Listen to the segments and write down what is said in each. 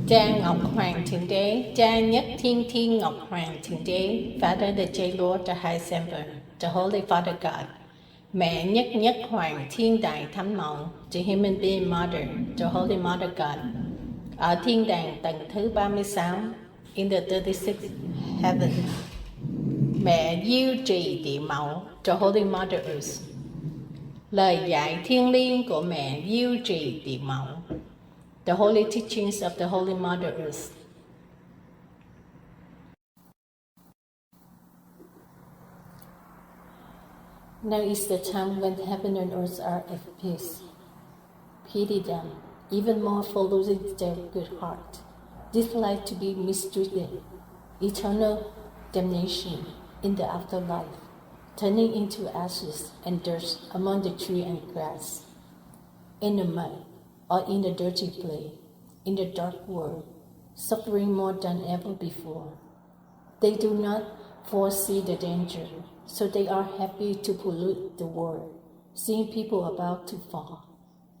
Cha Ngọc Hoàng Thượng Đế, Cha Nhất Thiên Thiên Ngọc Hoàng Thượng Đế, Father the J Lord the High Semper, the Holy Father God, Mẹ Nhất Nhất Hoàng Thiên Đại Thánh Mẫu, the Human Being Mother, the Holy Mother God, ở thiên đàng tầng thứ 36, in the 36th heaven, Mẹ Diêu Trì Địa Mẫu, the Holy Mother Earth, lời dạy thiêng liêng của Mẹ Diêu Trì Địa Mẫu, the holy teachings of the Holy Mother Earth. Now is the time when heaven and earth are at peace. Pity them, even more for losing their good heart. Dislike to be mistreated, eternal damnation in the afterlife, turning into ashes and dirt among the tree and grass, in the mud, or in the dirty clay, in the dark world, suffering more than ever before. They do not foresee the danger, so they are happy to pollute the world, seeing people about to fall.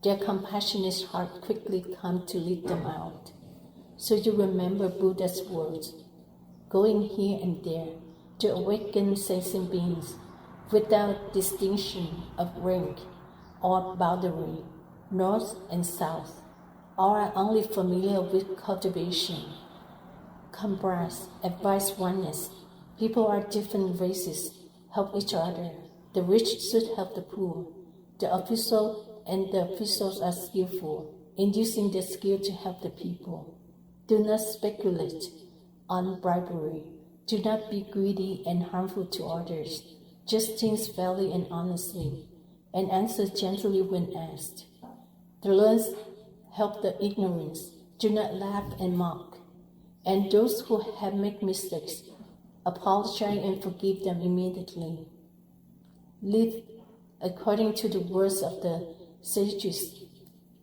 Their compassionate heart quickly comes to lead them out. So you remember Buddha's words, going here and there to awaken sensing beings without distinction of rank or boundary, north and south, all are only familiar with cultivation. Compromise, advise oneness. People are different races, help each other. The rich should help the poor. The officials are skillful in using their skill to help the people. Do not speculate on bribery. Do not be greedy and harmful to others. Just think fairly and honestly, and answer gently when asked. The learned help the ignorant. Do not laugh and mock. And those who have made mistakes, apologize and forgive them immediately. Live according to the words of the sages.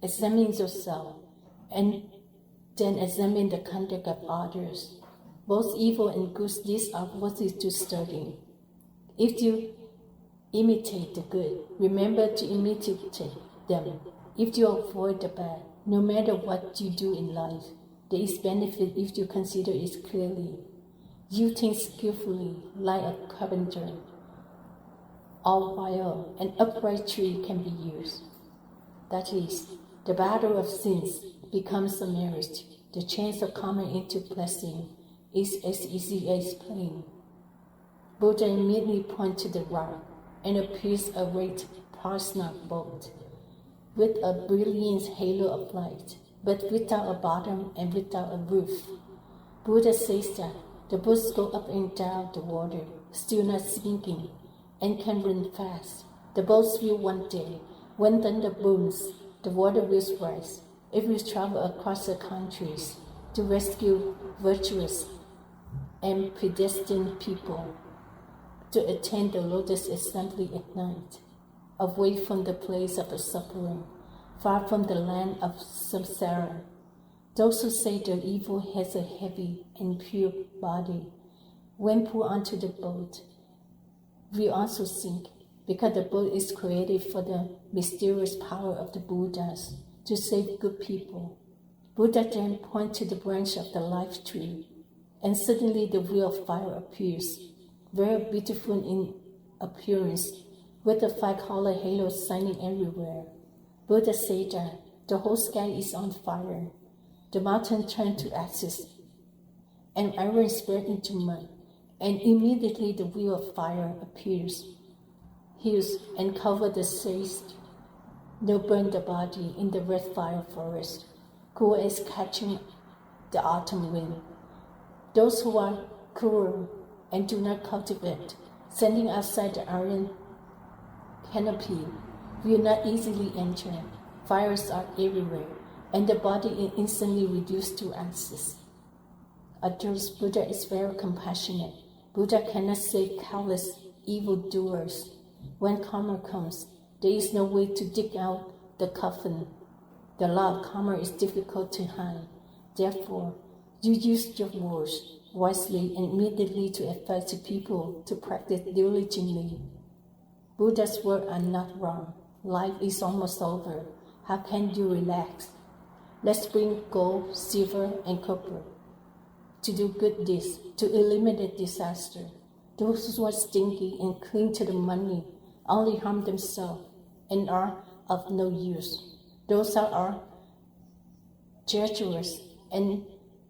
Examine yourself, and then examine the conduct of others. Both evil and good deeds are worthy to study. If you imitate the good, remember to imitate them. If you avoid the bad, no matter what you do in life, there is benefit if you consider it clearly. You think skillfully, like a carpenter. All while an upright tree can be used. That is, the battle of sins becomes a marriage. The chance of coming into blessing is as easy as playing. Buddha immediately points to the rock and appears a great parsnip boat with a brilliant halo of light, but without a bottom and without a roof. Buddha says that the boats go up and down the water, still not sinking, and can run fast. The boats will one day, when thunder booms, the water will rise. It will travel across the countries to rescue virtuous and predestined people, to attend the Lotus Assembly at night, away from the place of the suffering, far from the land of samsara. Those who say the evil has a heavy and pure body, when pulled onto the boat, will also sink, because the boat is created for the mysterious power of the Buddhas to save good people. Buddha then points to the branch of the life tree, and suddenly the wheel of fire appears, very beautiful in appearance, with a five-color halo shining everywhere. Buddha said that the whole sky is on fire. The mountain turned to ashes, and iron spread into mud, and immediately the wheel of fire appears, heals and covers the sage. Now burn the body in the red fire forest, cool as catching the autumn wind. Those who are cruel and do not cultivate, standing outside the iron canopy, will not easily enter. Fires are everywhere, and the body is instantly reduced to ashes. Others, Buddha is very compassionate. Buddha cannot save countless evildoers. When karma comes, there is no way to dig out the coffin. The law of karma is difficult to hide. Therefore, you use your words wisely and immediately to advise the people to practice diligently. Buddha's words are not wrong. Life is almost over. How can you relax? Let's bring gold, silver, and copper to do good deeds, to eliminate disaster. Those who are stingy and cling to the money only harm themselves and are of no use. Those are treacherous and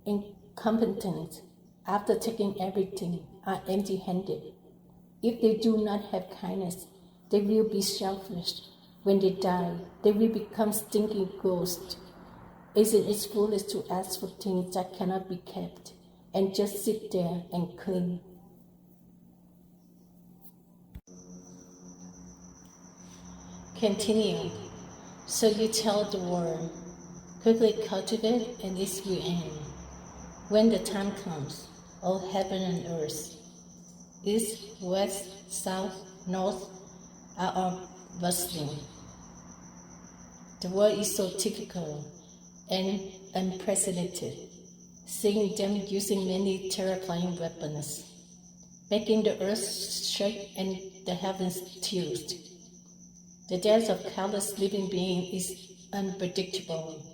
incompetent after taking everything are empty-handed. If they do not have kindness, they will be selfish. When they die, they will become stinking ghosts. Isn't it foolish to ask for things that cannot be kept and just sit there and cling? Continue. So you tell the world, quickly cultivate and it will end. When the time comes, all heaven and earth, east, west, south, north, are all bustling. The world is so typical and unprecedented, seeing them using many terrifying weapons, making the earth shake and the heavens tilt. The death of countless living beings is unpredictable.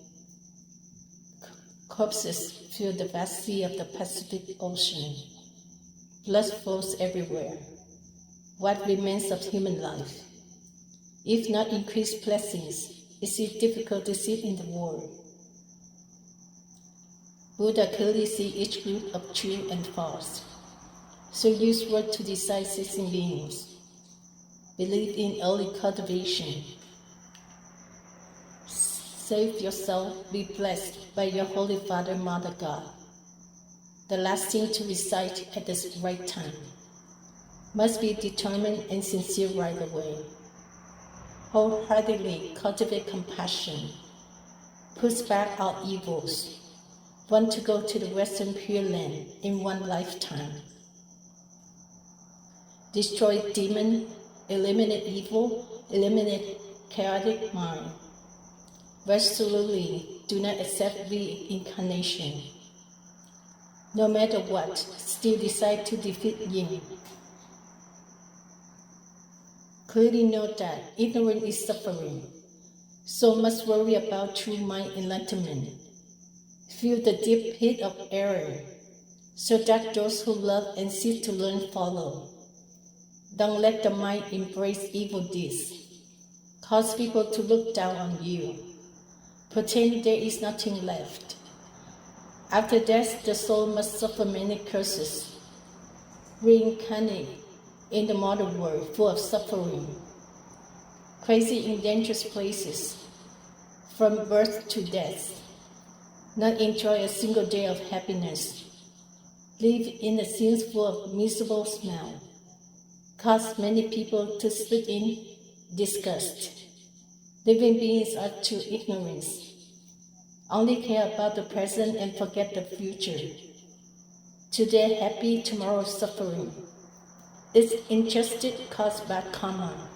Corpses fill the vast sea of the Pacific Ocean. Blood flows everywhere. What remains of human life? If not increased blessings, is it difficult to sit in the world? Buddha clearly sees each group of true and false. So use word to decide sensing beings. Believe in early cultivation. Save yourself, be blessed by your Holy Father, Mother God. The last thing to recite at the right time must be determined and sincere right away. Wholeheartedly cultivate compassion. Push back all evils. Want to go to the Western Pure Land in one lifetime. Destroy demon, eliminate evil, eliminate chaotic mind. Resolutely do not accept reincarnation. No matter what, still decide to defeat Yin. Clearly know that ignorance is suffering, so must worry about true mind enlightenment. Feel the deep pit of error, so that those who love and seek to learn follow. Don't let the mind embrace evil deeds. Cause people to look down on you. Pretend there is nothing left. After death, the soul must suffer many curses. Reincarnate in the modern world full of suffering. Crazy in dangerous places. From birth to death. Not enjoy a single day of happiness. Live in a scene full of miserable smell. Cause many people to split in disgust. Living beings are too ignorant. Only care about the present and forget the future. Today happy, tomorrow suffering. It's injustice caused by karma.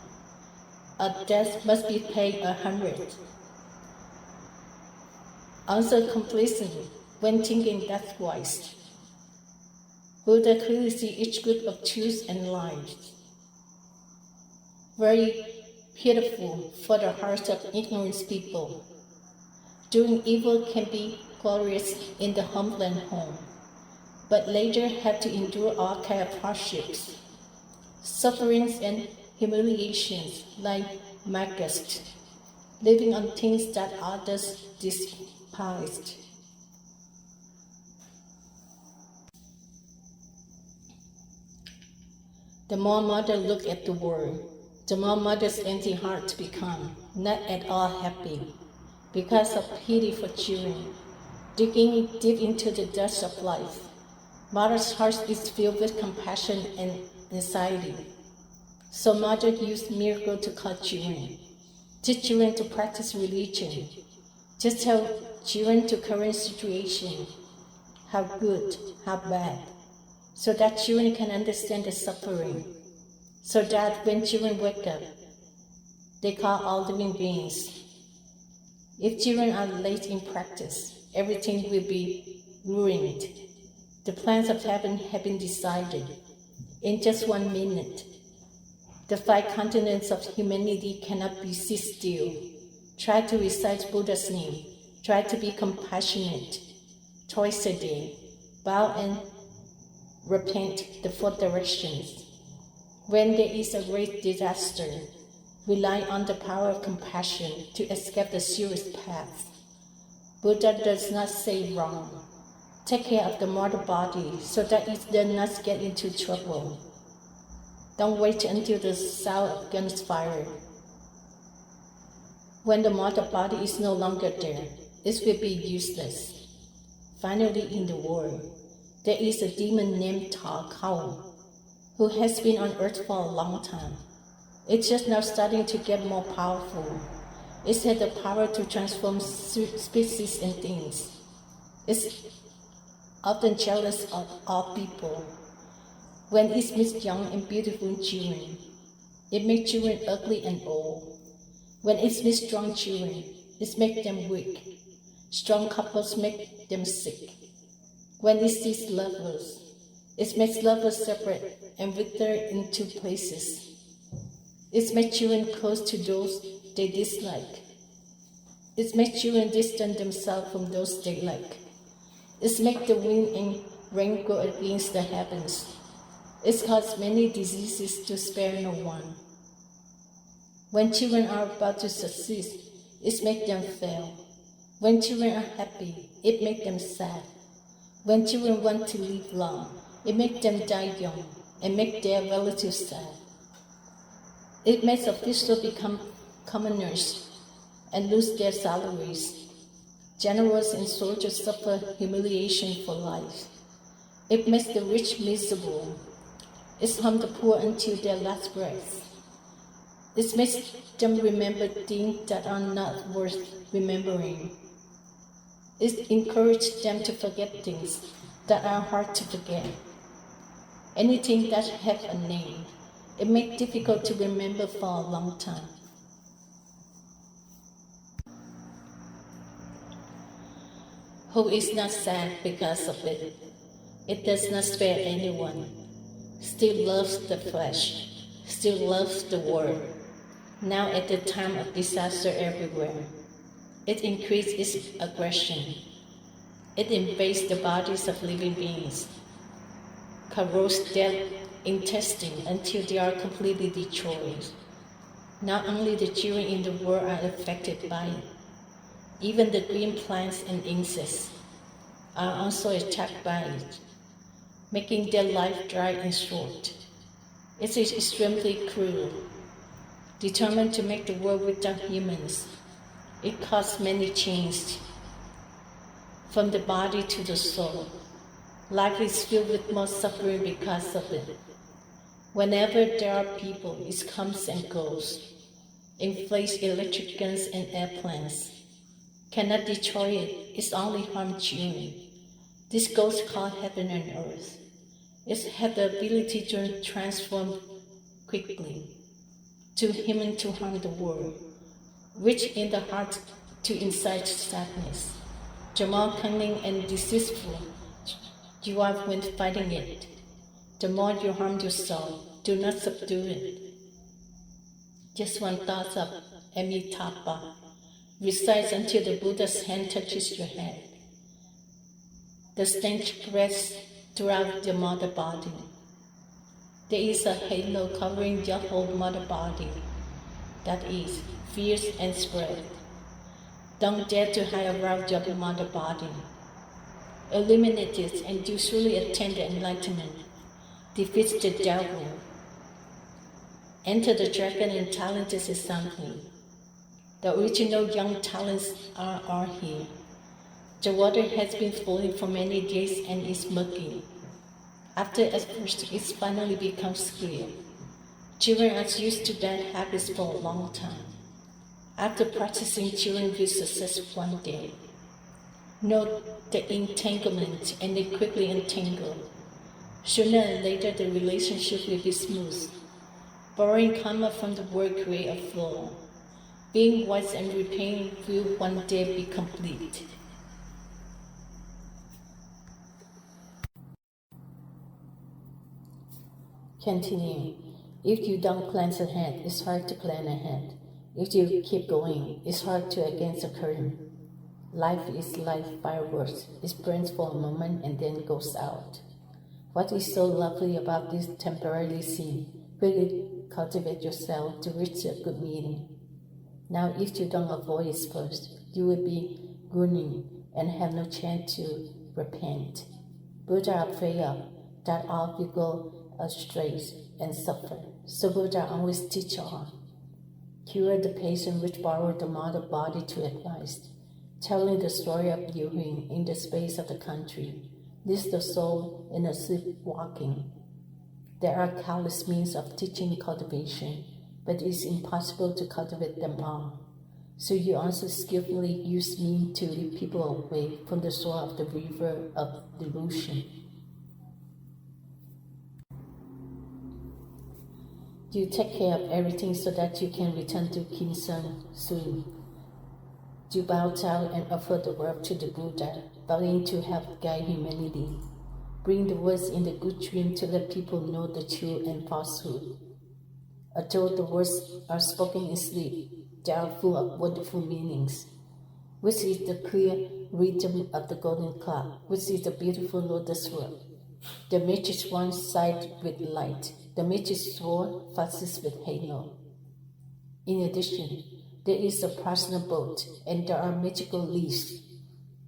A debt must be paid 100. Also complacent when thinking death-wise. Buddha clearly sees each group of truth and lies. Very pitiful for the hearts of ignorant people. Doing evil can be glorious in the homeland home, but later have to endure all kinds of hardships, sufferings and humiliations like maggots, living on things that others despised. The more mother look at the world, the more mother's empty heart become not at all happy, because of pity for children, digging deep into the depths of life. Mother's heart is filled with compassion and anxiety. So mother used miracle to call children, teach children to practice religion, just tell children to current situation, how good, how bad, so that children can understand the suffering, so that when children wake up, they call all living beings. If children are late in practice, everything will be ruined. The plans of heaven have been decided in just 1 minute. The 5 continents of humanity cannot be sit still. Try to recite Buddha's name. Try to be compassionate twice a day. Bow and repent the 4 directions. When there is a great disaster, rely on the power of compassion to escape the serious path. Buddha does not say wrong. Take care of the mortal body so that it does not get into trouble. Don't wait until the sound of guns fire. When the mortal body is no longer there, it will be useless. Finally, in the world, there is a demon named Thảo, who has been on earth for a long time. It's just now starting to get more powerful. It has the power to transform species and things. It's often jealous of all people. When it meets young and beautiful children, it makes children ugly and old. When it meets strong children, it makes them weak. Strong couples make them sick. When it sees lovers, it makes lovers separate and wither into places. It makes children close to those they dislike. It makes children distance themselves from those they like. It makes the wind and rain go against the heavens. It causes many diseases to spare no one. When children are about to succeed, it makes them fail. When children are happy, it makes them sad. When children want to live long, it makes them die young and make their relatives sad. It makes officials become commoners and lose their salaries. Generals and soldiers suffer humiliation for life. It makes the rich miserable. It harms the poor until their last breath. It makes them remember things that are not worth remembering. It encourages them to forget things that are hard to forget. Anything that has a name, it makes it difficult to remember for a long time. Who is not sad because of it? It does not spare anyone. Still loves the flesh. Still loves the world. Now at the time of disaster everywhere, it increases its aggression. It invades the bodies of living beings, corrodes their intestines until they are completely destroyed. Not only the children in the world are affected by it, even the green plants and insects are also attacked by it, making their life dry and short. It is extremely cruel. Determined to make the world without humans, it causes many changes, from the body to the soul. Life is filled with more suffering because of it. Whenever there are people, it comes and goes, inflates electric guns and airplanes. Cannot destroy it, it's only harm children. This ghost called heaven and earth. It has the ability to transform quickly, to human to harm the world, rich in the heart to incite sadness. The more cunning and deceitful you are when fighting it, the more you harm yourself. Do not subdue it. Just one thought of Amitabha recites until the Buddha's hand touches your head. The stench spreads throughout the mother body. There is a halo covering your whole mother body. That is, fierce and spread. Don't dare to hide around your mother body. Eliminate it and you surely attain the enlightenment. Defeat the devil. Enter the dragon and talented assembly. The original young talents are here. The water has been flowing for many days and is murky. After at first it finally becomes clear. Children are used to bad habits for a long time. After practicing, children will success one day. Note the entanglement and they quickly entangle. Sooner or later the relationship will be smooth. Borrowing karma from the world create a flow. Being wise and repaying will one day be complete. Continue. If you don't plan ahead, it's hard to plan ahead. If you keep going, it's hard to against the current. Life is like fireworks. It burns for a moment and then goes out. What is so lovely about this temporary scene? Really cultivate yourself to reach a good meaning. Now, if you don't avoid it first, you will be groaning and have no chance to repent. Buddha are afraid of that all will go astray and suffer. So Buddha always teach on. Cure the patient which borrowed the mother body to advise, telling the story of Liêng in the space of the country, leads the soul in a sleepwalking. There are countless means of teaching cultivation, but it is impossible to cultivate them all. So you also skillfully use means to lead people away from the source of the river of delusion. You take care of everything so that you can return to Kim Sun soon. You bow down and offer the world to the Buddha, vowing to help guide humanity. Bring the words in the good dream to let people know the truth and falsehood. Although the words are spoken in sleep, they are full of wonderful meanings, which is the clear rhythm of the golden clock, which is the beautiful lotus word. The magic wand sides with light. The magic sword flashes with halo. In addition, there is a personal boat, and there are magical leaves.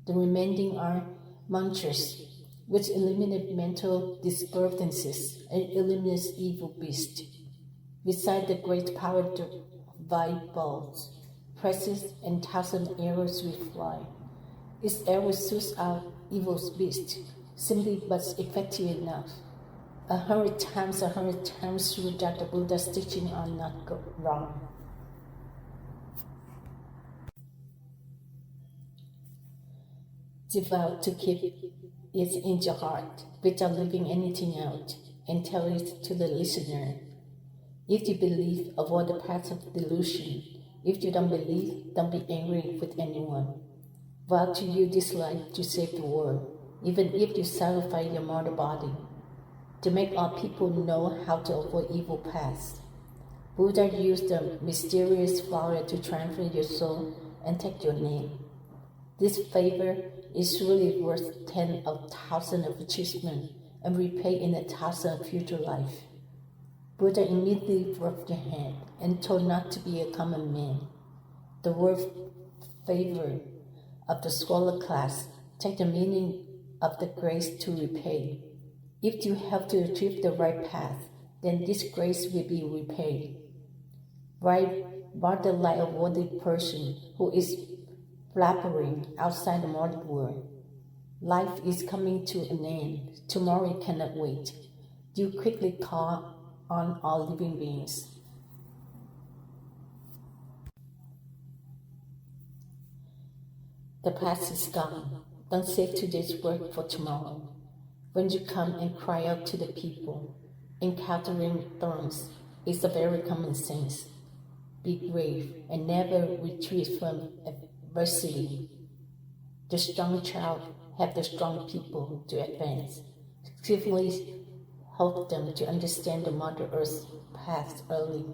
The remaining are mantras, which eliminate mental disturbances and eliminates evil beasts. Beside the great power, the white balls, presses, and 1,000 arrows will fly. Its arrows shoot out evil beasts, simply but effective enough. 100 times through that the Buddha's teaching are not wrong. Devout to keep it in your heart without leaving anything out, and tell it to the listener. If you believe, avoid the path of delusion. If you don't believe, don't be angry with anyone. Vow to use this life to save the world, even if you sacrifice your mortal body, to make all people know how to avoid evil paths. Buddha used the mysterious flower to transfer your soul and take your name. This favor is really worth 10,000 of achievement and repay in 1,000 of future life. Buddha immediately rubbed your hand and told not to be a common man. The word favor of the scholar class take the meaning of the grace to repay. If you have to achieve the right path, then this grace will be repaid. Rather like a worthy person who is flappering outside the mortal world. Life is coming to an end. Tomorrow cannot wait. You quickly call on all living beings. The past is gone. Don't save today's work for tomorrow. When you come and cry out to the people, encountering thorns is a very common sense. Be brave and never retreat from adversity. The strong child have the strong people to advance. Skillfully help them to understand the Mother Earth's path early.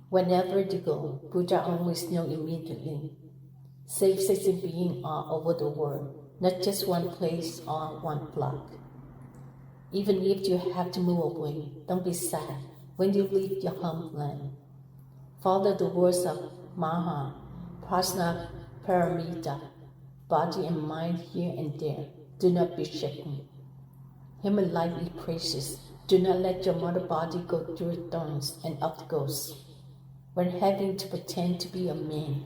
Whenever you go, Buddha always knows immediately. Save sentient beings all over the world, not just one place or one block. Even if you have to move away, don't be sad when you leave your homeland. Follow the words of Maha Prajna Paramita, body and mind here and there. Do not be shaken. Human life is precious. Do not let your mortal body go through thorns and obstacles. When having to pretend to be a man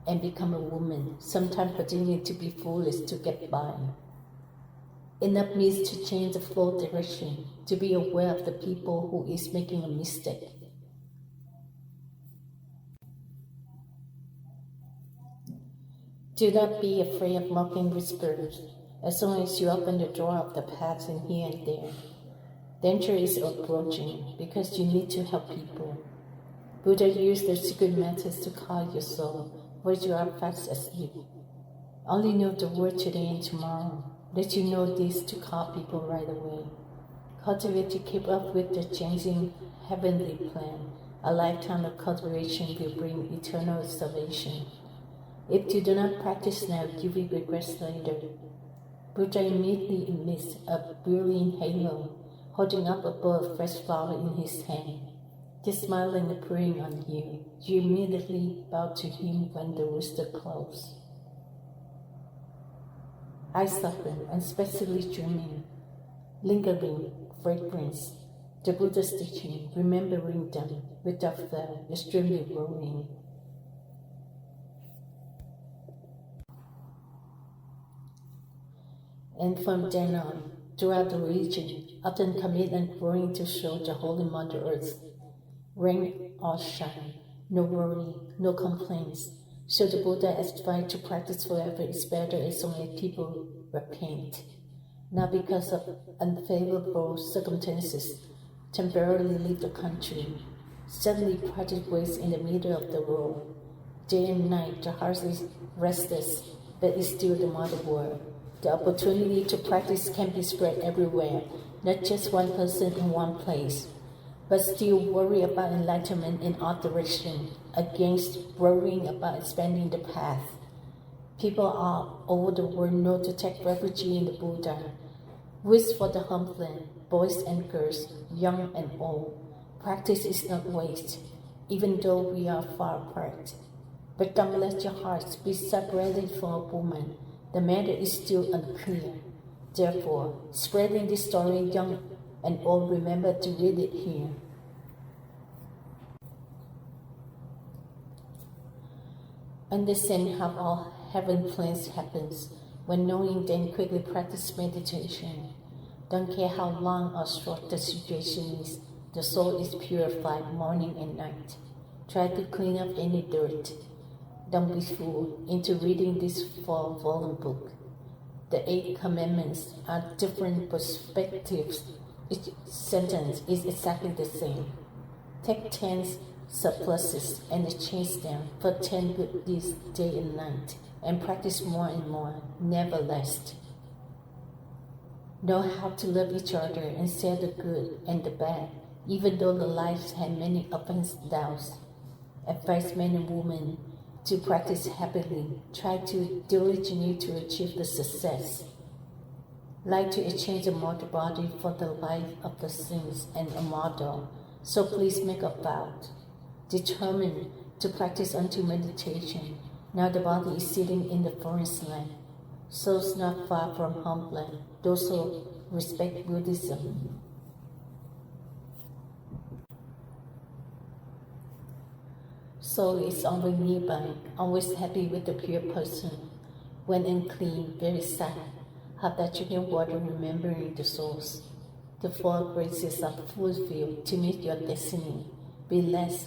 and become a woman, sometimes pretending to be foolish to get by. Enough means to change the flow direction, to be aware of the people who is making a mistake. Do not be afraid of mocking whispers, as long as you open the door of the path in here and there. Danger is approaching because you need to help people. Buddha used the secret methods to call your soul, where you are fast asleep. Only know the word today and tomorrow. Let you know this to call people right away. Cultivate to keep up with the changing heavenly plan. A lifetime of cultivation will bring eternal salvation. If you do not practice now, you will regret later. Buddha immediately emits a brilliant halo, holding up a bowl of fresh flower in his hand. Just smiling and praying on you. You immediately bow to him when the rooster crows. Eyes open and specially dreaming, lingering fragrance, the Buddha's teaching, remembering them without fail, extremely growing. And from then on, throughout the region, often commit and growing to show the Holy Mother Earth, rain or shine, no worry, no complaints. So the Buddha advised to practice forever is better as long as people repent. Not because of unfavorable circumstances, temporarily leave the country. Suddenly practice waits in the middle of the road. Day and night the heart is restless, but is still the mother world. The opportunity to practice can be spread everywhere, not just one person in one place, but still worry about enlightenment in all directions, against worrying about expanding the path. People all over the world know to take refuge in the Buddha. Wish for the homeland, boys and girls, young and old. Practice is not waste, even though we are far apart. But don't let your hearts be separated for a woman. The matter is still unclear. Therefore, spreading this story, young and old, remember to read it here. Understand how all heaven plans happens. When knowing, then quickly practice meditation. Don't care how long or short the situation is. The soul is purified morning and night. Try to clean up any dirt. Don't be fooled into reading this 4-volume book. The 8 commandments are different perspectives. Each sentence is exactly the same. Take 10 surpluses and exchange them for 10 good deeds day and night, and practice more and more, never less. Know how to love each other and share the good and the bad, even though the lives have many ups and downs. Advise men and women to practice happily. Try to diligently to achieve the success. Like to exchange a mortal body for the life of the saints and immortal. So please make a vow. Determined to practice unto meditation. Now the body is sitting in the forest land. Souls not far from homeland. Those who respect Buddhism. Soul is always nearby, always happy with the pure person. When unclean, very sad. Have that drinking water remembering the source. The 4 graces are fulfilled to meet your destiny. Be less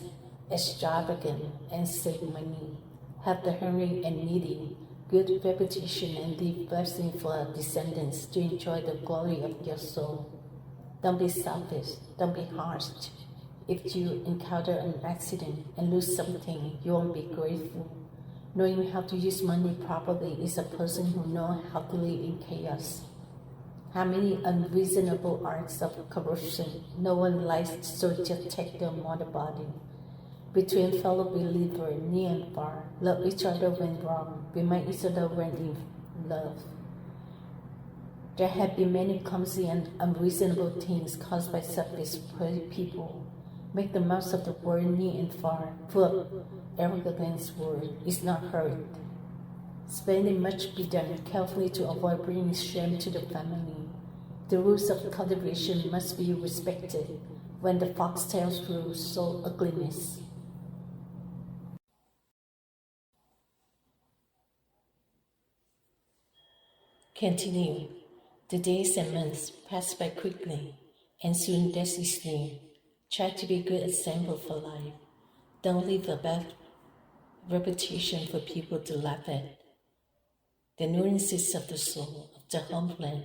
extravagant and save money. Have the hungry and needy, good reputation, and leave blessing for descendants to enjoy the glory of your soul. Don't be selfish, don't be harsh. If you encounter an accident and lose something, you won't be grateful. Knowing how to use money properly is a person who knows how to live in chaos. How many unreasonable acts of corruption no one likes, so just take their mortal body. Between fellow believers, near and far, love each other when wrong, remind each other when in love. There have been many clumsy and unreasonable things caused by selfish people. Make the most of the world near and far, for arrogance word is not heard. Spending must be done carefully to avoid bringing shame to the family. The rules of cultivation must be respected when the fox tells through soul ugliness. Continue. The days and months pass by quickly, and soon death is near. Try to be a good example for life. Don't leave a bad reputation for people to laugh at. The nuances of the soul, of the homeland,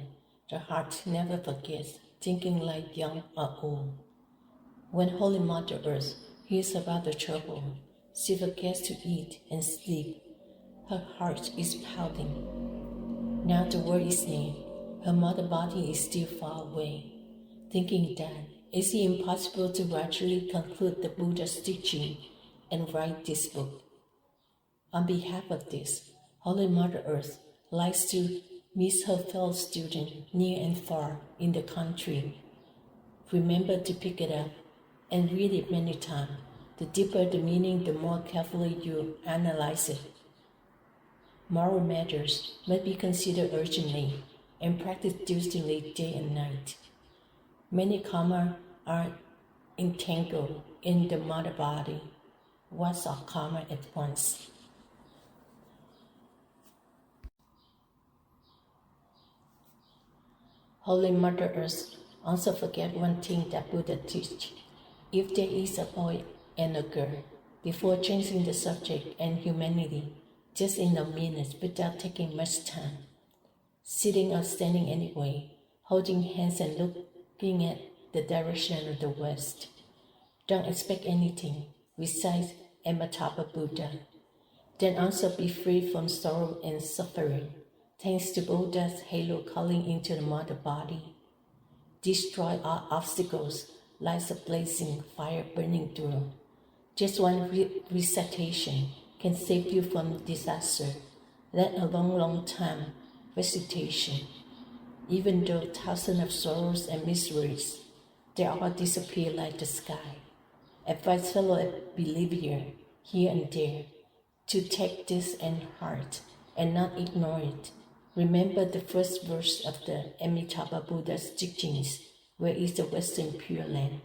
the heart never forgets, thinking like young or old. When Holy Mother Earth hears about the trouble, she forgets to eat and sleep. Her heart is pounding. Now the world is near. Her mother body is still far away. Thinking that, is it impossible to gradually conclude the Buddha's teaching and write this book? On behalf of this, Holy Mother Earth likes to meet her fellow students near and far in the country. Remember to pick it up and read it many times. The deeper the meaning, the more carefully you analyze it. Moral matters must be considered urgently and practiced diligently day and night. Many karma are entangled in the mother body. What's our karma at once? Holy Mother Earth also forget one thing that Buddha teach. If there is a boy and a girl, before changing the subject and humanity, just in a minute without taking much time, sitting or standing anyway, holding hands and looking at the direction of the west. Don't expect anything. Recite Amitabha Buddha. Then also be free from sorrow and suffering, thanks to Buddha's halo calling into the mother body. Destroy all obstacles like a blazing fire burning through. Just one recitation can save you from disaster, let alone long time recitation. Even though thousands of sorrows and miseries, they all disappear like the sky. Advise fellow believer here and there to take this in heart and not ignore it. Remember the first verse of the Amitabha Buddha's teachings, where is the Western Pure Land.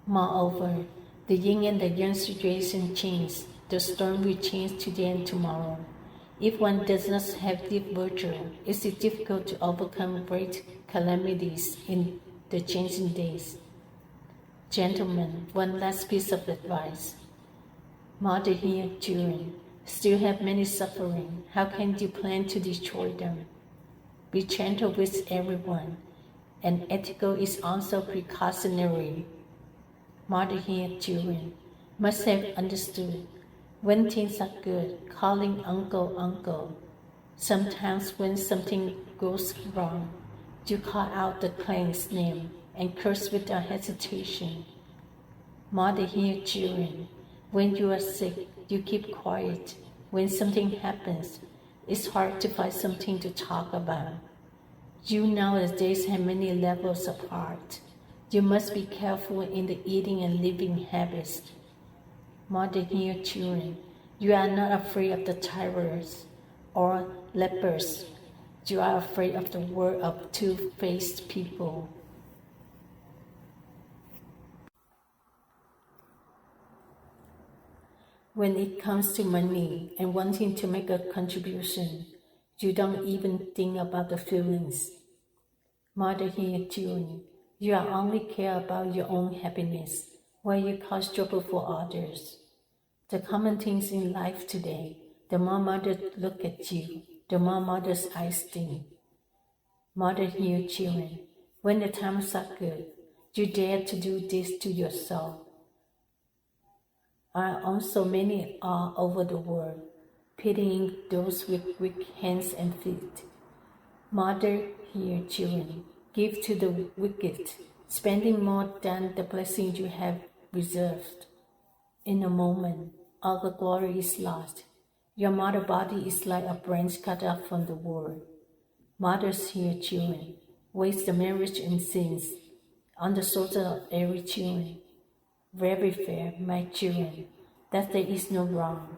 Moreover, the yin and the yang situation change. The storm will change today and tomorrow. If one does not have deep virtue, it is difficult to overcome great calamities in the changing days. Gentlemen, one last piece of advice. Mother here, children, still have many suffering. How can you plan to destroy them? Be gentle with everyone, and ethical is also precautionary. Mother here, children, must have understood when things are good, calling uncle, uncle. Sometimes when something goes wrong, you call out the claim's name and curse without hesitation. Mother here, children, when you are sick, you keep quiet. When something happens, it's hard to find something to talk about. You nowadays have many levels apart. You must be careful in the eating and living habits. Mother here, children, you are not afraid of the tigers or lepers. You are afraid of the word of two-faced people. When it comes to money and wanting to make a contribution, you don't even think about the feelings. Mother here, children, you are only care about your own happiness, while you cause trouble for others. The common things in life today, the more mothers look at you, the more mothers' eyes sting. Mother here, children, when the times are good, you dare to do this to yourself. Are also many all over the world, pitying those with weak hands and feet. Mother here, children, give to the wicked, spending more than the blessing you have reserved. In a moment, all the glory is lost. Your mother body is like a branch cut off from the world. Mothers here, children, waste the marriage and sins on the shoulders of every children. Very fair, my children, that there is no wrong.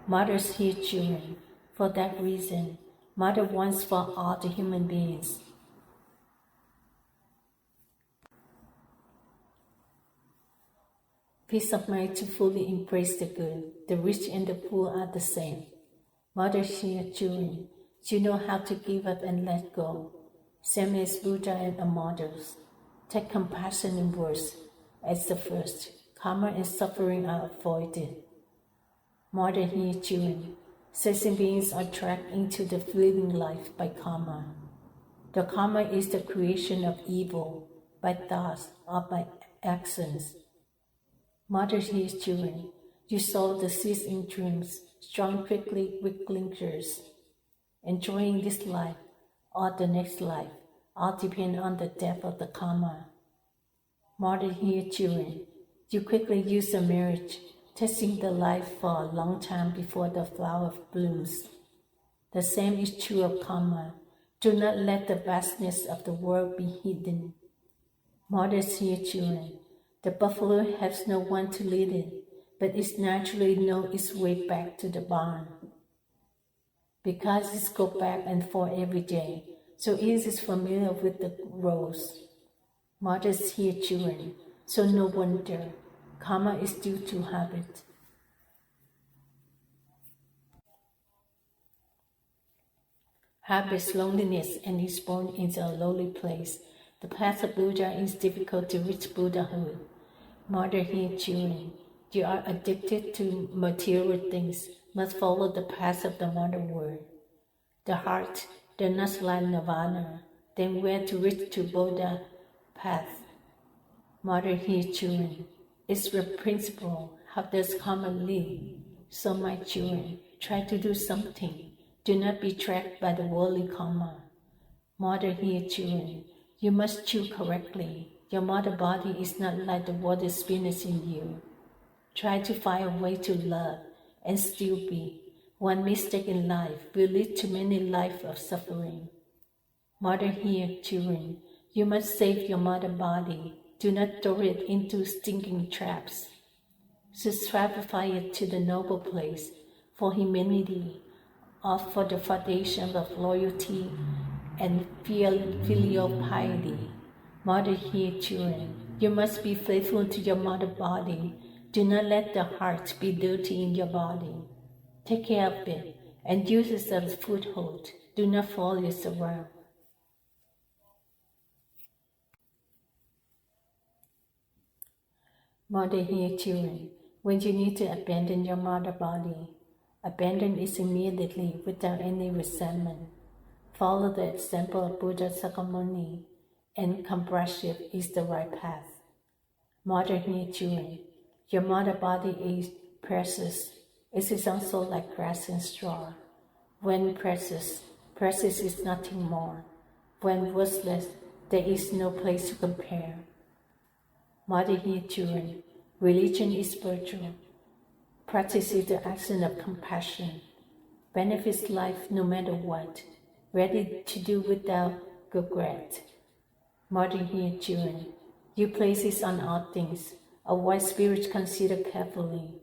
Mothers here, children, for that reason, Mother wants for all the human beings. Peace of mind to fully embrace the good. The rich and the poor are the same. Mothers here, children, you know how to give up and let go. Same as Buddha and the models. Take compassion in words as the first. Karma and suffering are avoided. Mother here, children, sentient beings are dragged into the fleeting life by karma. The karma is the creation of evil by thoughts or by actions. Mother here, children, you sow the seeds in dreams, strong quickly with clinkers. Enjoying this life or the next life all depend on the depth of the karma. Mother here, children, You quickly use a marriage, testing the life for a long time before the flower blooms. The same is true of karma. Do not let the vastness of the world be hidden. Mothers hear children. The buffalo has no one to lead it, but it naturally knows its way back to the barn. Because it goes back and forth every day, so it is familiar with the roads. Mothers hear children, so no wonder. Karma is due to habit. Habits loneliness and is born into a lowly place. The path of Buddha is difficult to reach Buddhahood. Mother hear children. You are addicted to material things, must follow the path of the mother word. The heart does not like nirvana, then where to reach to Buddha path? Mother hear children. It's the principle. How does karma live? So my children, try to do something. Do not be trapped by the worldly karma. Mother hear children. You must chew correctly. Your mother body is not like the water spinach in you. Try to find a way to love and still be. One mistake in life will lead to many lives of suffering. Mother hear children. You must save your mother body. Do not throw it into stinking traps. Subscribe it to the noble place for humanity, or for the foundation of loyalty and filial piety. Mother hear children. You must be faithful to your mother body. Do not let the heart be dirty in your body. Take care of it and use it as a foothold. Do not follow it around. Mother hear children. When you need to abandon your mother body, abandon it immediately without any resentment. Follow the example of Buddha Sakyamuni, and companionship is the right path. Mother hear children. Your mother body is precious. It is also like grass and straw. When precious, precious is nothing more. When worthless, there is no place to compare. Mother hear children. Religion is spiritual. Practice is the action of compassion. Benefits life no matter what. Ready to do without regret. Mother hear children. You place it on all things. Avoid spirit consider carefully.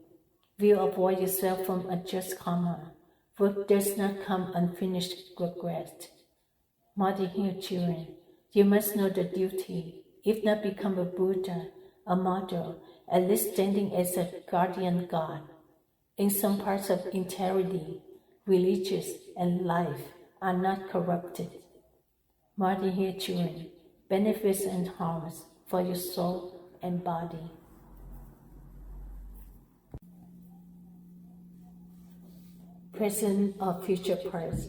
Will avoid yourself from unjust karma. Work does not come unfinished regret. Mother hear children. You must know the duty. If not become a Buddha, a mother, at least standing as a guardian god. In some parts of integrity, religious and life are not corrupted. Mother hear children. Benefits and harms for your soul and body. Present or future parts.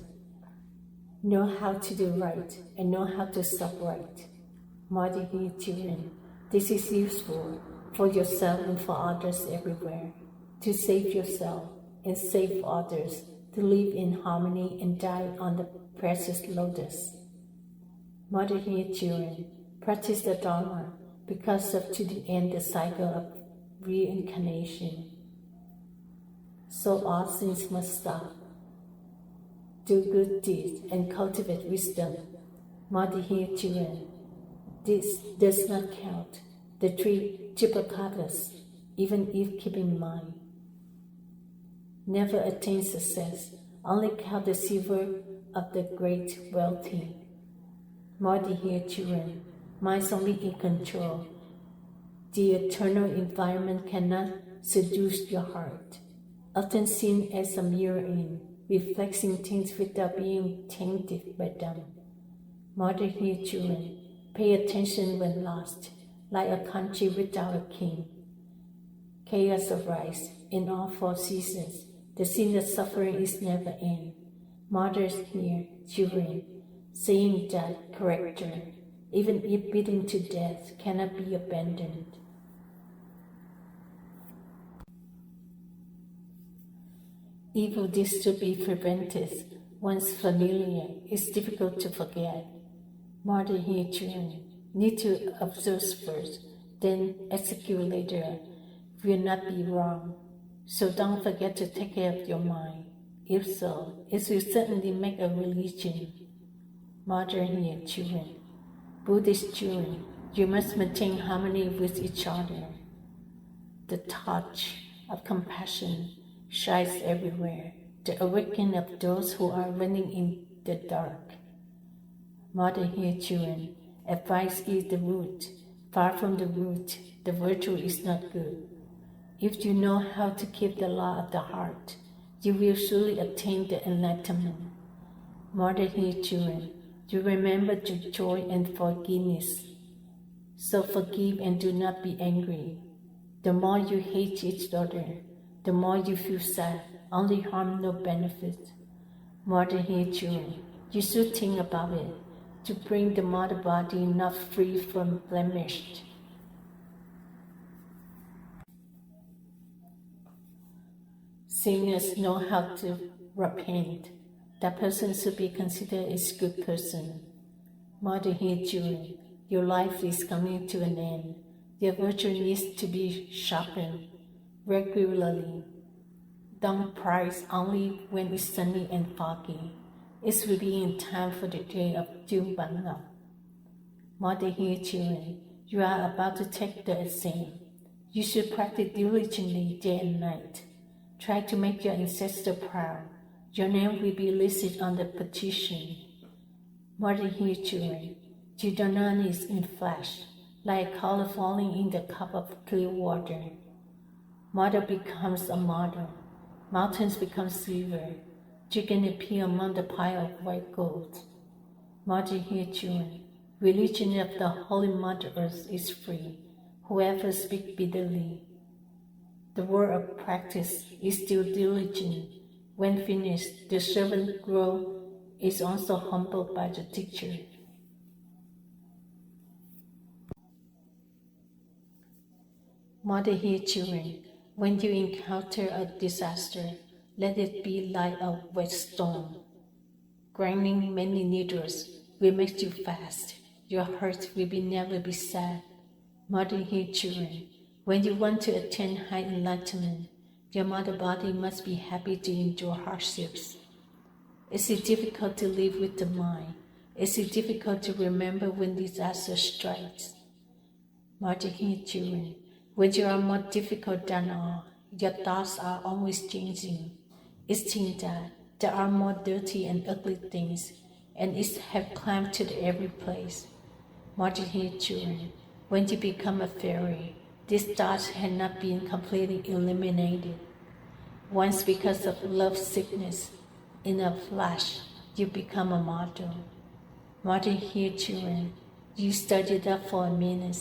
Know how to do right and know how to stop right. Mother hear children. This is useful for yourself and for others everywhere. To save yourself and save others. To live in harmony and die on the precious lotus. Mother hear children. Practice the Dharma because of to the end the cycle of reincarnation. So all sins must stop. Do good deeds and cultivate wisdom. Mother hear children. This does not count. The three Chipakatas, even if keep in mind. Never attain success. Only count the silver of the great wealthy. Mother hear children. Mind only in control. The eternal environment cannot seduce your heart. Often seen as a mirror reflecting things without being tainted by them. Mother hear children. Pay attention when lost, like a country without a king. Chaos arises in all four seasons. The sin of suffering is never end. Mothers hear children, saying that character, even if beaten to death, cannot be abandoned. Evil deeds to be prevented. Once familiar, it's difficult to forget. Mother hear children. Need to observe first, then execute later. will not be wrong. So don't forget to take care of your mind. If so, it will certainly make a religion. Mother here, children. Buddhist children, you must maintain harmony with each other. The touch of compassion shines everywhere, the awakening of those who are running in the dark. Mother here, children, advice is the root. Far from the root, the virtue is not good. If you know how to keep the law of the heart, you will surely attain the enlightenment. Mother here, children, you remember the joy and forgiveness. So forgive and do not be angry. The more you hate each other, the more you feel sad, only harm, no benefit. Mother here, children, you should think about it, to bring the mother body not free from blemish. Sinners know how to repent. That person should be considered a good person. Mother here, children, your life is coming to an end. Your virtue needs to be sharpened regularly. Don't praise only when it's sunny and foggy. It will be in time for the day of DIêU. Mother here, children, you are about to take the exam. You should practice diligently day and night. Try to make your ancestor proud. Your name will be listed on the petition. Mother here, children, Jidana is in flesh, like color falling in the cup of clear water. Mother becomes a mother. Mountains become silver. Chicken appear among the pile of white gold. Mother here, children, religion of the Holy Mother Earth is free. Whoever speaks bitterly. The word of practice is still diligent. When finished, the servant grow is also humbled by the teacher. Mother here, children, when you encounter a disaster, let it be like a wet storm. Grinding many needles will make you fast. Your heart will never be sad. Mother here, children, when you want to attain high enlightenment, your mother body must be happy to endure hardships. Is it difficult to live with the mind? Is it difficult to remember when disaster strikes? Mother here, children, when you are more difficult than all, your thoughts are always changing. It's think that there are more dirty and ugly things, and it have climbed to every place. Mother here, children, when you become a fairy, these thoughts had not been completely eliminated. Once, because of love sickness, in a flash, you become a model. Mother here, children, you studied up for a minute.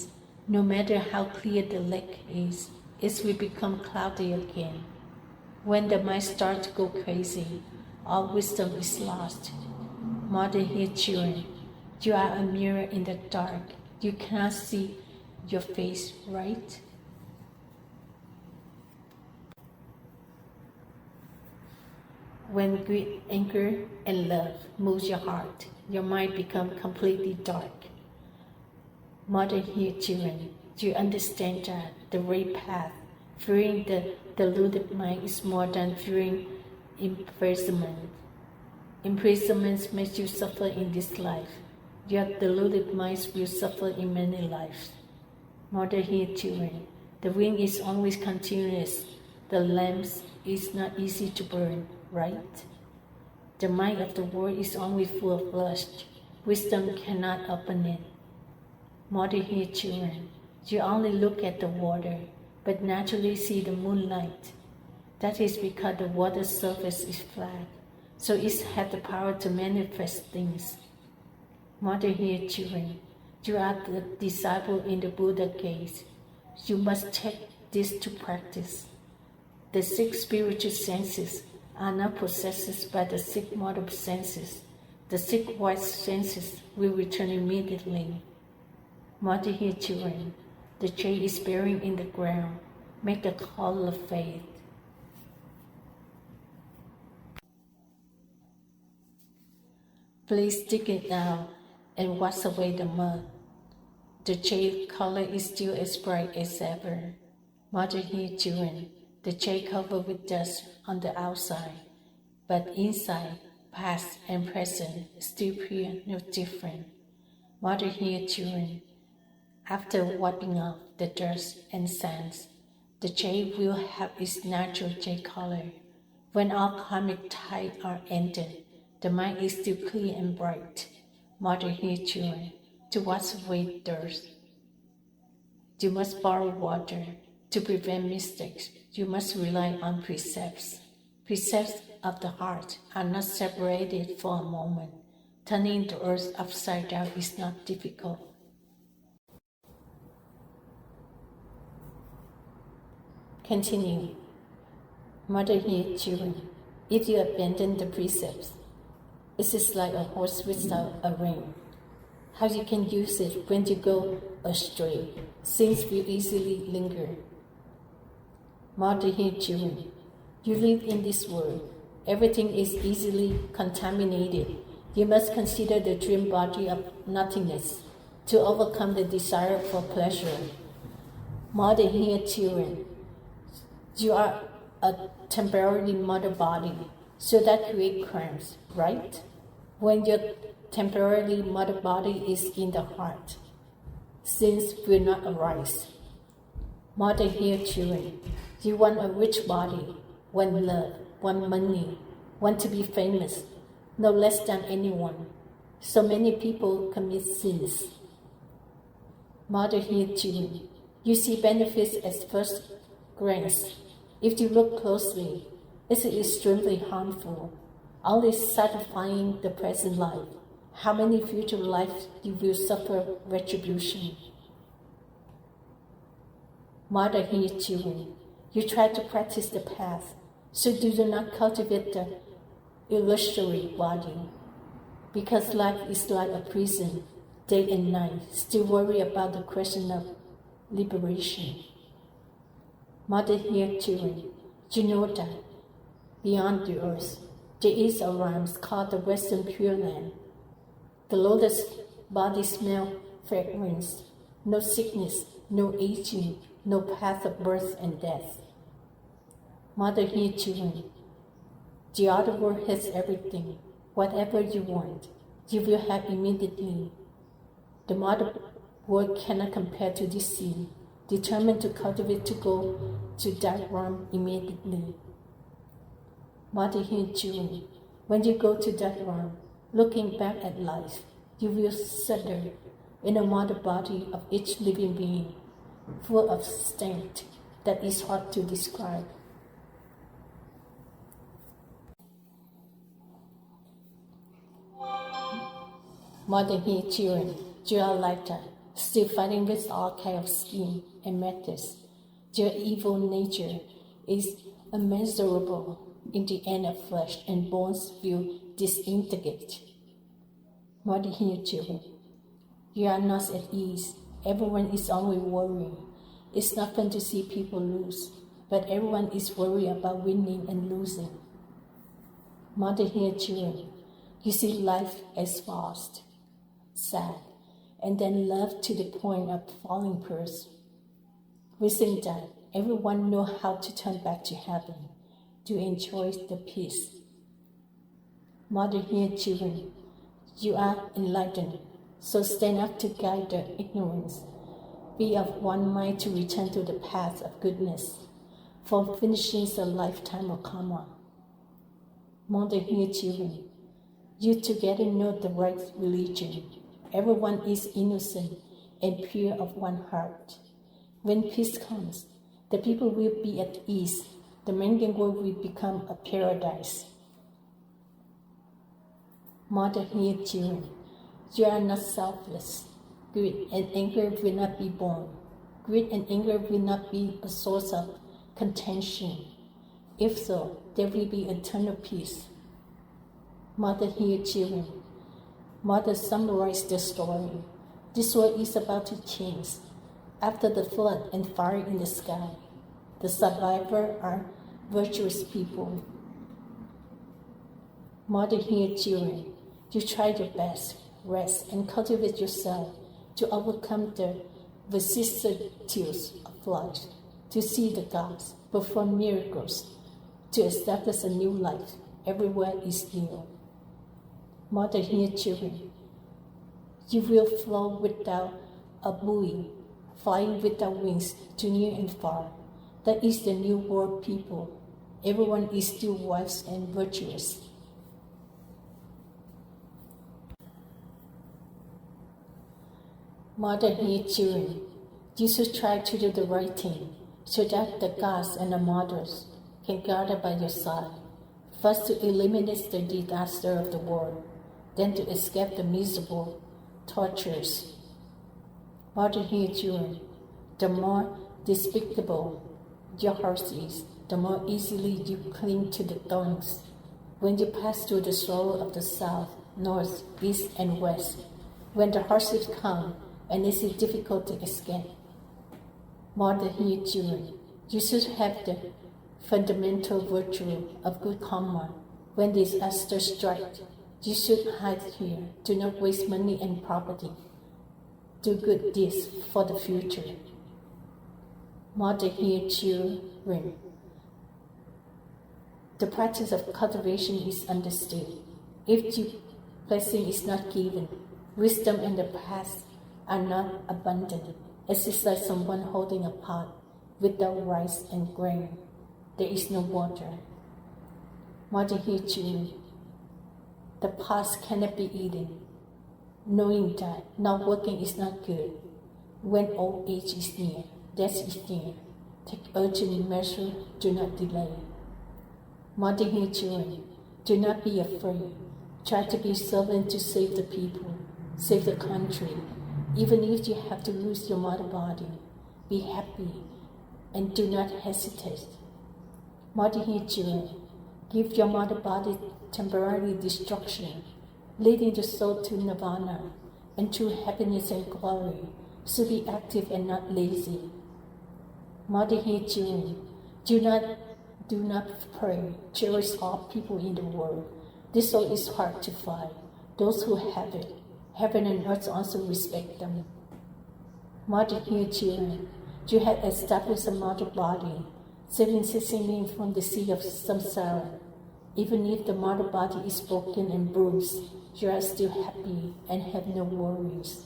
No matter how clear the lake is, it will become cloudy again. When the mind starts to go crazy, all wisdom is lost. Mother here, children, you are a mirror in the dark. You cannot see your face, right? When greed, anger, and love moves your heart, your mind becomes completely dark. Mother here, children, do you understand that the right path, fearing the deluded mind, is more than fearing imprisonment? Imprisonment makes you suffer in this life, yet deluded minds will suffer in many lives. Mother here, children, the wind is always continuous. The lamps is not easy to burn, right? The mind of the world is always full of lust. Wisdom cannot open it. Mother here, children, you only look at the water, but naturally see the moonlight. That is because the water surface is flat, so it has the power to manifest things. Mother here, children, you are the disciple in the Buddha gaze. You must take this to practice. The 6 spiritual senses are not possessed by the 6 mortal senses. The 6 wise senses will return immediately. Mother here, children, the jade is bearing in the ground. Make the call of faith. Please dig it out and wash away the mud. The jade color is still as bright as ever. Mother here, children, the Jade covered with dust on the outside, but inside, past and present, still pure, no different. Mother here, children, after wiping off the dust and sands, the jade will have its natural jade color. When all karmic ties are ended, the mind is still clear and bright. Mother here, children, to wash away dust. You must borrow water. To prevent mistakes, you must rely on precepts. Precepts of the heart are not separated for a moment. Turning the earth upside down is not difficult. Continue. Mother here, children, if you abandon the precepts, it is like a horse without a rein. How you can use it when you go astray, things will easily linger. Mother here, children, you live in this world. Everything is easily contaminated. You must consider the dream body of nothingness to overcome the desire for pleasure. Mother here, children, you are a temporary mother body, so that creates cramps, right? When your temporarily mother body is in the heart, sins will not arise. Mother here, children, you want a rich body, want love, want money, want to be famous, no less than anyone. So many people commit sins. Mother here, children, you see benefits at first glance. If you look closely, it's extremely harmful, only satisfying the present life. How many future lives you will suffer retribution? Mother here, children, you try to practice the path, so do not cultivate the illusory body. Because life is like a prison, day and night, still worry about the question of liberation. Mother here, children, you know that beyond the earth, there is a realm called the Western Pure Land. The lotus body smell fragrance, no sickness, no aging, no path of birth and death. Mother here, children, the other world has everything. Whatever you want, you will have immediately. The mother world cannot compare to this scene, determined to cultivate to go to that realm immediately. Mother here, children, when you go to that realm, looking back at life, you will shudder in the mother body of each living being, full of strength that is hard to describe. Mother here, children, you are like that, still fighting with all kinds of schemes and methods. Your evil nature is immeasurable. In the end of flesh and bones will disintegrate. Mother here, children, you are not at ease. Everyone is always worrying. It's not fun to see people lose, but everyone is worried about winning and losing. Mother here, children, you see life as fast, sad, and then love to the point of falling pearls. Wishing that everyone knows how to turn back to heaven, to enjoy the peace. Mother here, children, you are enlightened, so stand up to guide the ignorance. Be of one mind to return to the path of goodness, for finishing a lifetime of karma. Mother here, children, you together know the right religion. Everyone is innocent and pure of one heart. When peace comes, the people will be at ease. The Mangan world will become a paradise. Mother here, children, you are not selfless. Greed and anger will not be born. Greed and anger will not be a source of contention. If so, there will be eternal peace. Mother here, children, Mother summarized the story. This world is about to change. After the flood and fire in the sky, the survivors are virtuous people. Mother here, children, you try your best, rest, and cultivate yourself to overcome the vicissitudes of life. to see the gods perform miracles, to establish a new life. Everywhere is new. Mother, hear children. You will flow without a buoy, flying without wings to near and far. That is the new world people. Everyone is still wise and virtuous. Mother, hear children. You should try to do the right thing, so that the gods and the mothers can gather by your side. First to eliminate the disaster of the world, then to escape the miserable tortures. Mother, hear children. The more despicable your heart is, the more easily you cling to the thorns. When you pass through the sorrow of the south, north, east, and west, when the hardships come and it is difficult to escape, Mother, hear children. You should have the fundamental virtue of good karma. When disaster strikes, you should hide here. Do not waste money and property. Do good deeds for the future. Mother, hear children. The practice of cultivation is understood. If your blessing is not given, wisdom and the path are not abundant. It is like someone holding a pot without rice and grain. There is no water. Mother, hear children. The pots cannot be eaten. Knowing that not working is not good. When old age is near, death is near. Take urgent measure, do not delay. Mother, hear children. Do not be afraid. Try to be servant to save the people, save the country. Even if you have to lose your mother body, be happy and do not hesitate. Mother, hear children. Give your mother body temporary destruction, leading the soul to nirvana and true happiness and glory. So be active and not lazy. Mother, hear children. Do not pray. Cherish all people in the world. This soul is hard to find. Those who have it, heaven and earth also respect them. Mother, hear children. You have established a mother body, saving me from the sea of samsara. Even if the mother body is broken and bruised, you are still happy and have no worries.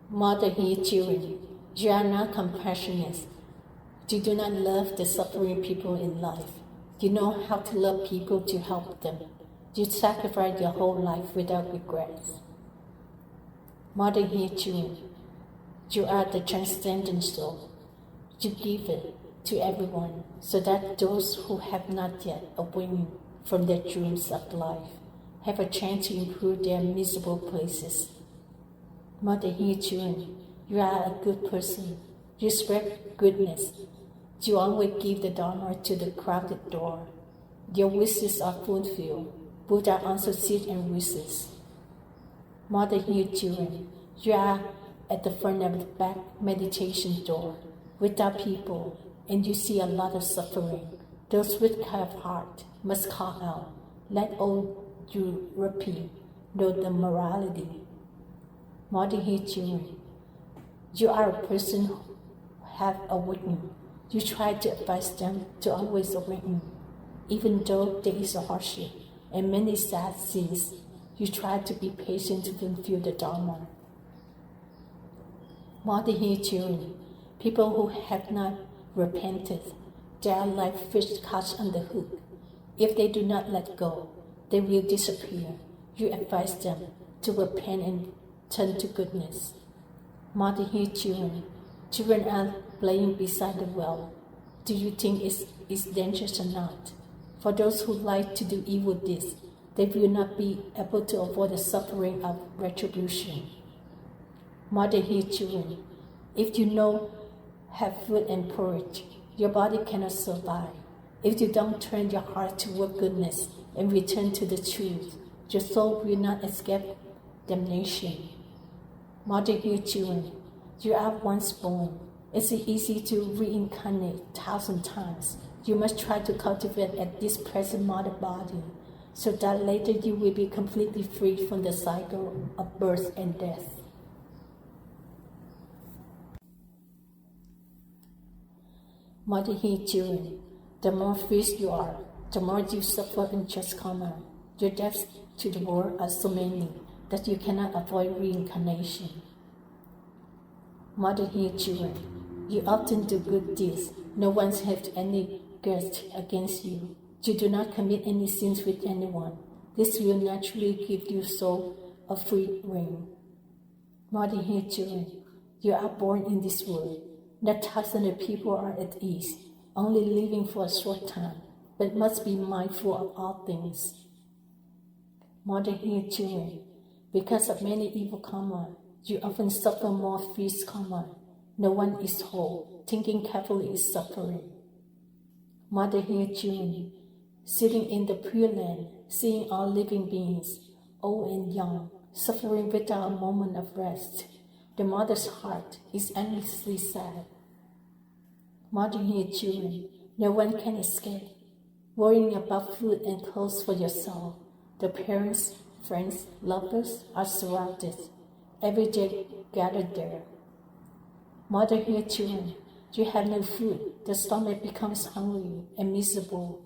Mother, hear children. You are not compassionate. You do not love the suffering people in life. You know how to love people to help them. You sacrifice your whole life without regrets. Mother, hear children. You are the transcendent soul. You give it to everyone so that those who have not yet awakened from their dreams of life have a chance to improve their miserable places. Mother, hear children. You are a good person. You spread goodness. You always give the Dharma to the crowded door. Your wishes are fulfilled. Buddha also sits and wishes. Mother, hear children. You are at the front of the back meditation door without people, and you see a lot of suffering. Those with kind heart must call out. Let all Europeans know the morality. Mother, hear children. You are a person who have awakened. You try to advise them to always awaken. Even though there is a hardship and many sad scenes, you try to be patient to fulfill the Dharma. Mother, hear children. People who have not repented, they are like fish caught on the hook. If they do not let go, they will disappear. You advise them to repent and turn to goodness. Mother, hear children. Children are playing beside the well. Do you think it's dangerous or not? For those who like to do evil deeds, they will not be able to avoid the suffering of retribution. Mother, hear children. If you have food and porridge, your body cannot survive. If you don't turn your heart toward goodness and return to the truth, your soul will not escape damnation. Mother, hear children. You are once born. It's easy to reincarnate 1,000 times. You must try to cultivate at this present mother body. so that later you will be completely free from the cycle of birth and death. Mother He children, the more fierce you are, the more you suffer in just karma. Your deaths to the world are so many that you cannot avoid reincarnation. Mother He children, you often do good deeds. No one has any grudge against you. You do not commit any sins with anyone. This will naturally give you soul a free rein. Mother He children, you are born in this world. That thousands of people are at ease, only living for a short time, but must be mindful of all things. Mother He children, because of many evil karma, you often suffer more fierce karma. No one is whole. Thinking carefully is suffering. Mother He children, sitting in the Pure Land, seeing all living beings, old and young, suffering without a moment of rest, the mother's heart is endlessly sad. Mother He children, no one can escape. Worrying about food and clothes for yourself, the parents, friends, lovers are surrounded. Every day gathered there. Mother He children, you have no food. The stomach becomes hungry and miserable.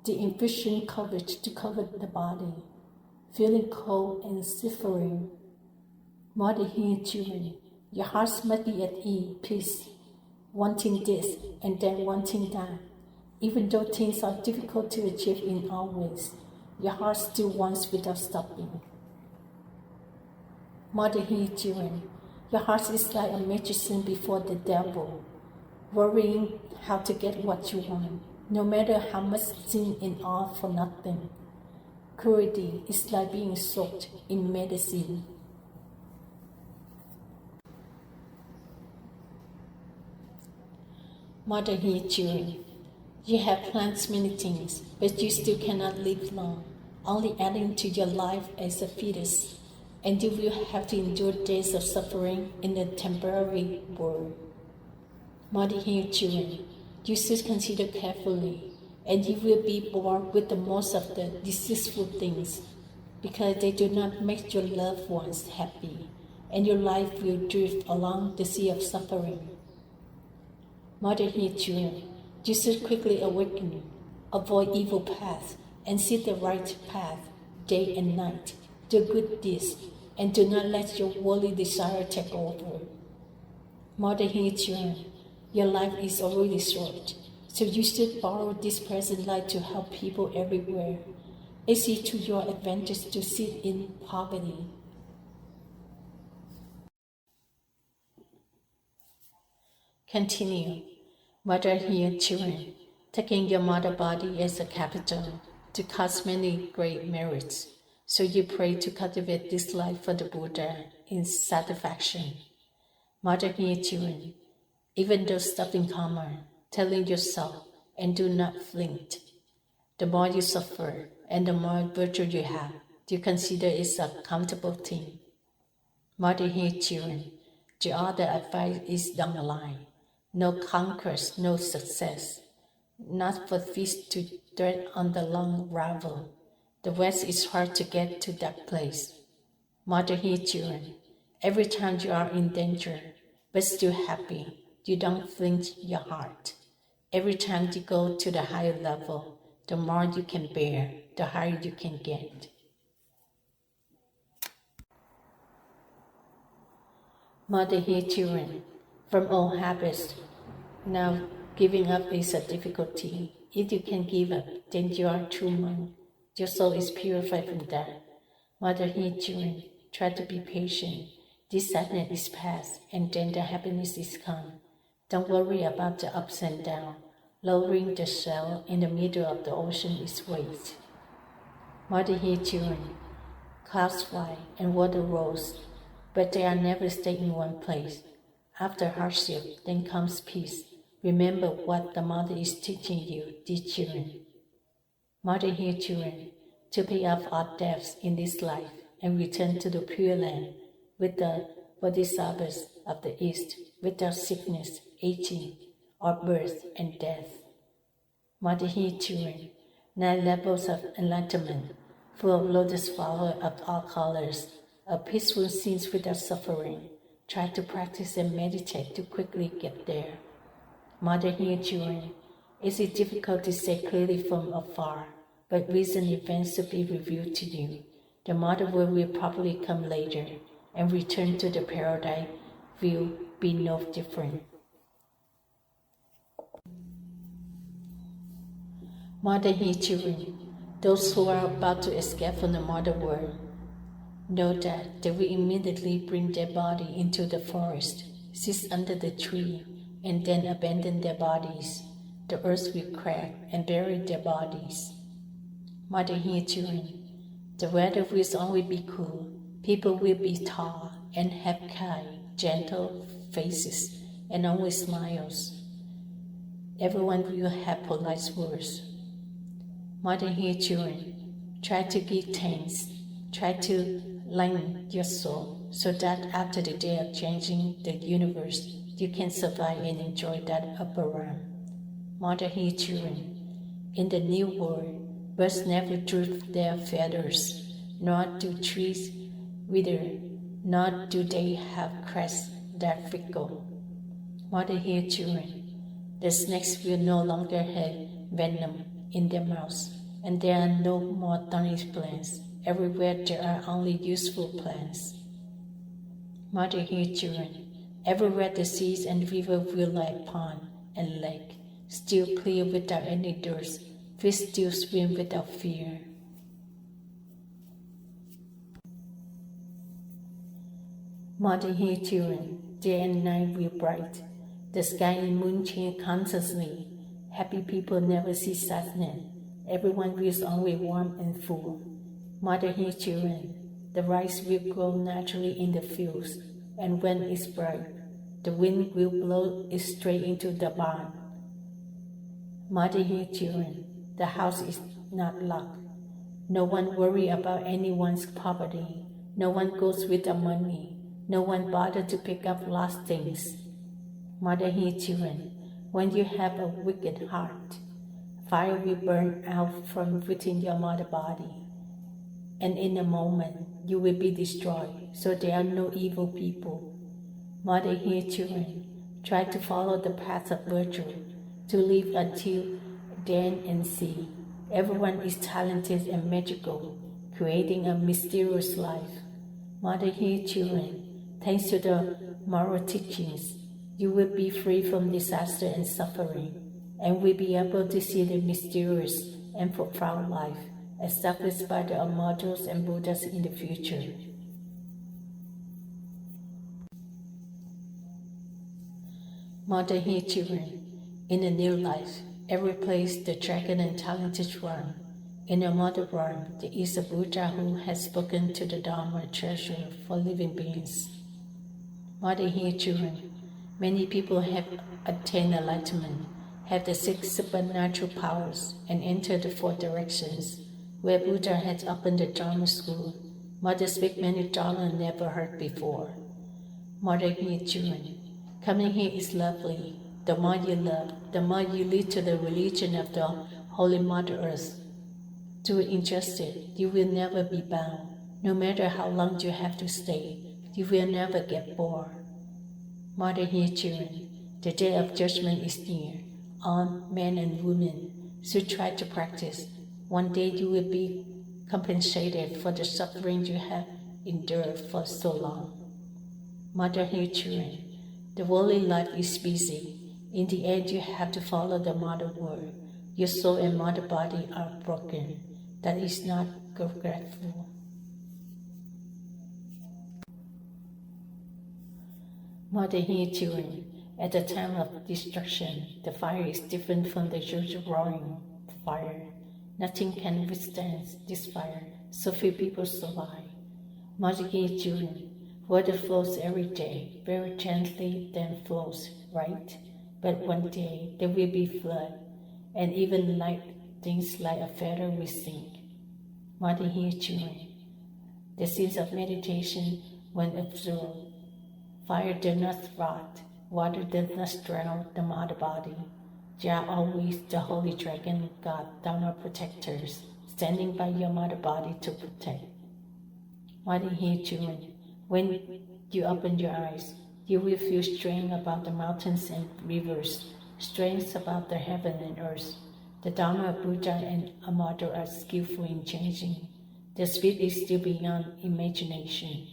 The insufficient coverage to cover the body, feeling cold and suffering. Mother He children, your hearts must be at ease, peace, wanting this and then wanting that. Even though things are difficult to achieve in all ways, your heart still wants without stopping. Mother He children, your heart is like a magician before the devil, worrying how to get what you want, no matter how much sin and all for nothing. Cruelty is like being soaked in medicine. Mother He children, you have planned many things, but you still cannot live long, only adding to your life as a fetus, and you will have to endure days of suffering in the temporary world. Mother He children, you should consider carefully, and you will be bored with the most of the deceitful things, because they do not make your loved ones happy, and your life will drift along the sea of suffering. Mother He children, you should quickly awaken, avoid evil paths, and seek the right path day and night. Do good deeds, and do not let your worldly desire take over. Mother He children, your life is already short, so you should borrow this present life to help people everywhere. Is it to your advantage to sit in poverty? Continue. Mother He children, taking your mother body as a capital to cause many great merits. So you pray to cultivate this life for the Buddha in satisfaction. Mother He children, even though stopping karma, telling yourself and do not flinch. The more you suffer and the more virtue you have, you consider it a comfortable thing. Mother He children, the other advice is down the line. No conquest, no success. Not for fish to tread on the long gravel. The West is hard to get to that place. Mother He children, every time you are in danger, but still happy, you don't flinch your heart. Every time you go to the higher level, the more you can bear, the higher you can get. Mother He children, from old habits, now giving up is a difficulty. If you can give up, then you are true monk. Your soul is purified from that. Mother He children, try to be patient. This sadness is past, and then the happiness is come. Don't worry about the ups and downs. Lowering the shell in the middle of the ocean is weight. Mother He children, clouds fly and water rolls, but they are never stay in one place. After hardship, then comes peace. Remember what the Mother is teaching you, dear children. Mother He children, to pay off our debts in this life and return to the Pure Land with the Bodhisattvas of the East, without sickness, aging, or birth and death. Mother He children, 9 levels of enlightenment, full of lotus flower of all colors, a peaceful scene without suffering. Try to practice and meditate to quickly get there. Mother, hear children. It is difficult to say clearly from afar, but recent events should be revealed to you. The mother world will probably come later, and return to the paradise will be no different. Mother, hear children. Those who are about to escape from the mother world, know that they will immediately bring their body into the forest, sit under the tree, and then abandon their bodies. The earth will crack and bury their bodies. Mother, hear children. The weather will always be cool. People will be tall and have kind, gentle faces, and always smiles. Everyone will have polite words. Mother, hear children. Try to give thanks. Try to lighten your soul so that after the day of changing the universe, you can survive and enjoy that upper realm. Mother, hear children. In the new world, birds never droop their feathers, nor do trees wither, nor do they have crests that fickle. Mother, hear children. The snakes will no longer have venom in their mouths, and there are no more thorny plants. Everywhere there are only useful plants. Mother, hear children. Everywhere the seas and rivers will like pond and lake, still clear without any dirt, fish still swim without fear. Mother, hear children. Day and night will bright. The sky and moon change constantly. Happy people never see sadness. Everyone will always warm and full. Mother, hear children. The rice will grow naturally in the fields, and when it's bright, the wind will blow it straight into the barn. Mother, hear children. The house is not locked. No one worries about anyone's poverty. No one goes without money. No one bothers to pick up lost things. Mother, hear children. When you have a wicked heart, fire will burn out from within your mother body, and in a moment you will be destroyed, so there are no evil people. Mother, hear children. Try to follow the path of virtue, to live until then and see. Everyone is talented and magical, creating a mysterious life. Mother, hear children. Thanks to the moral teachings, you will be free from disaster and suffering, and will be able to see the mysterious and profound life established by the immortals and Buddhas in the future. Mother, hear children. In a new life, every place the dragon and talented run. In a mother realm, there is a Buddha who has spoken to the Dharma treasure for living beings. Mother, hear children. Many people have attained enlightenment, have the 6 supernatural powers, and enter the 4 directions, where Buddha has opened the Dharma school. Mother speak many Dharma never heard before. Mother, hear children. Coming here is lovely. The more you love, the more you lead to the religion of the Holy Mother Earth. Do injustice, you will never be bound. No matter how long you have to stay, you will never get bored. Mother, hear children. The day of judgment is near. All men and women should try to practice. One day you will be compensated for the suffering you have endured for so long. Mother, hear children. The worldly life is busy. In the end, you have to follow the mother word. Your soul and mother body are broken. That is not regretful. Mother, hear children. At the time of destruction, the fire is different from the usual roaring fire. Nothing can withstand this fire, so few people survive. Mother, hear children. Water flows every day, very gently then flows, right? But one day there will be flood, and even light things like a feather will sink. Mother, hear children. The scenes of meditation, when observed, fire does not rot, water does not drown the mother body. You are always the holy dragon god, Dharma protectors, standing by your mother body to protect. Mighty He children, when you open your eyes, you will feel strength about the mountains and rivers, strength about the heaven and earth. The Dharma of Buddha and a mother are skillful in changing. The speed is still beyond imagination.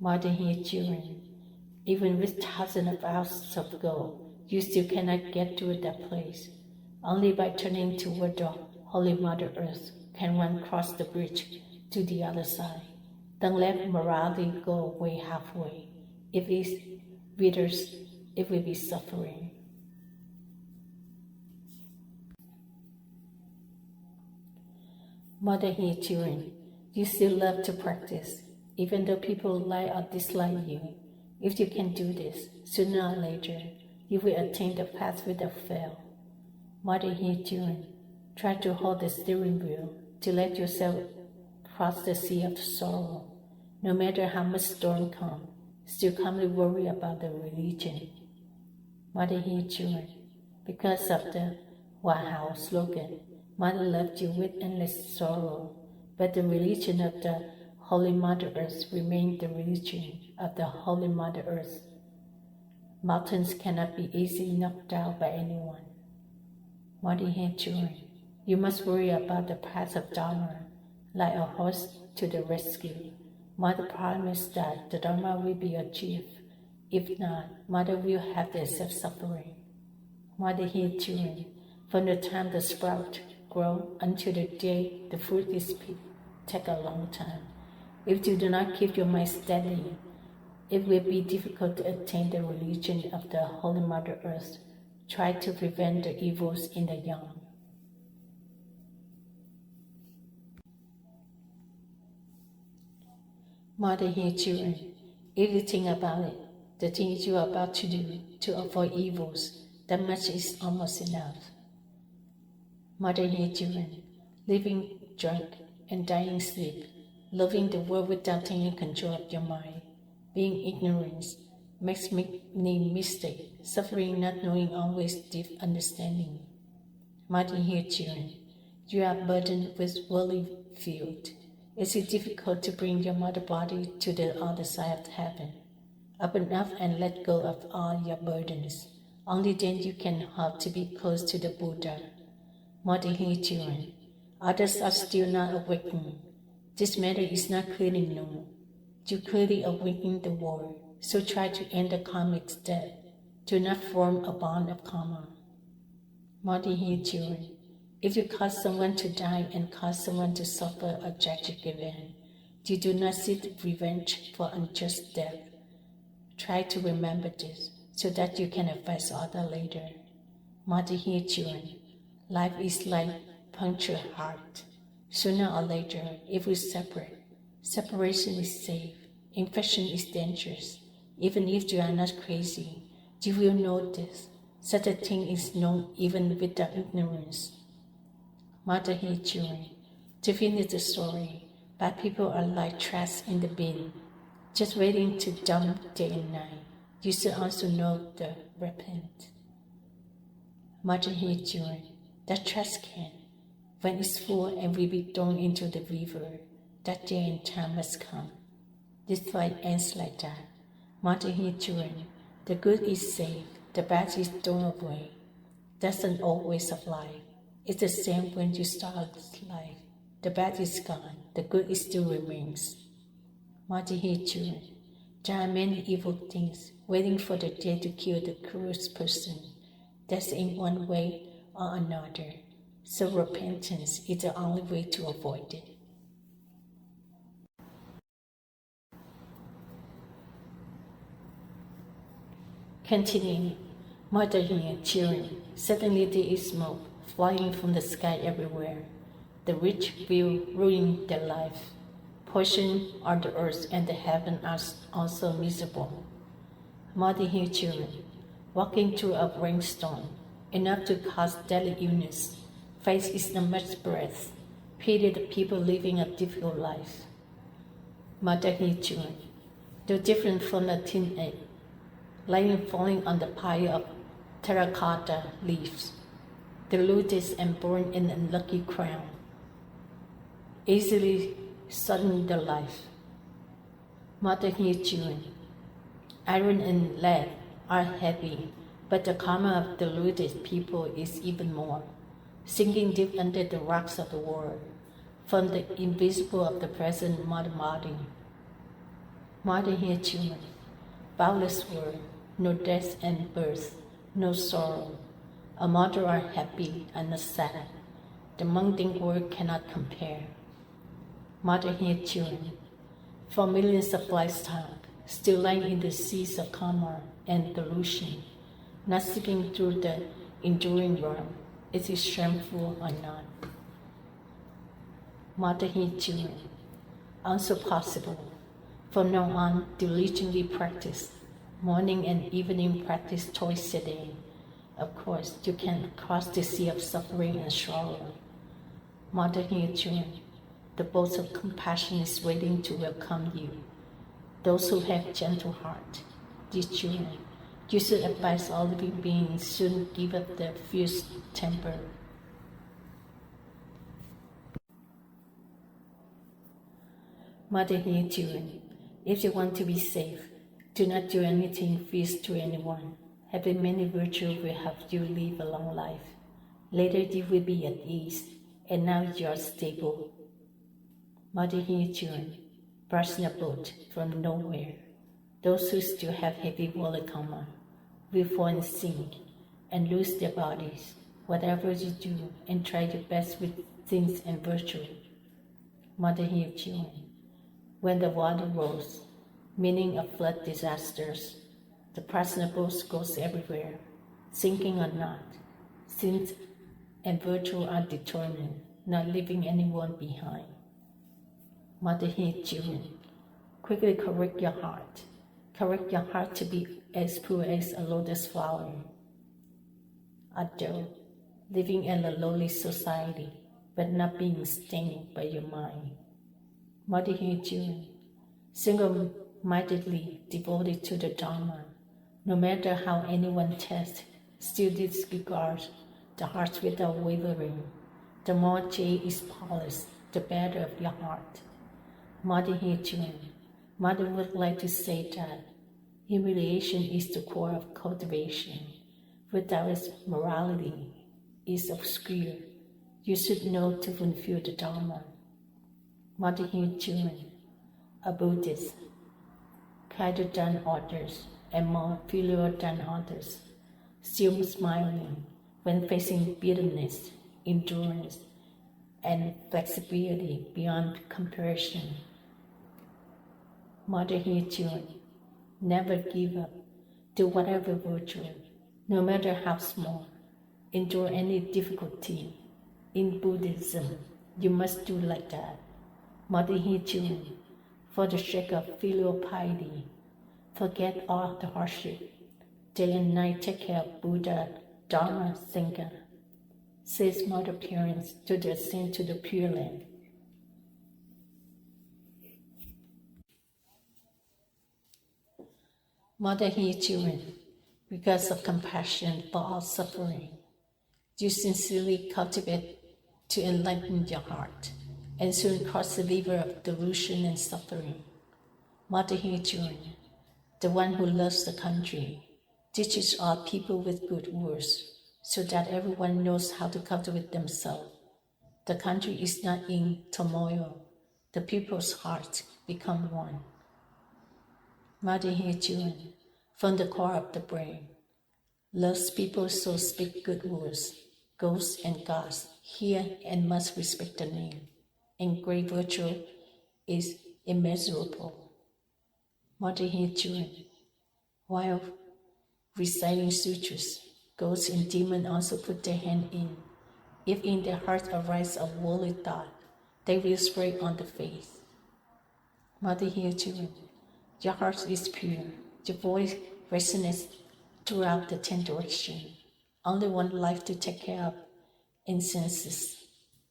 Mighty He children, even with thousands of ounces of gold, you still cannot get to that place. Only by turning toward the Holy Mother Earth can one cross the bridge to the other side. Don't let morality go away halfway. If it withers, it will be suffering. Mother He children, you still love to practice, even though people like or dislike you. If you can do this, sooner or later, you will attain the path without fail. Mother He children, try to hold the steering wheel to let yourself cross the sea of sorrow. No matter how much storm comes, still calmly worry about the religion. Mother He children, because of the Wow slogan, Mother loved you with endless sorrow, but the religion of the Holy Mother Earth remained the religion of the Holy Mother Earth. Mountains cannot be easily knocked down by anyone. Mother He children, you must worry about the path of Dharma, like a horse to the rescue. Mother promised that the Dharma will be achieved. If not, Mother will have to accept suffering. Mother He children, from the time the sprout grow until the day the fruit is picked, take a long time. If you do not keep your mind steady, it will be difficult to attain the religion of the Holy Mother Earth. Try to prevent the evils in the young. Mother He children, if you think about it, the things you are about to do to avoid evils, that much is almost enough. Mother He children, living drunk and dying sleep, loving the world without taking control of your mind, being ignorant, makes many mistakes, suffering not knowing always deep understanding. Mother He children, you are burdened with worldly field. It is difficult to bring your mother body to the other side of heaven. Open up and let go of all your burdens. Only then you can hope to be close to the Buddha. Mother He children, others are still not awakened. This matter is not clearly known. You clearly awaken the world, so try to end the karmic debt. Do not form a bond of karma. Mother He children, if you cause someone to die and cause someone to suffer a tragic event, you do not seek revenge for unjust death. Try to remember this so that you can advise others later. Mother He children, life is like punctured heart. Sooner or later, it will separate. Separation is safe. Infection is dangerous. Even if you are not crazy, you will know this. Such a thing is known even without ignorance. Mother He children, to finish the story, bad people are like trash in the bin, just waiting to dump day and night. You should also know the repent. Mother He children, that trash can, when it's full and will be thrown into the river, that day and time must come. This life ends like that. Mother He children, the good is saved, the bad is thrown away. That's an old way of life. It's the same when you start life. The bad is gone, the good still remains. Mother He children, there are many evil things waiting for the day to kill the cruelest person. That's in one way or another. So repentance is the only way to avoid it. Continuing, Mother He children, suddenly there is smoke flying from the sky everywhere. The rich will ruin their life. Portion on the earth and the heaven are also miserable. Mother He children, walking through a rainstorm, enough to cause deadly illness. Faith is not much breath. Pity the people living a difficult life. Mother He children, though different from the tin egg, lying falling on the pile of terracotta leaves, deluded and born in unlucky crown, easily sudden the life. Mother here chewing. Iron and lead are heavy, but the karma of deluded people is even more, sinking deep under the rocks of the world, from the invisible of the present mother body. Mother here chewing. Boundless world, no death and birth, no sorrow. A mother are happy and not sad. The mundane world cannot compare. Mother here chewing. For millions of lifetimes, still lying in the seas of karma and delusion, not seeking through the enduring realm, is it shameful or not? Mother here chewing. Also possible. From now on, diligently practice. Morning and evening practice twice a day. Of course, you can cross the sea of suffering and sorrow. Mother here chewing. The boat of compassion is waiting to welcome you. Those who have gentle heart, dear children, you should advise all living beings soon give up their fierce temper. Mother here children, if you want to be safe, do not do anything fierce to anyone. Having many virtues will help you live a long life. Later you will be at ease, and now you are stable. Mother here children, brushing a boat from nowhere. Those who still have heavy water karma will fall and sink and lose their bodies. Whatever you do, and try your best with things and virtue. Mother here children, when the water rose, meaning of flood disasters, the personal boat goes everywhere, sinking or not. Sins and virtue are determined, not leaving anyone behind. Mother here children, quickly correct your heart. Correct your heart to be as pure as a lotus flower. Although living in a lowly society, but not being stained by your mind. Mother here children, single-mindedly devoted to the Dharma. No matter how anyone tests, still disregard the heart without wavering. The more jade is polished, the better of your heart. Mother here children, Mother would like to say that humiliation is the core of cultivation. Without its morality is obscure. You should know to fulfill the Dharma. Mother here children, a Buddhist, kinder than others and more filial than others, still smiling when facing bitterness, endurance, and flexibility beyond comparison. Mother here children, never give up. Do whatever virtue, no matter how small. Endure any difficulty. In Buddhism, you must do like that. Mother here children, for the sake of filial piety, forget all the hardship. Day and night take care of Buddha, Dharma, Sangha. Says mother parents to the ascent to the Pure Land. Mother here children, because of compassion for all suffering, you sincerely cultivate to enlighten your heart and soon cross the river of delusion and suffering. Mother here children, the one who loves the country, teaches all people with good words so that everyone knows how to cultivate themselves. The country is not in turmoil. The people's hearts become one. Mother here children, from the core of the brain, loves people so speak good words. Ghosts and gods hear and must respect the name, and great virtue is immeasurable. Mother here children, while reciting sutras, ghosts and demons also put their hand in. If in their hearts arise a worldly thought, they will spread on the face. Mother here children, your heart is pure, your voice resonates throughout the 10 directions. Only one life to take care of in senses.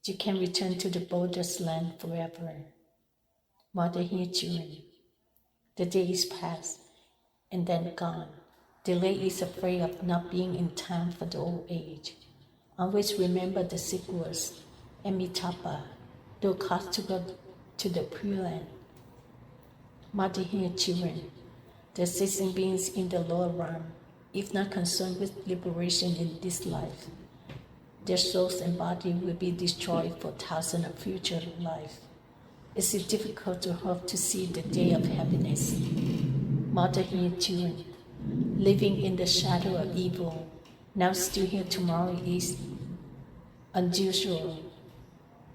You can return to the Buddha's land forever. Mother here children, the day is past and then gone. Delay is afraid of not being in time for the old age. Always remember the sick words, Amitabha, no cost to go to the Pure Land. Mother hear children, the existing beings in the lower realm, if not concerned with liberation in this life, their souls and body will be destroyed for thousands of future lives. Is it difficult to hope to see the day of happiness? Mother hear children, living in the shadow of evil, now still here tomorrow is unusual.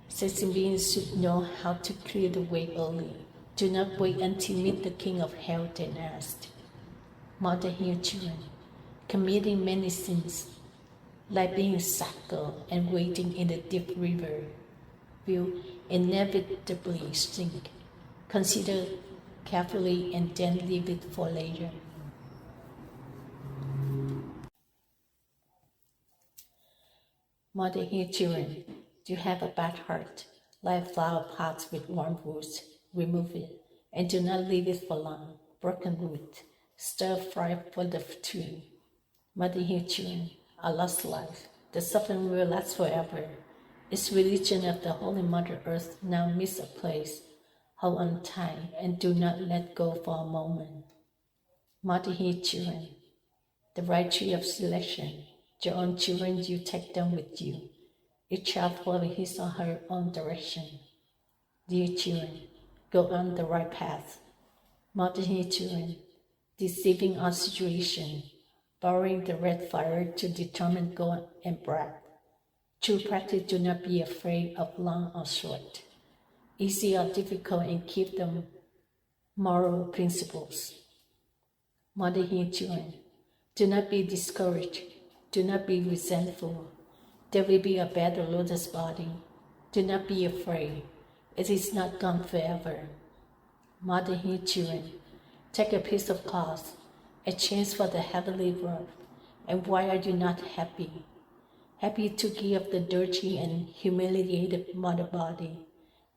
Sensing beings should know how to clear the way early. Do not wait until meet the king of hell then asked. Mother hear children, committing many sins, like being a sucker and wading in the deep river, will inevitably sink. Consider carefully and then leave it for later. Mother hear children, you have a bad heart, like flower pots with warm roots. Remove it, and do not leave it for long. Broken root, stir fry for the tree. Mother hear children, a lost life. The suffering will last forever. Its religion of the Holy Mother Earth now miss a place. Hold on tight and do not let go for a moment. Mother hear children, the right tree of selection. Your own children, you take them with you. Each child follow his or her own direction. Dear children, go on the right path. Mother hear children, deceiving our situation, borrowing the red fire to determine goal and breath. True practice, do not be afraid of long or short, easy or difficult, and keep them moral principles. Mother hear children, do not be discouraged, do not be resentful. There will be a better lotus body. Do not be afraid. It is not gone forever. Mother hear children, take a piece of cloth, a chance for the heavenly robe. And why are you not happy? Happy to give the dirty and humiliated mother body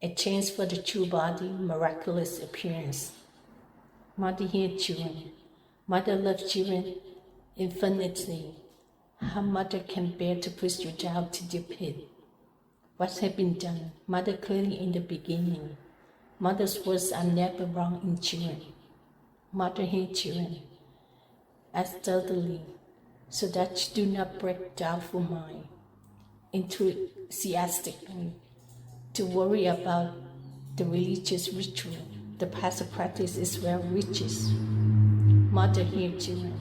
a chance for the true body miraculous appearance. Mother hear children, mother loves children infinitely. How mother can bear to push you down to the pit? What has been done, mother clearly in the beginning. Mother's words are never wrong in children. Mother hear children, act steadily, so that you do not break doubtful mind, enthusiastically, to worry about the religious ritual. The passive practice is where riches. Mother hear children,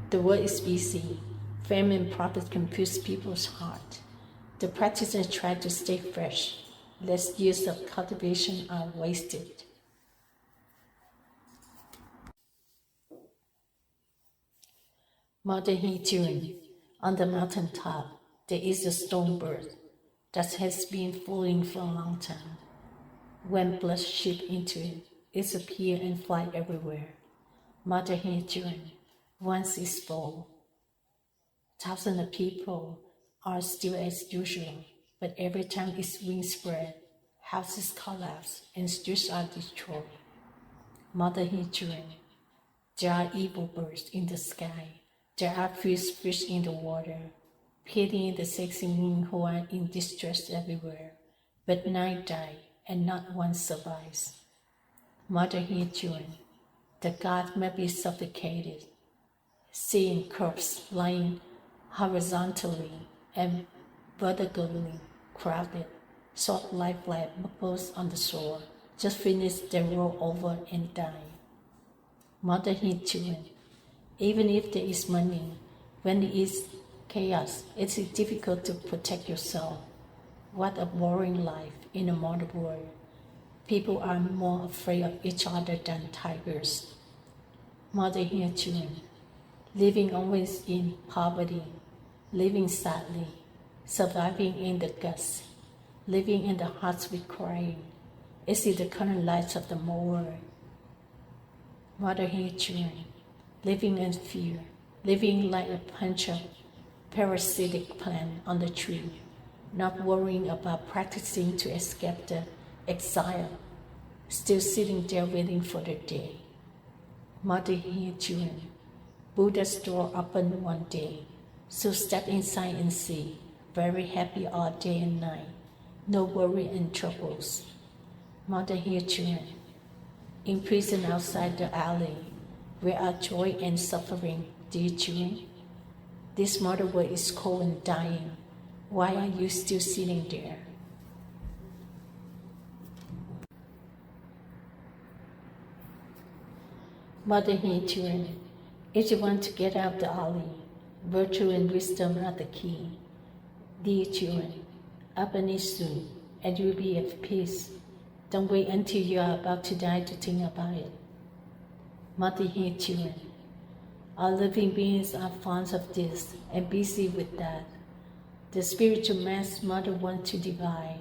the world is busy. Fame and profit confuse people's heart. The practitioners try to stay fresh, lest years of cultivation are wasted. Mother hear children, on the mountain top, there is a stone bird that has been falling for a long time. When blood ship into it, it appears and fly everywhere. Mother hear children, once it's full. Thousands of people are still as usual, but every time its wings spread, houses collapse and streets are destroyed. Mother hear children, there are evil birds in the sky. There are fierce fish in the water, pitying the sexy men who are in distress everywhere. But 9 die, and not one survives. Mother hear children, the God may be suffocated, seeing corpses lying horizontally and vertically crowded, short life like bubbles on the shore, just finish, then roll over and die. Mother hear children, even if there is money, when there is chaos, it is difficult to protect yourself. What a boring life in a modern world. People are more afraid of each other than tigers. Mother hear children, living always in poverty, living sadly, surviving in the guts, living in the hearts with crying. Is it the current life of the world? Mother hear children, living in fear, living like a bunch of parasitic plant on the tree, not worrying about practicing to escape the exile, still sitting there waiting for the day. Mother hear children, Buddha's door opened one day, so step inside and see. Very happy all day and night, no worry and troubles. Mother here, children, imprisoned outside the alley, where are joy and suffering, dear children? This mother world is cold and dying. Why are you still sitting there? Mother here, children, if you want to get out of the alley, virtue and wisdom are the key. Dear children, open it soon, and you will be at peace. Don't wait until you are about to die to think about it. Mother here, children, all living beings are fond of this and busy with that. The spiritual mass Mother wants to divide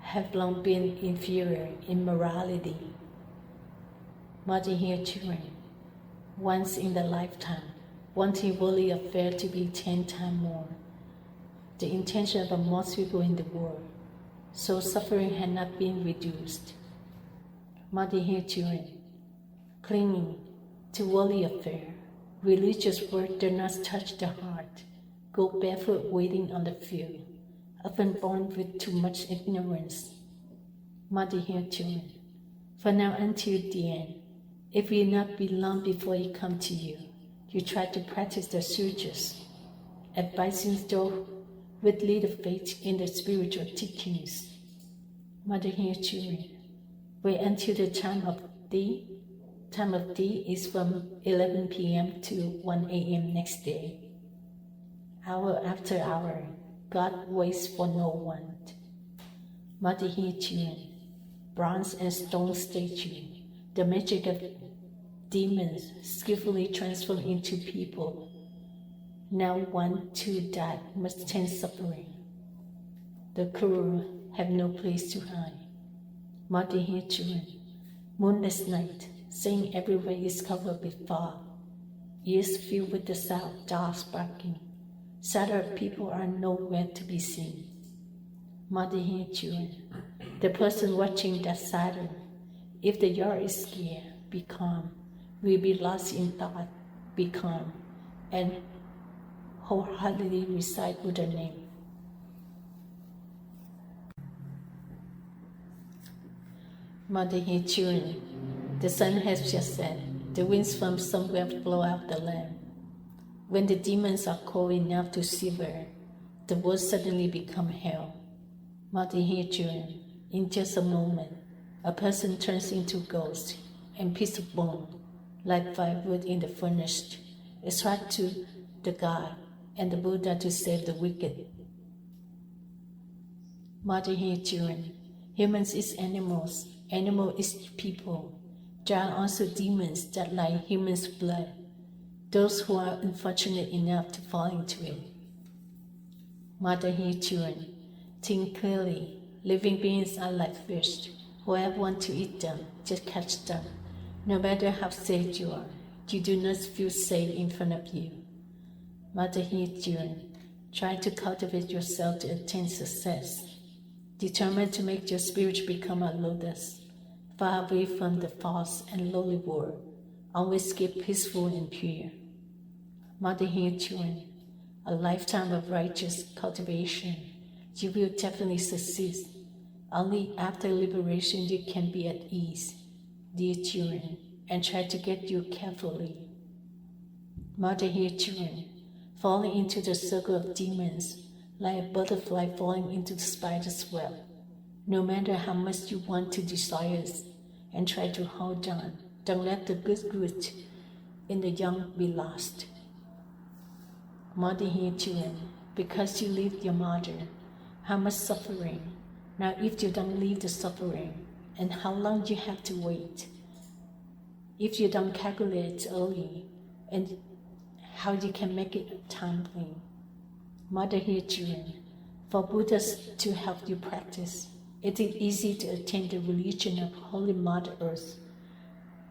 have long been inferior in morality. Mother here, children, once in the lifetime, wanting worldly affair to be 10 times more the intention of most people in the world, so suffering had not been reduced. Mother here, children, clinging to worldly affair, religious word does not touch the heart, go barefoot waiting on the field, often born with too much ignorance. Mother here, children, for now until the end, it will not be long before it comes to you. You try to practice the sutras, advising those with little faith in the spiritual teachings. Mother here, children, wait until the time of D. Time of D is from 11 p.m. to 1 a.m. next day. Hour after hour, God waits for no one. Mother here, children, bronze and stone statue, the magic of demons skillfully transformed into people. Now one too died must tend suffering. The cruel have no place to hide. Mother here, children, moonless night, saying everywhere is covered with fog. Ears filled with the sound of dogs barking. Scattered people are nowhere to be seen. Mother here, children, the person watching that siren, if the yard is scared, be calm. Will be lost in thought, be calm, and wholeheartedly recite Buddha name. Mother here, children, the sun has just set. The winds from somewhere blow out the land. When the demons are cold enough to shiver, the world suddenly become hell. Mother here, children, in just a moment, a person turns into ghost and piece of bone, like firewood in the furnace. It's right to the God and the Buddha to save the wicked. Mother here, children, humans is animals, animal is people. There are also demons that like humans' blood, those who are unfortunate enough to fall into it. Mother here, children, think clearly. Living beings are like fish. Whoever wants to eat them, just catch them. No matter how safe you are, you do not feel safe in front of you. Mother here, children, try to cultivate yourself to attain success. Determined to make your spirit become a lotus, far away from the false and lowly world. Always keep peaceful and pure. Mother here, children, a lifetime of righteous cultivation. You will definitely succeed. Only after liberation you can be at ease, dear children, and try to get you carefully. Mother here, children, falling into the circle of demons, like a butterfly falling into the spider's web. No matter how much you want to desire it, and try to hold on, don't let the good root in the young be lost. Mother here, children, because you leave your mother, how much suffering. Now if you don't leave the suffering, and how long you have to wait. If you don't calculate early, and how you can make it timely. Mother here, children, for Buddhas to help you practice, it is easy to attain the religion of Holy Mother Earth.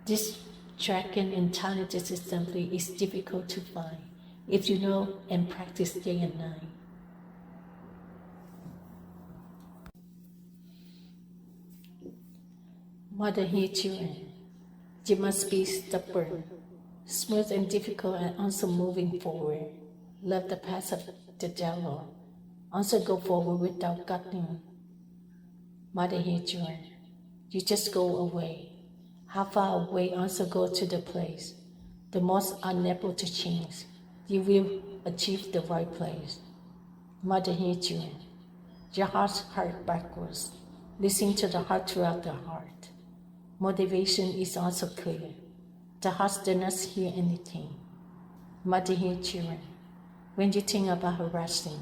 This dragon and talented assembly is difficult to find if you know and practice day and night. Mother here, children, you must be stubborn. Smooth and difficult and also moving forward. Love the path of the devil. Also go forward without cutting. Mother here, children. You just go away. How far away also go to the place. The most unable to change. You will achieve the right place. Mother here, children. Your heart's heart backwards. Listen to the heart throughout the heart. Motivation is also clear. The heart does not hear anything. Mother here, children. When you think about harassing,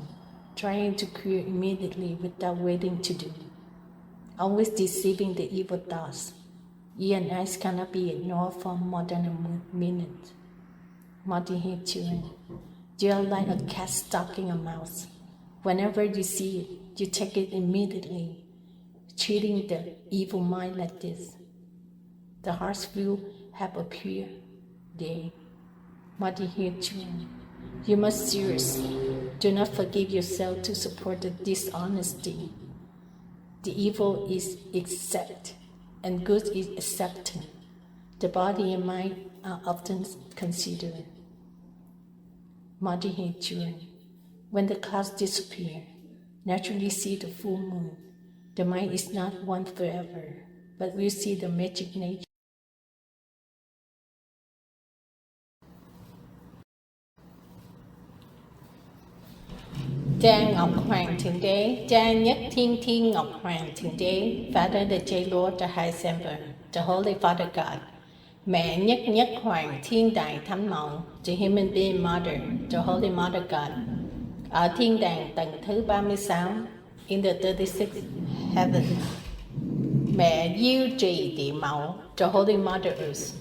trying to cure immediately without waiting to do, always deceiving the evil thoughts, ear and eyes cannot be ignored for more than a minute. Mother here, children. You are like a cat stalking a mouse. Whenever you see it, you take it immediately, treating the evil mind like this. The hearts will have a pure day. Mother here, children. You must seriously do not forgive yourself to support the dishonesty. The evil is accept, and good is accepted. The body and mind are often considered. Mother here, children. When the clouds disappear, naturally see the full moon. The mind is not one forever, but will see the magic nature. Cha Ngọc Hoàng Thượng Đế, Cha Nhất Thiên Thiên Ngọc Hoàng Thượng Đế, Father the J Lord, the High Semper, the Holy Father God, Mẹ Nhất Nhất Hoàng Thiên Đại Thánh Mẫu, the Human Being Mother, the Holy Mother God, ở thiên đàng tầng thứ 36, in the 36th heaven, Mẹ Diêu Trì Địa Mẫu, the Holy Mother Earth,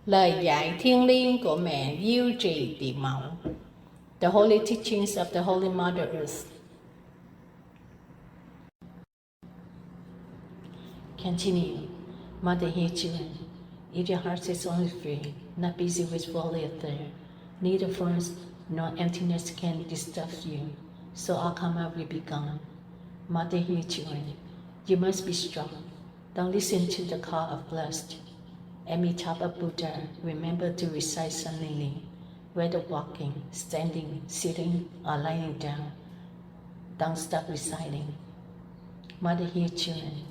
lời dạy thiêng liêng của Mẹ Diêu Trì Địa Mẫu, the holy teachings of the Holy Mother Earth. Continue. Mother here, children. If your heart is only free, not busy with worldly affairs, neither forms nor emptiness can disturb you, so all karma will be gone. Mother here, children. You must be strong. Don't listen to the call of lust. Amitabha Buddha, remember to recite silently, whether walking, standing, sitting, or lying down. Don't stop reciting. Mother here, children.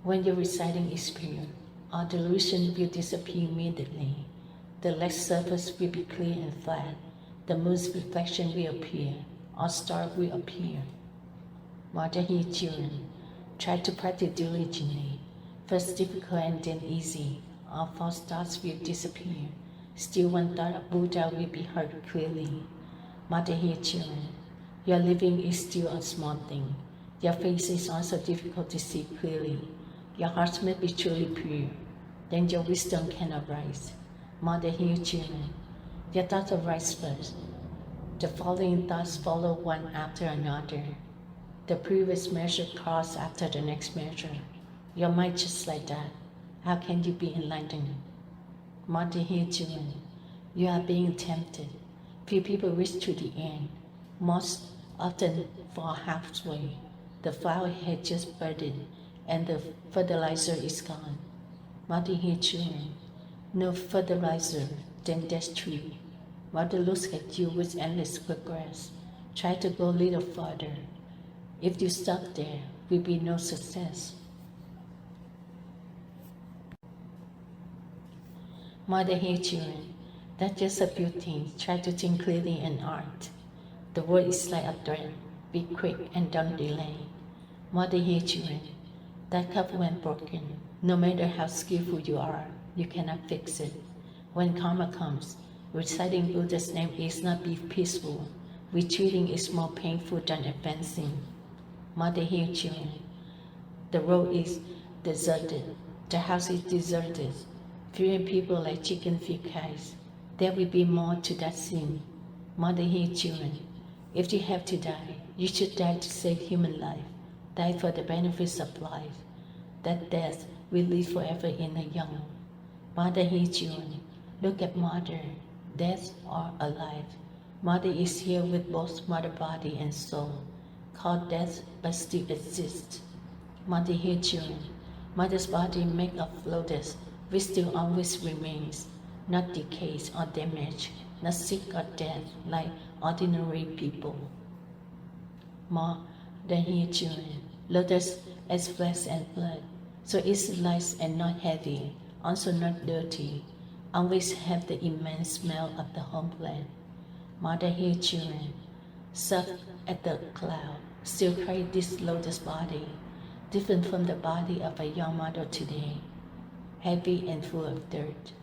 When your reciting is pure, all delusion will disappear immediately. The legs surface will be clear and flat. The moon's reflection will appear. All stars will appear. Mother here, children. Try to practice diligently. First difficult and then easy. All false thoughts will disappear. Still one thought of Buddha will be heard clearly. Mother here, children. Your living is still a small thing. Your face is also difficult to see clearly. Your heart must be truly pure. Then your wisdom can arise. Mother here, children. Your thoughts arise first. The following thoughts follow one after another. The previous measure comes after the next measure. Your mind just like that. How can you be enlightened? Mother here, children. You are being tempted. Few people reach to the end. Most often fall halfway. The flower had just budded, and the fertilizer is gone. Mother here, children. No fertilizer than that tree. Mother looks at you with endless regrets. Try to go a little further. If you stop there, will be no success. Mother here, children. That's just a few things. Try to think clearly in art. The word is like a thread. Be quick and don't delay. Mother here, children. That cup when broken, no matter how skillful you are, you cannot fix it. When karma comes, reciting Buddha's name is not be peaceful. Retreating is more painful than advancing. Mother here, children. The road is deserted. The house is deserted. Few people like chicken feed cows. There will be more to that sin. Mother here, children. If you have to die, you should die to save human life. Die for the benefits of life. That death will live forever in the young. Mother here, children. Look at Mother. Death or alive. Mother is here with both mother body and soul. Called death, but still exists. Mother here, children. Mother's body made of lotus, which still always remains. not decayed or damaged, not sick or dead like ordinary people. More than here children, lotus as flesh and blood, so it's light and not heavy, also not dirty, always have the immense smell of the homeland. Mother here children, suck at the cloud, still carry this lotus body, different from the body of a young mother today, heavy and full of dirt.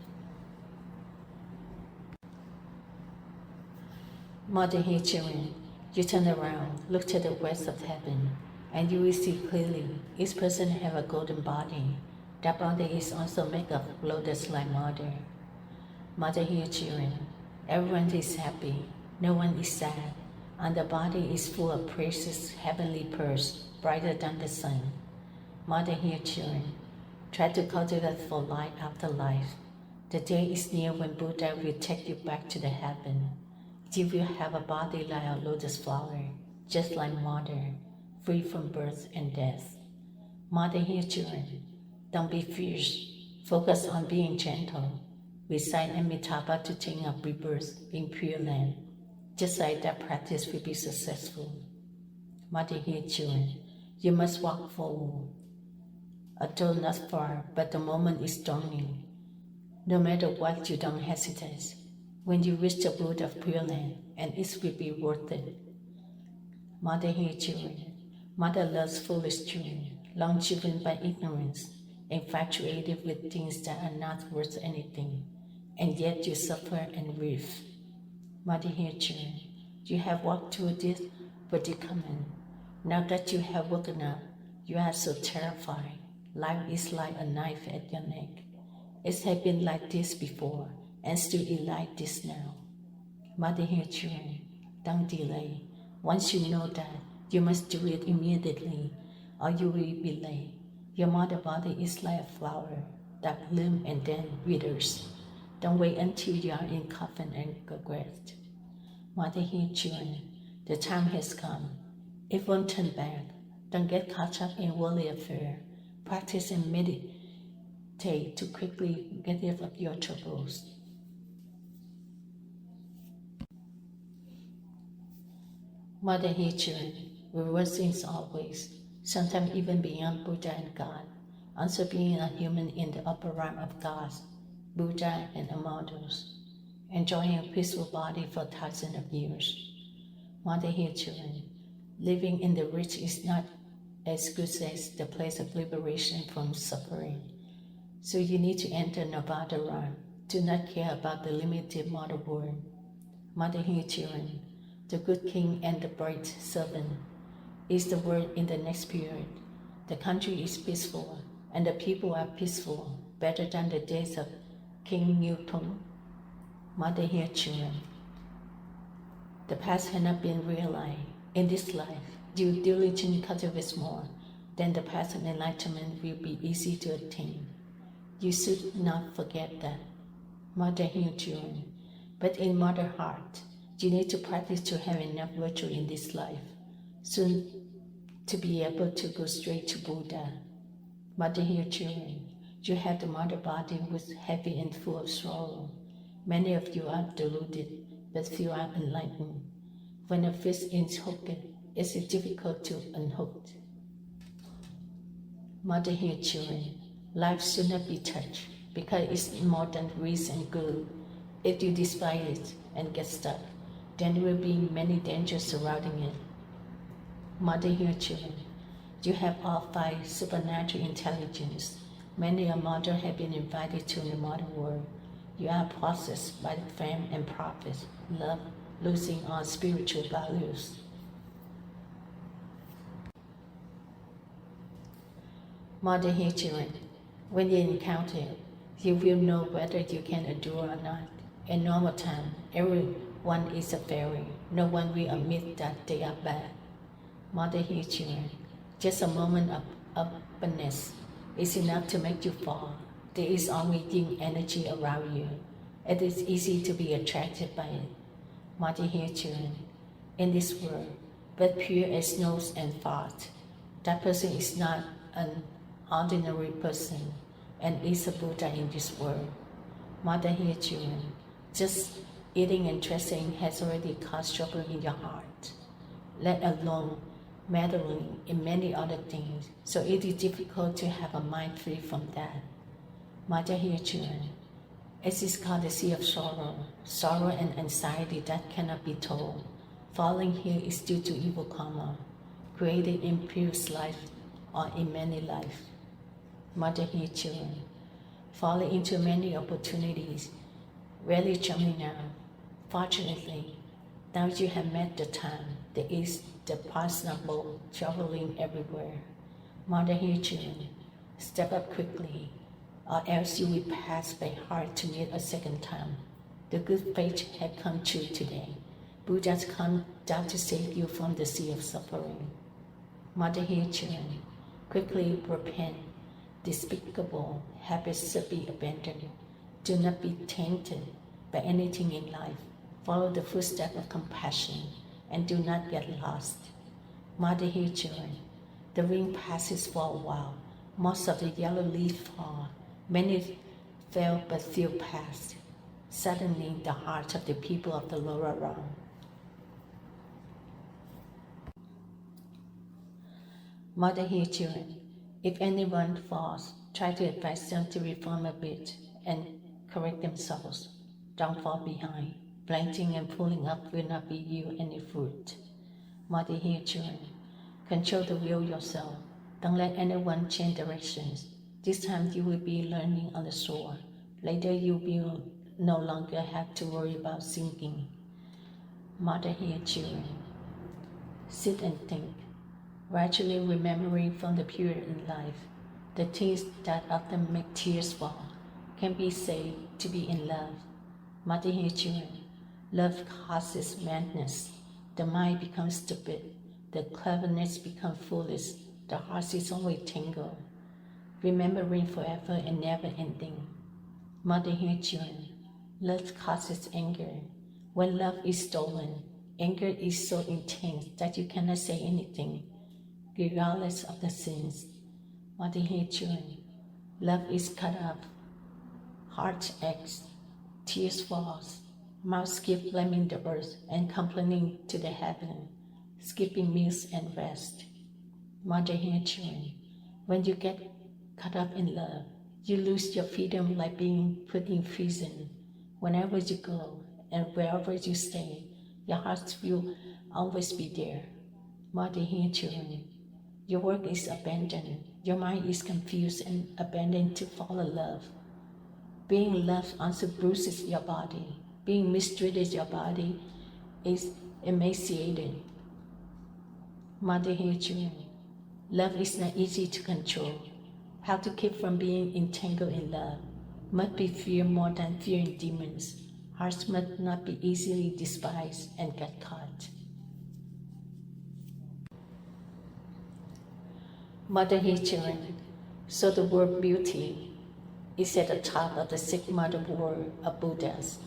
Mother here children, you turn around, look to the west of heaven, and you will see clearly each person have a golden body. That body is also made of lotus-like mother. Mother here children, everyone is happy, no one is sad, and the body is full of precious heavenly pearls, brighter than the sun. Mother here children, try to cultivate for life after life. The day is near when Buddha will take you back to the heaven. You will have a body like a lotus flower, just like mother, free from birth and death. Mother here children, don't be fierce, focus on being gentle. Recite Amitabha to think of rebirth in Pure Land. Just like that practice will be successful. Mother here children, you must walk forward. Although not far, but the moment is dawning. No matter what, you don't hesitate. When you reach the root of Pure Land, and it will be worth it. Mother here children, mother loves foolish children, long driven by ignorance, infatuated with things that are not worth anything, and yet you suffer and grieve. Mother here children, you have walked through this predicament. Now that you have woken up, you are so terrified. Life is like a knife at your neck. It has been like this before, and still is like this now. Mother here children, don't delay. Once you know that, you must do it immediately, or you will be late. Your mother body is like a flower that blooms and then withers. Don't wait until you are in coffin and regret. Mother here children, the time has come. It won't turn back. Don't get caught up in worldly affairs. Practice and meditate to quickly get rid of your troubles. Mother here children, reversing always, sometimes even beyond Buddha and God, also being a human in the upper realm of God, Buddha and immortals, enjoying a peaceful body for thousands of years. Mother here children, living in the rich is not as good as the place of liberation from suffering. So you need to enter Nirvana realm. Do not care about the limited mortal world. Mother here children, the good king and the bright servant is the word in the next period. The country is peaceful, and the people are peaceful, better than the days of King Newton. Mother here children, the past has not been realized. In this life, you diligently cultivate more, then the path of enlightenment will be easy to attain. You should not forget that. Mother here children, but in mother heart, you need to practice to have enough virtue in this life, soon to be able to go straight to Buddha. Mother here children, you have the mother body with heavy and full of sorrow. Many of you are deluded, but few are enlightened. When a fish is hooked, it is difficult to unhook. Mother here children, life should not be touched, because it's more than grace and good. If you despise it and get stuck, then there will be many dangers surrounding it. Mother here children, you have all five supernatural intelligence. Many a mother have been invited to the mother world. You are processed by the fame and profit, love, losing all spiritual values. Mother here children, when you encounter it, you will know whether you can endure or not. In normal time, everyone is a fairy. No one will admit that they are bad. Mother here children, just a moment of openness is enough to make you fall. There is always yin energy around you. It is easy to be attracted by it. Mother here children, in this world, but pure as snows and thought, that person is not an ordinary person and is a Buddha in this world. Mother hear children. Just eating and dressing has already caused trouble in your heart, let alone meddling in many other things, so it is difficult to have a mind free from that. Mother hear children. It is called the sea of sorrow and anxiety that cannot be told. Falling here is due to evil karma, created in previous life or in many life. Mother hear children. Falling into many opportunities, rarely jumping out. Fortunately, now you have met the time, there is the personable traveling everywhere. Mother hear children. Step up quickly, or else you will pass by hard to meet a second time. The good fate had come true today. Buddha's come down to save you from the sea of suffering. Mother hear children. Quickly repent. Despicable habits should be abandoned. Do not be tainted by anything in life. Follow the footsteps of compassion and do not get lost. Mother hear children. The rain passes for a while. Most of the yellow leaves fall. Many fell but few passed. Suddenly the hearts of the people of the lower realm. Mother hear children. If anyone falls, try to advise them to reform a bit and correct themselves. Don't fall behind. Planting and pulling up will not be yield any fruit. Mother hear children. Control the will yourself. Don't let anyone change directions. This time you will be learning on the shore. Later you will no longer have to worry about sinking. Mother hear children. Sit and think. Gradually remembering from the period in life, the things that often make tears fall can be said to be in love. Mother hear children. Love causes madness. The mind becomes stupid. The cleverness becomes foolish. The heart is always tangled. Remembering forever and never ending. Mother hear children. Love causes anger. When love is stolen, anger is so intense that you cannot say anything, regardless of the sins. Mother hear children. Love is cut off. Heart aches. Tears falls. Mouth skip blaming the earth and complaining to the heaven, skipping meals and rest. Mother hear children. When you get caught up in love, you lose your freedom like being put in prison. Whenever you go and wherever you stay, your heart will always be there. Mother hear children. Your work is abandoned. Your mind is confused and abandoned to follow love. Being loved also bruises your body. Being mistreated, your body is emaciated. Mother hear children. Love is not easy to control. How to keep from being entangled in love must be feared more than fearing demons. Hearts must not be easily despised and get caught. Mother hear children. So the word beauty is at the top of the sixth mother word of Buddhas.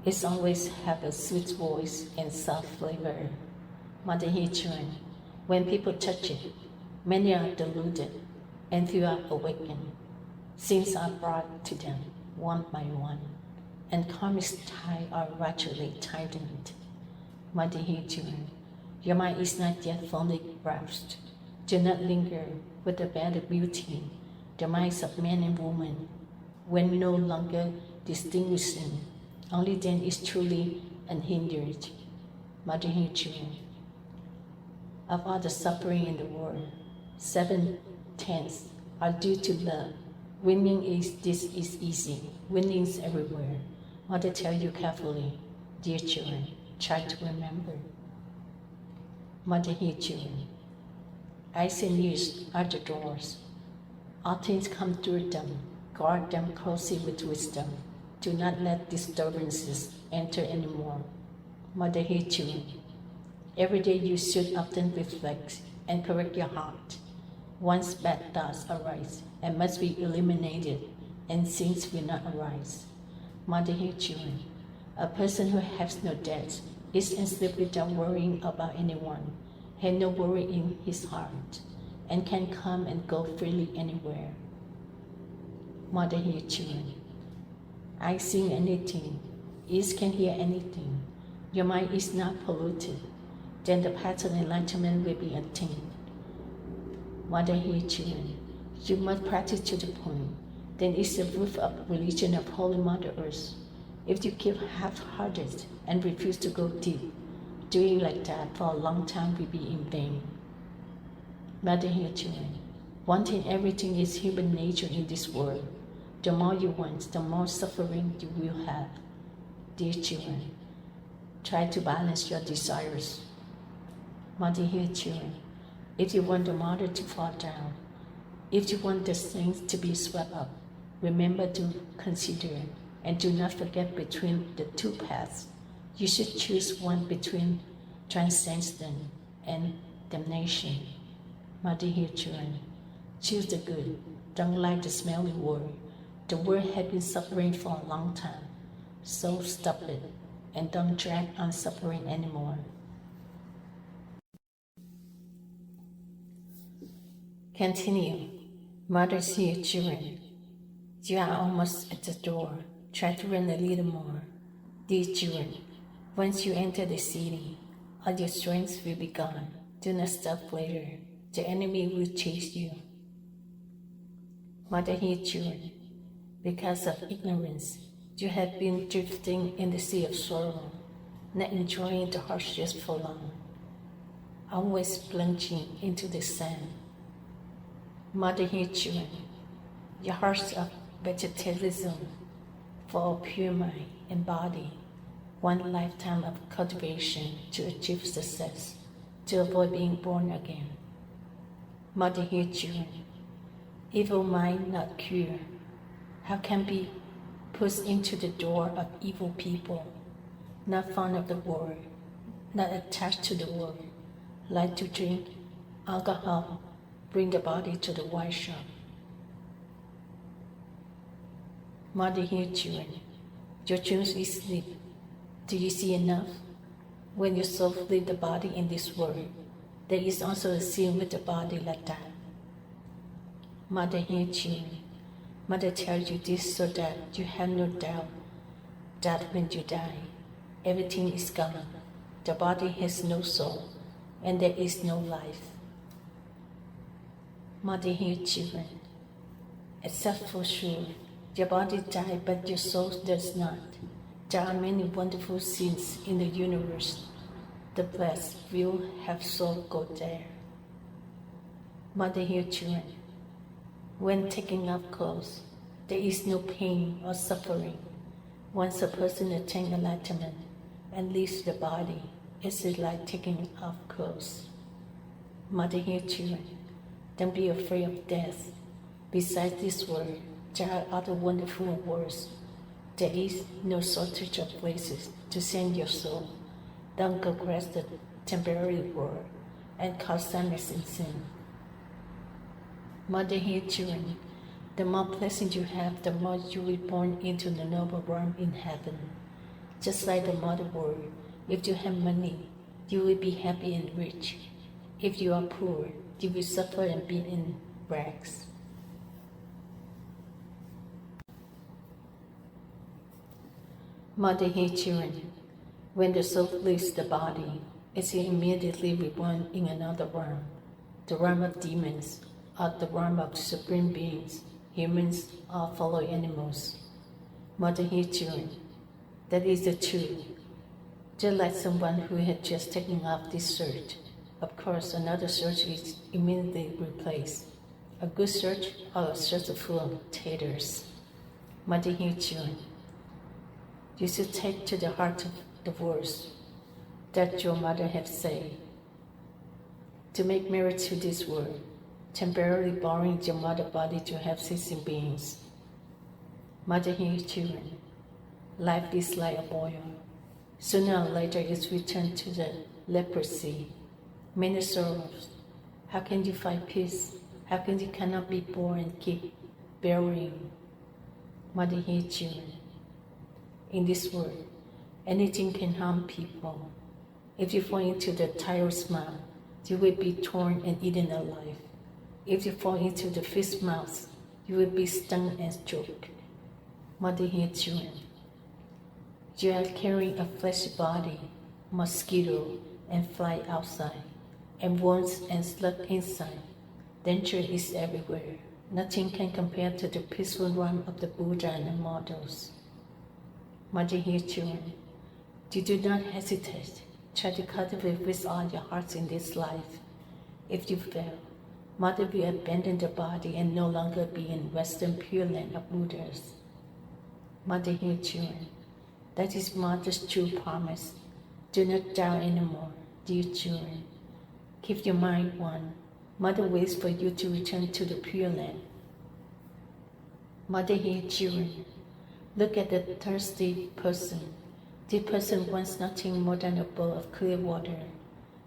It always have a sweet voice and soft flavor. Mother hear children. When people touch it, many are deluded and few are awakened. Sins are brought to them one by one, and karmic ties are gradually tightened. Mother hear children. Your mind is not yet fully grasped. Do not linger with the better beauty, the minds of men and women, when no longer distinguishing. Only then is truly unhindered. Mother hear children. Of all the suffering in the world, 7/10 are due to love. Winning this is easy. Winning is everywhere. Mother tell you carefully, dear children, try to remember. Mother hear children. Eyes and ears are the doors. All things come through them. Guard them closely with wisdom. Do not let disturbances enter anymore. Mother hear children. Every day you should often reflect and correct your heart. Once bad thoughts arise and must be eliminated, and sins will not arise. Mother hear children. A person who has no debts is and sleep without worrying about anyone, has no worry in his heart, and can come and go freely anywhere. Mother hear children. eyes seeing anything, ears can hear anything, your mind is not polluted, then the path of enlightenment will be attained. Mother here, children, you must practice to the point. Then it's the roof of religion of Holy Mother Earth. If you keep half-hearted and refuse to go deep, doing like that for a long time will be in vain. Mother here, children, wanting everything is human nature in this world. The more you want, the more suffering you will have. Dear children, try to balance your desires. Mother here, children, if you want the mother to fall down, if you want the things to be swept up, remember to consider and do not forget between the two paths. You should choose one between transcendence and damnation. Mother here, children, choose the good. Don't like the smelly world. The world has been suffering for a long time. So stop it and don't drag on suffering anymore. Continue. Mothers here, children. You are almost at the door. Try to run a little more. Dear children, once you enter the city, all your strength will be gone. Do not stop later. The enemy will chase you. Mother here, children, because of ignorance, you have been drifting in the sea of sorrow, not enjoying the hardships for long, always plunging into the sand. Mother here, children, your hearts of vegetalism for a pure mind and body, one lifetime of cultivation to achieve success, to avoid being born again. Mother here, children, evil mind not cure, how can be pushed into the door of evil people, not fond of the world, not attached to the world, like to drink alcohol, bring the body to the wine shop. Mother here, children, your dreams is sleep. Do you see enough? When your soul leaves the body in this world, there is also a sin with the body like that. Mother here, children, Mother tells you this so that you have no doubt that when you die, everything is gone. The body has no soul, and there is no life. Mother here, children, except for sure, your body dies, but your soul does not. There are many wonderful scenes in the universe. The blessed will have soul go there. Mother here, children, when taking off clothes, there is no pain or suffering. Once a person attains enlightenment and leaves the body, it is like taking off clothes. Mother here, children, don't be afraid of death. Besides this world, there are other wonderful worlds. There is no shortage of places to send your soul. Don't go grasp the temporary world and cause sadness and sin. Mother here, children, the more blessings you have, the more you will be born into the noble realm in heaven. Just like the mother world, if you have money, you will be happy and rich. If you are poor, you will suffer and be in rags. Mother here, children, when the soul leaves the body, it is immediately reborn in another realm, the realm of demons, or the realm of supreme beings, humans or fellow animals. Mother here, children, that is the truth. Just like someone who had just taken off this shirt, of course another shirt is immediately replaced. A good shirt or a shirt full of taters. Mother here, children, you should take to the heart of the words that your mother had said. To make merit to this world, temporarily borrowing your mother body to have sensing beings. Mother here, children, life is like a boil. Sooner or later it's returned to the leprosy. Many sorrows. How can you find peace? How can you cannot be born and keep burying? Mother here, children, in this world, anything can harm people. If you fall into the tiger's mouth, you will be torn and eaten alive. If you fall into the fish's mouth, you will be stung and choked. Mother here, children. You are carrying a fleshy body, mosquito, and fly outside, and worms and slug inside. Danger is everywhere. Nothing can compare to the peaceful realm of the Buddha and the models. Mother here, children. You do not hesitate. Try to cultivate with all your hearts in this life. If you fail, Mother will abandon the body and no longer be in Western Pure Land of Buddhas. Mother here, children. That is Mother's true promise. Do not doubt anymore, dear children. Keep your mind one. Mother waits for you to return to the Pure Land. Mother here, children. Look at the thirsty person. This person wants nothing more than a bowl of clear water.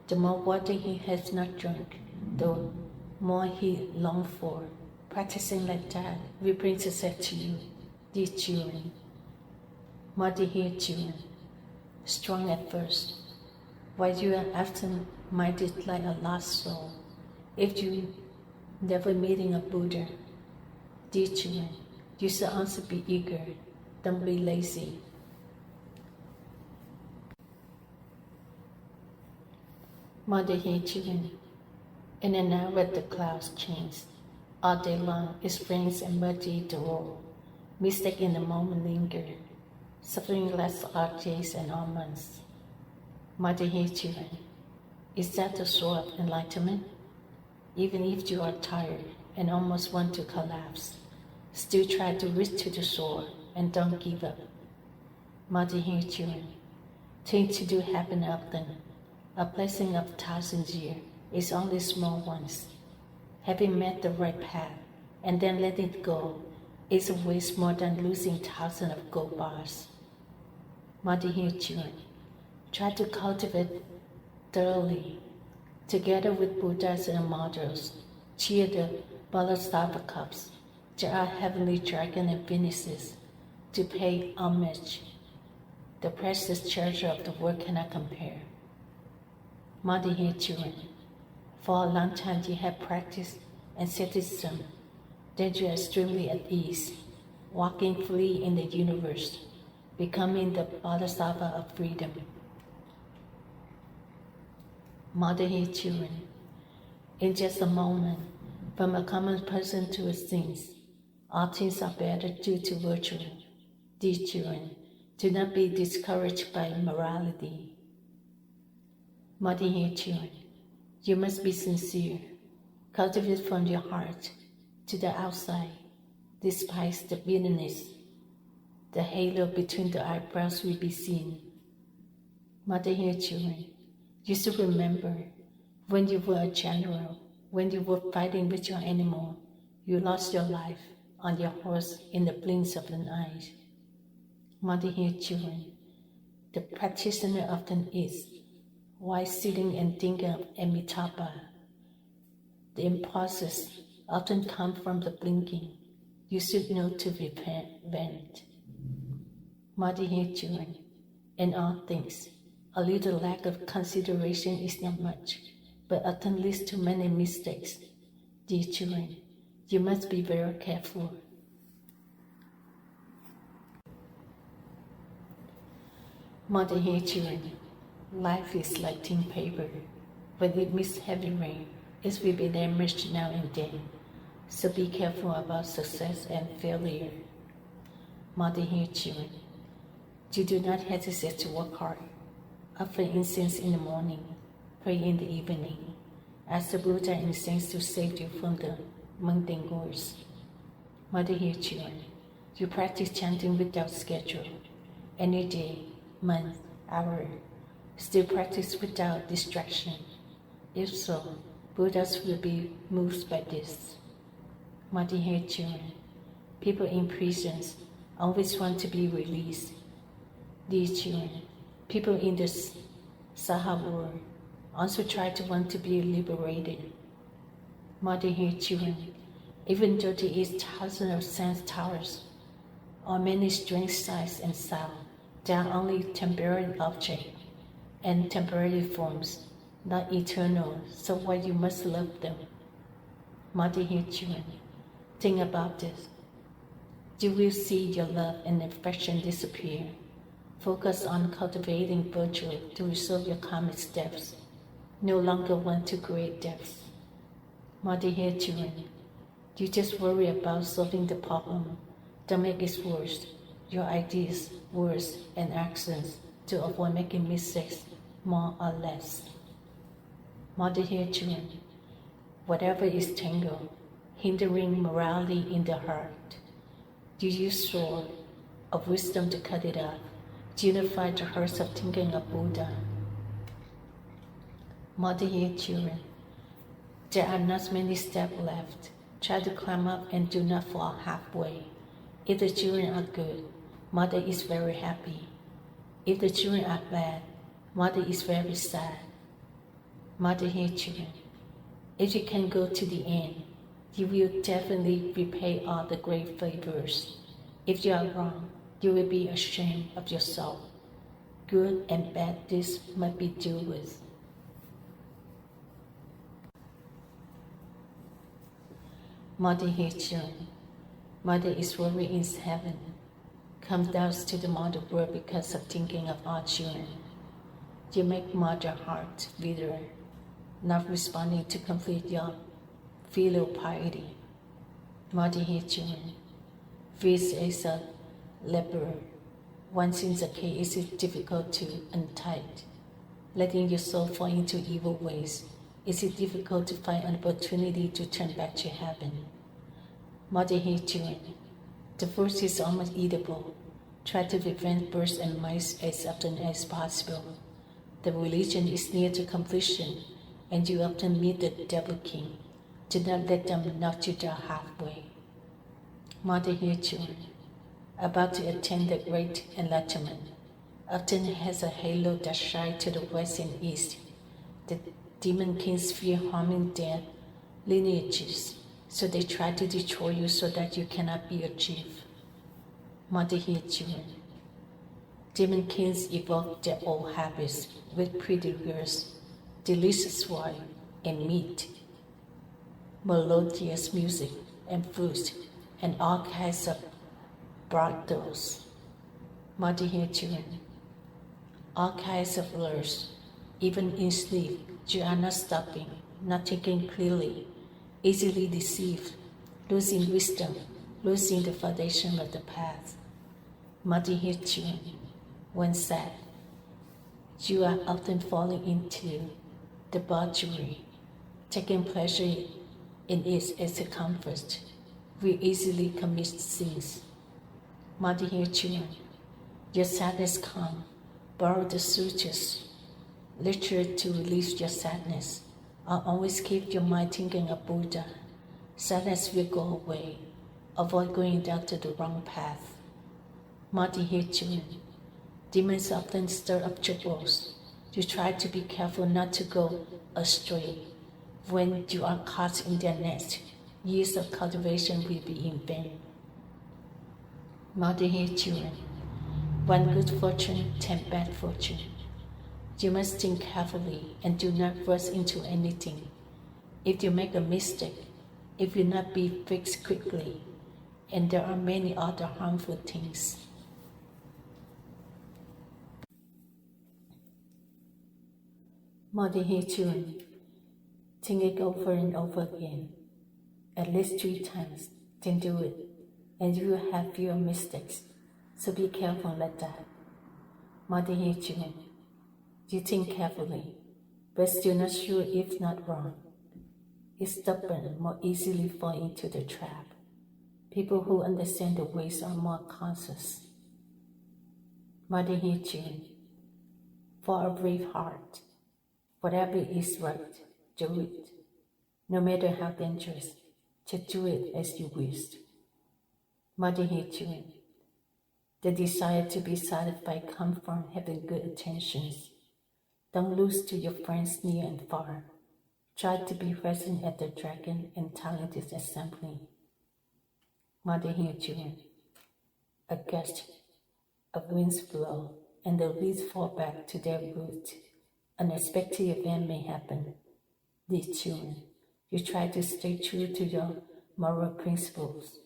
The more water he has not drunk, the more he longs for. Practicing like that will bring success to you, dear children. Mother here, children. Strong at first, while you are absent-minded like a lost soul. If you never meeting a Buddha, dear children, you should also be eager. Don't be lazy. Mother here, children. In and out with the clouds change. All day long it rains and muddy the road. Mistake in the moment linger. Suffering lasts all days and all months. Mother here, children. Is that the source of enlightenment? Even if you are tired and almost want to collapse, still try to reach to the shore and don't give up. Mother here, children. Things to do happen often. A blessing of 1,000 years is only small ones. Having met the right path and then letting it go is a waste more than losing thousands of gold bars. Mother here, children. Try to cultivate thoroughly. Together with Buddhas and models, cheer the Bodhisattva cups. There are heavenly dragons and phoenixes to pay homage. The precious treasure of the world cannot compare. Mother here, children. For a long time you have practiced asceticism, then you are extremely at ease, walking free in the universe, becoming the Bodhisattva of freedom. Mother here, children. In just a moment, from a common person to a saint, all things are better due to virtue. Dear children, do not be discouraged by morality. Mother here, children. You must be sincere. Cultivate from your heart to the outside, despite the bitterness. The halo between the eyebrows will be seen. Mother here, children. You should remember, when you were a general, when you were fighting with your animal, you lost your life on your horse in the blinks of an eye. Mother here, children. The practitioner often is, while sitting and thinking of Amitabha. The impulses often come from the blinking. You should know to repent. Mother here, children. In all things, a little lack of consideration is not much, but often leads to many mistakes. Dear children, you must be very careful. Mother here, children. Life is like thin paper. When it meets heavy rain, it will be damaged now and then. So be careful about success and failure. Mother here, children. You do not hesitate to work hard. Offer incense in the morning, pray in the evening. Ask the Buddha incense to save you from the mundane goers. Mother here, children. You practice chanting without schedule. Any day, month, hour. Still practice without distraction. If so, Buddhas will be moved by this. Mother here, children. People in prisons always want to be released. These children, people in the Sahara world also try to want to be liberated. Mother here, children. Even though there is thousands of sense towers, or many strange sights and sounds, they are only temporary objects and temporary forms, not eternal, so why you must love them. Mother here, children. Think about this. You will see your love and affection disappear. Focus on cultivating virtue to resolve your karmic debts. No longer want to create debts. Dear children, you just worry about solving the problem. Don't make it worse. Your ideas, words, and actions to avoid making mistakes more or less. Dear children, whatever is tangled, hindering morality in the heart, you use sword of wisdom to cut it off, to unify the hearts of thinking of Buddha. Dear children, there are not many steps left. Try to climb up and do not fall halfway. If the children are good, Mother is very happy. If the children are bad, Mother is very sad. Dear children, if you can go to the end, you will definitely repay all the great favors. If you are wrong, you will be ashamed of yourself. Good and bad deeds must be dealt with. Dear children, Mother is worried in heaven. Comes down to the mother world because of thinking of our children. You make Mother heart bitter, not responding to complete your filial piety. Dear children, this is a leper. Once in the case, it is difficult to untie. Letting your soul fall into evil ways, is it difficult to find an opportunity to turn back to heaven? Dear children, the fruit is almost eatable. Try to prevent birds and mice as often as possible. The religion is near to completion, and you often meet the devil king. Do not let them knock you down halfway. Dear children, about to attain the great enlightenment, often has a halo that shines to the west and east. The demon kings fear harming their lineages, so they try to destroy you so that you cannot be achieved. Dear children, demon kings evoke their old habits with pretty girls, delicious wine and meat, melodious music and fruit, and all kinds of brothels. Dear children, all kinds of lures, even in sleep, you are not stopping, not thinking clearly, easily deceived, losing wisdom, losing the foundation of the path. Dear children, when sad, you are often falling into debauchery, taking pleasure in it as a comfort. We easily commit sins. Dear children, your sadness come, borrow the sutras, literature to relieve your sadness, or always keep your mind thinking of Buddha. Sadness will go away. Avoid going down to the wrong path. Dear children, demons often stir up troubles. You try to be careful not to go astray. When you are caught in their net, years of cultivation will be in vain. Dear children, one good fortune, 10 bad fortune. You must think carefully and do not rush into anything. If you make a mistake, it will not be fixed quickly, and there are many other harmful things. Dear children, think it over and over again, at least 3 times, then do it, and you will have fewer mistakes, so be careful like that. Dear children, you think carefully, but still not sure if not wrong. If stubborn, more easily fall into the trap. People who understand the ways are more conscious. Dear children, for a brave heart, whatever is right, do it. No matter how dangerous, just do it as you wished. Dear children, the desire to be satisfied comes from having good intentions. Don't lose to your friends near and far. Try to be present at the dragon and talented assembly. Dear children, a gust of winds blow and the leaves fall back to their root. Unexpected event may happen. Dear children, you try to stay true to your moral principles.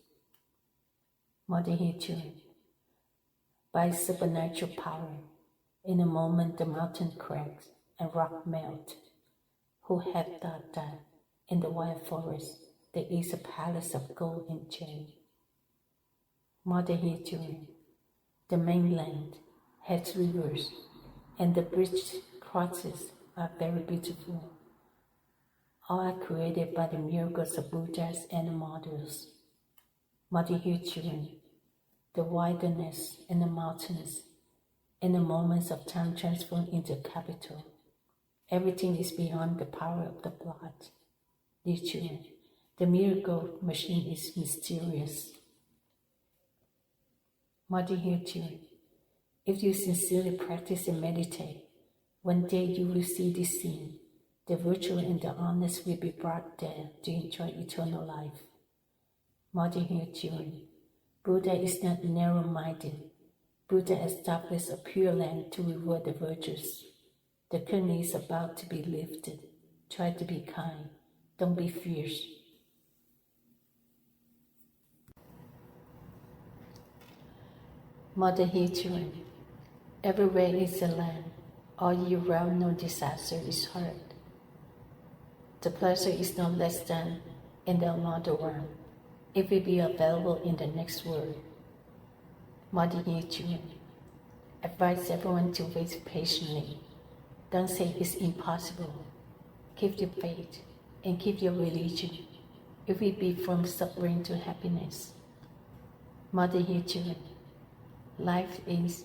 NHvoilen. By supernatural power, in a moment the mountain cracks and rock melt. Who had thought that in the wild forest there is a palace of gold and jade? NHvoilen. The mainland has rivers, and the bridge crosses are very beautiful. All are created by the miracles of Buddhas and models. NHvoilen. The wilderness and the mountains, in the moments of time transform into capital. Everything is beyond the power of the blood. Dear children, the miracle machine is mysterious. NHvoilen. If you sincerely practice and meditate, one day you will see this scene. The virtual and the honest will be brought there to enjoy eternal life. NHvoilen. Buddha is not narrow-minded. Buddha established a pure land to reward the virtues. The curtain is about to be lifted. Try to be kind. Don't be fierce. NHvoilen. Everywhere is a land. All year round no disaster is heard. The pleasure is no less than in the another world. It will be available in the next world. NHvoilen. Advise everyone to wait patiently. Don't say it's impossible. Keep your faith and keep your religion. It will be from suffering to happiness. NHvoilen. Life is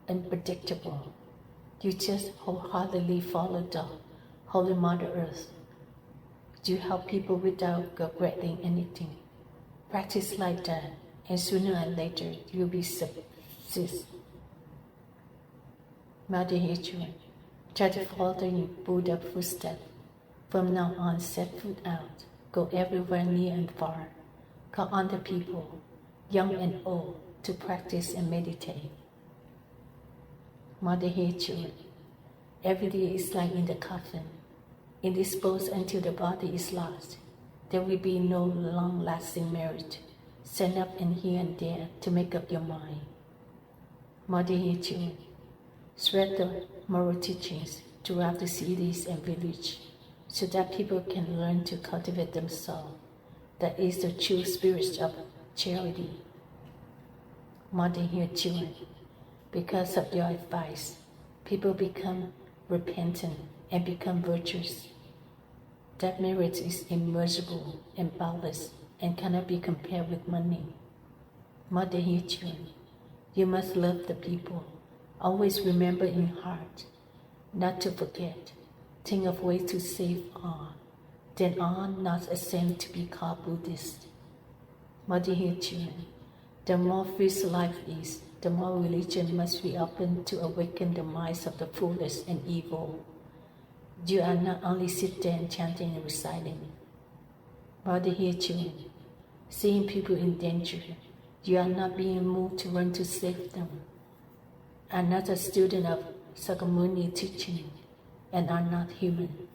unpredictable. You just wholeheartedly follow the Holy Mother Earth. You help people without regretting anything. Practice like that, and sooner or later you'll be success. NHvoilen. Try to follow in Buddha's footsteps. From now on, set foot out. Go everywhere near and far. Call on the people, young and old, to practice and meditate. NHvoilen. Every day is like in the coffin. Indisposed until the body is lost. There will be no long-lasting merit. Stand up and here and there to make up your mind. NHvoilen. Spread the moral teachings throughout the cities and villages so that people can learn to cultivate themselves. That is the true spirit of charity. NHvoilen. Because of your advice, people become repentant and become virtuous. That merit is immeasurable and boundless and cannot be compared with money. NHvoilen. You must love the people. Always remember in heart, not to forget. Think of ways to save all. Then all not ashamed to be called Buddhist. NHvoilen. The more fierce life is, the more religion must be open to awaken the minds of the foolish and evil. You are not only sit there and chanting and reciting. NHvoilen. Seeing people in danger, you are not being moved to run to save them. Are not a student of Sakamuni teaching and are not human.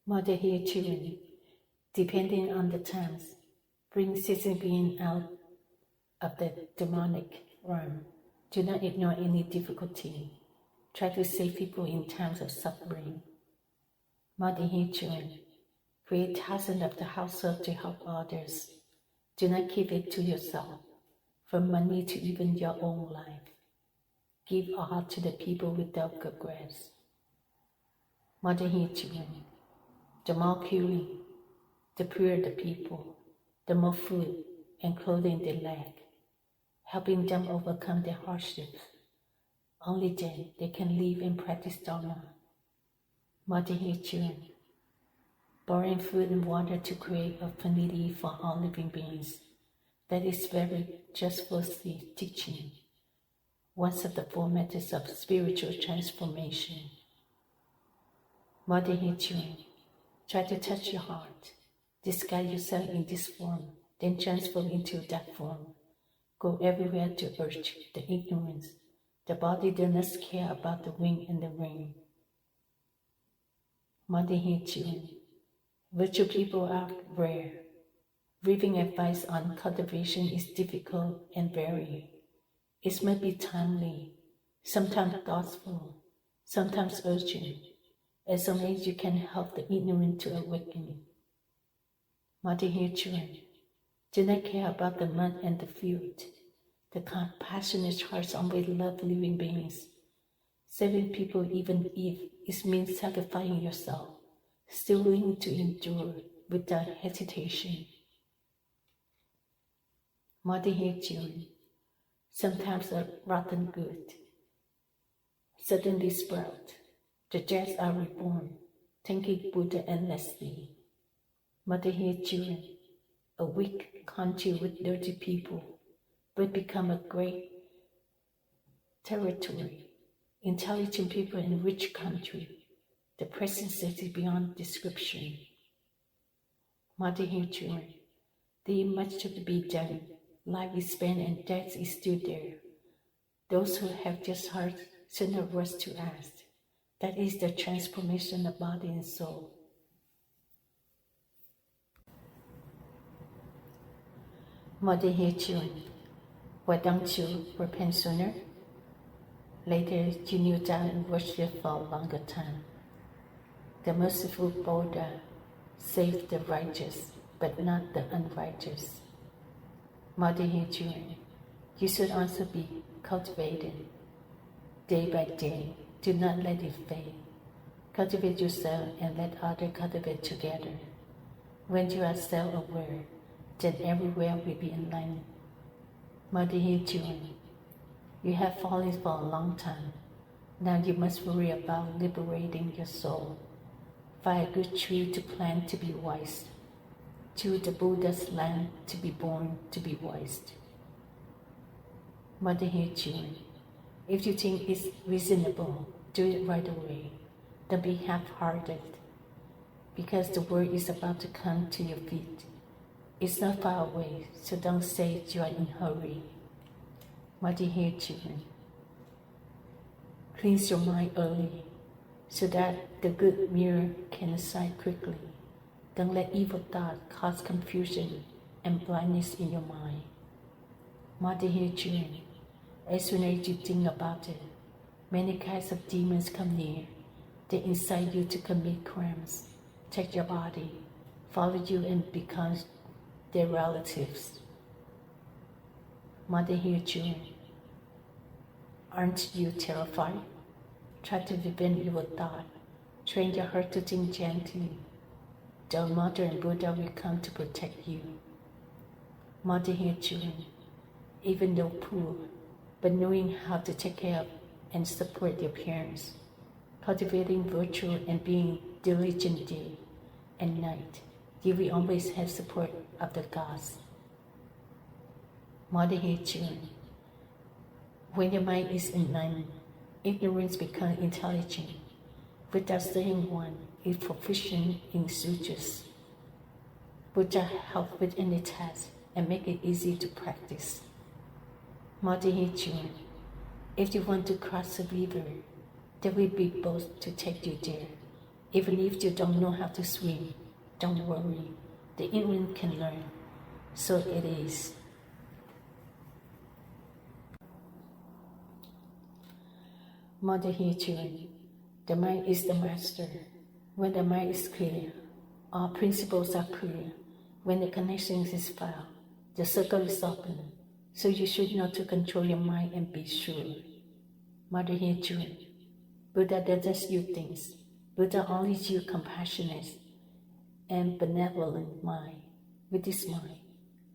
NHvoilen. Depending on the times, bring sensing being out of the demonic realm. Do not ignore any difficulty. Try to save people in times of suffering. NHvoilen. Create thousands of the household to help others. Do not keep it to yourself, from money to even your own life. Give all to the people without regrets. NHvoilen. The more curing, the purer the people, the more food and clothing they lack, helping them overcome their hardships. Only then they can live and practice Dharma. NHvoilen. Borrowing food and water to create affinity for all living beings. That is very just for the teaching. One of the four methods of spiritual transformation. NHvoilen. Try to touch your heart. Disguise yourself in this form, then transform into that form. Go everywhere to urge the ignorance. The body does not care about the wind and the rain. NHvoilen. Virtual people are rare. Giving advice on cultivation is difficult and varied. It must be timely, sometimes thoughtful, sometimes urgent, as long as you can help the ignorant to awaken. Mother-here children, do not care about the mud and the field. The compassionate hearts always love living beings. Saving people, even if it means sacrificing yourself, still willing to endure without hesitation. Mother-here children, sometimes a rotten good suddenly sprout. The Jades are reborn, thanking Buddha endlessly. Mother-here children, a weak country with dirty people will become a great territory. Intelligent people in rich country, the presence is beyond description. Mother-here children, there is much to be done. Life is spent and death is still there. Those who have just heard should not rush to ask. That is the transformation of body and soul. Mother-here children, why don't you repent sooner? Later you kneel down and worship for a longer time. The merciful Buddha saved the righteous, but not the unrighteous. Mother-here children, you should also be cultivated. Day by day, do not let it fade. Cultivate yourself and let others cultivate together. When you are self-aware, then everywhere will be enlightened. Mother-here children, you have fallen for a long time. Now you must worry about liberating your soul. Find a good tree to plant to be wise. Choose the Buddha's land to be born to be wise. Mother-here children, if you think it's reasonable, do it right away. Don't be half-hearted, because the word is about to come to your feet. It's not far away, so don't say you are in a hurry. Mother-here children, cleanse your mind early, so that the good mirror can shine quickly. Don't let evil thoughts cause confusion and blindness in your mind. Mother-here children, as soon as you think about it, many kinds of demons come near. They incite you to commit crimes, take your body, follow you and become their relatives. Mother-here children, aren't you terrified? Try to prevent evil thought. Train your heart to think gently. The Mother and Buddha will come to protect you. Mother-here children, even though poor, but knowing how to take care of and support your parents, cultivating virtue and being diligent day and night, you will always have support of the gods. Mother-here children, when your mind is enlightened, ignorance becomes intelligent. Without saying one is proficient in sutras. Buddha help with any task and make it easy to practice. Mother-here children, if you want to cross a river, there will be boats to take you there. Even if you don't know how to swim, don't worry. The ignorant can learn. So it is. Mother-here children, the mind is the master. When the mind is clear, all principles are clear. When the connection is found, the circle is open. So you should know to control your mind and be sure. Mother-here children, Buddha doesn't use things. Buddha only uses compassionate and benevolent mind. With this mind,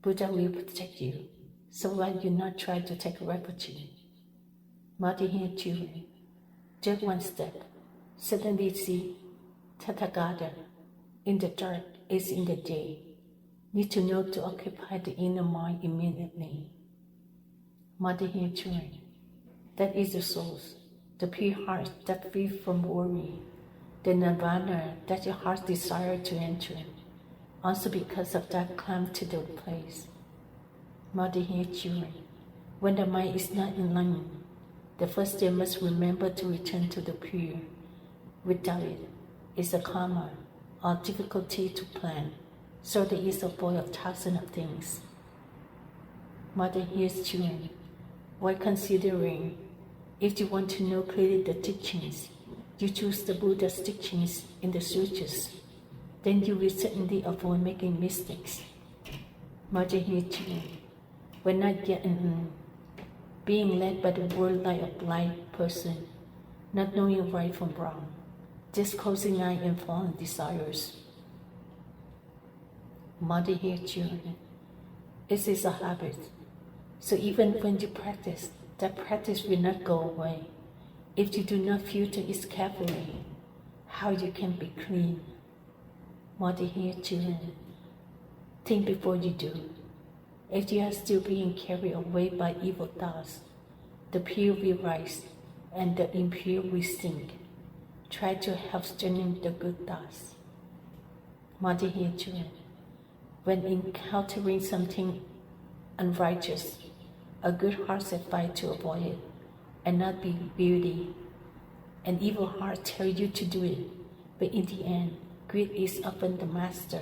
Buddha will protect you. So why do you not try to take refuge? Mother-here children, just one step, suddenly see Tathagata. In the dark is in the day. Need to know to occupy the inner mind immediately. Mother-here children, that is the souls, the pure heart that free from worry, the nirvana that your heart desire to enter. Also because of that climb to the place. Mother-here children, when the mind is not enlightened, the first day must remember to return to the pure. Without it, it's a karma, or difficulty to plan, so there is a void of thousands of things. Mother hears children. While considering, if you want to know clearly the teachings, you choose the Buddha's teachings in the sutras, then you will certainly avoid making mistakes. Mother hears children. When not yet being led by the world like a blind person, not knowing right from wrong, just closing eye and following desires. Mother hears children. It is a habit. So even when you practice, that practice will not go away. If you do not filter it carefully, how you can be clean? Mother hears children. Think before you do. If you are still being carried away by evil thoughts, the pure will rise and the impure will sink. Try to help strengthen the good thoughts. Mother hears children. When encountering something unrighteous, a good heart advises to avoid it and not be greedy. An evil heart tells you to do it, but in the end, greed is often the master.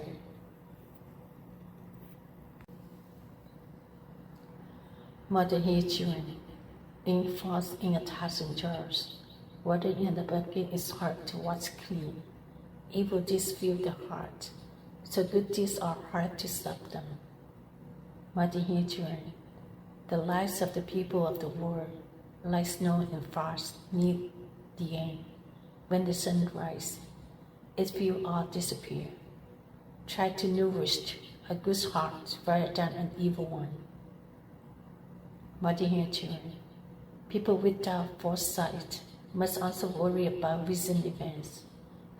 Mother hears children. Ink falls in 1,000 jars. Water in the bucket is hard to wash clean. Evil deeds fill the heart, so good deeds are hard to stop them. Mother hears children. The lives of the people of the world, like snow and frost, near the end. When the sun rises, it will all disappear. Try to nourish a good heart rather than an evil one. Mother hears children. People without foresight must also worry about recent events,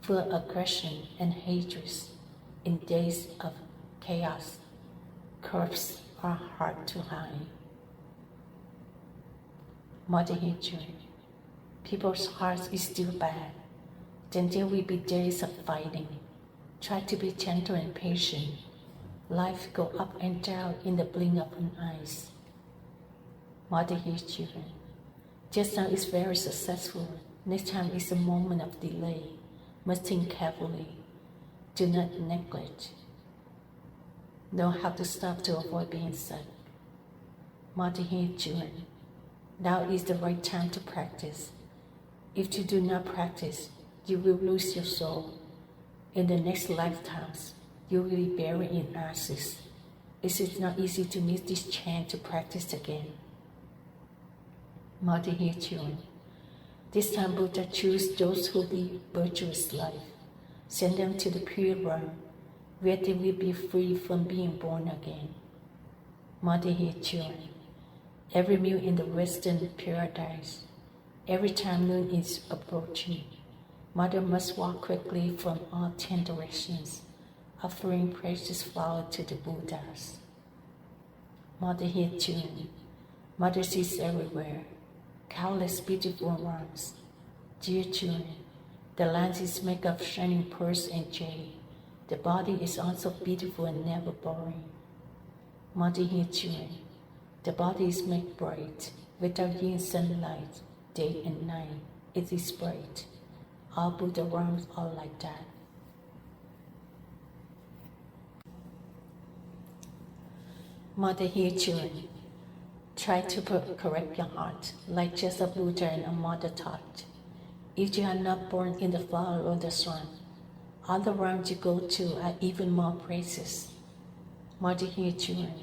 full of aggression and hatred. In days of chaos, curves are hard to hide. Mother hears children. People's hearts is still bad. Then there will be days of fighting. Try to be gentle and patient. Life go up and down in the blink of an eye. Mother hears children. Just now is very successful. Next time is a moment of delay. Must think carefully. Do not neglect. Know how to stop to avoid being sick. Mother hears children. Now is the right time to practice. If you do not practice, you will lose your soul. In the next lifetimes, you will be buried in ashes. It is not easy to miss this chance to practice again. Mother hears children. This time Buddha choose those who live virtuous life. Send them to the pure realm, where they will be free from being born again. Mother hears children. Every meal in the Western paradise, every time noon is approaching, Mother must walk quickly from all 10 directions, offering precious flowers to the Buddhas. Mother hears children. Mother sees everywhere, countless beautiful rhymes. Dear children, the land is made of shining pearls and jade. The body is also beautiful and never boring. Mother hears children. The body is made bright, without yin sunlight, day and night. It is bright. All Buddha realms are like that. Mother hears children. Try to correct your heart, like just a Buddha and a mother taught. If you are not born in the flower or the sun, all the realms you go to are even more precious. Mother hears children.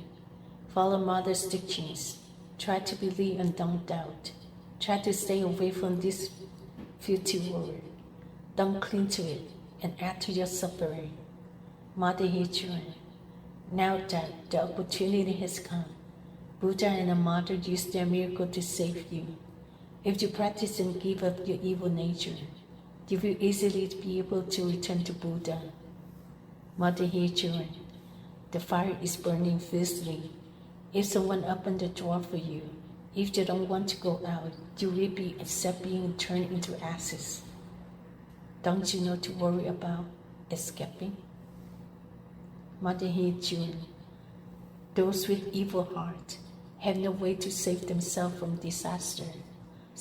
Follow Mother's teachings. Try to believe and don't doubt. Try to stay away from this filthy world. Don't cling to it and add to your suffering. Mother hears children. Now that the opportunity has come, Buddha and the Mother use their miracle to save you. If you practice and give up your evil nature, you will easily be able to return to Buddha. Mother hears children. The fire is burning fiercely. If someone opens the door for you, if you don't want to go out, you will be accept being turned into ashes. Don't you know to worry about escaping? Mother hears children. Those with evil heart have no way to save themselves from disaster,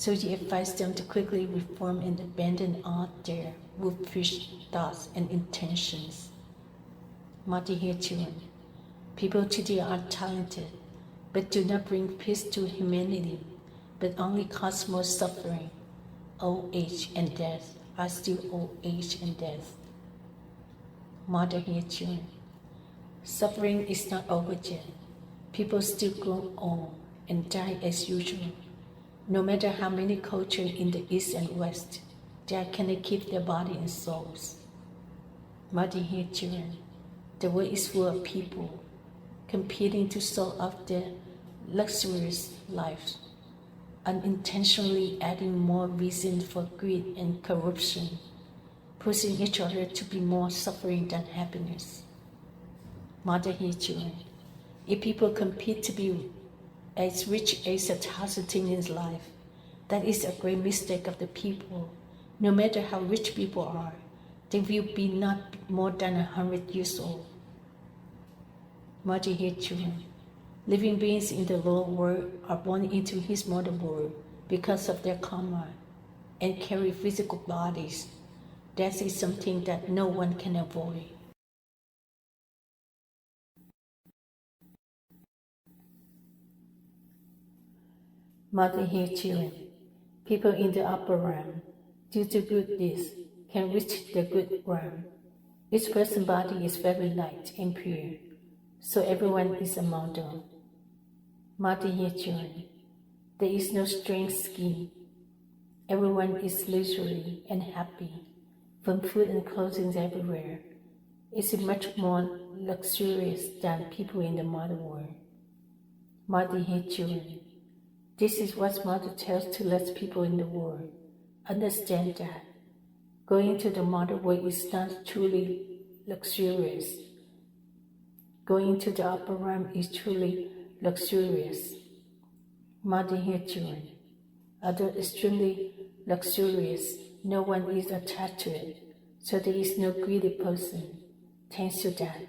So he advised them to quickly reform and abandon all their wolfish thoughts and intentions. Dear children, people today are talented, but do not bring peace to humanity, but only cause more suffering. Old age and death are still old age and death. Dear children, suffering is not over yet. People still grow old and die as usual. No matter how many cultures in the East and West, they cannot keep their body and souls. Dear children, the world is full of people competing to show off their luxurious lives, unintentionally adding more reason for greed and corruption, pushing each other to be more suffering than happiness. Dear children, if people compete to be as rich as 1,000 things in life, that is a great mistake of the people. No matter how rich people are, they will be not more than 100 years old. Dear children, living beings in the lower world are born into his mother world because of their karma and carry physical bodies. That is something that no one can avoid. Dear children, people in the upper realm, due to good deeds, can reach the good realm. Each person's body is very light and pure, so everyone is a model. Dear children, there is no strange scheme. Everyone is leisurely and happy, from food and clothing everywhere. It's much more luxurious than people in the modern world. Dear children, this is what Mother tells to let people in the world understand that going to the modern world is not truly luxurious. Going to the upper realm is truly luxurious. Dear children, although extremely luxurious, no one is attached to it, so there is no greedy person. Thanks to that,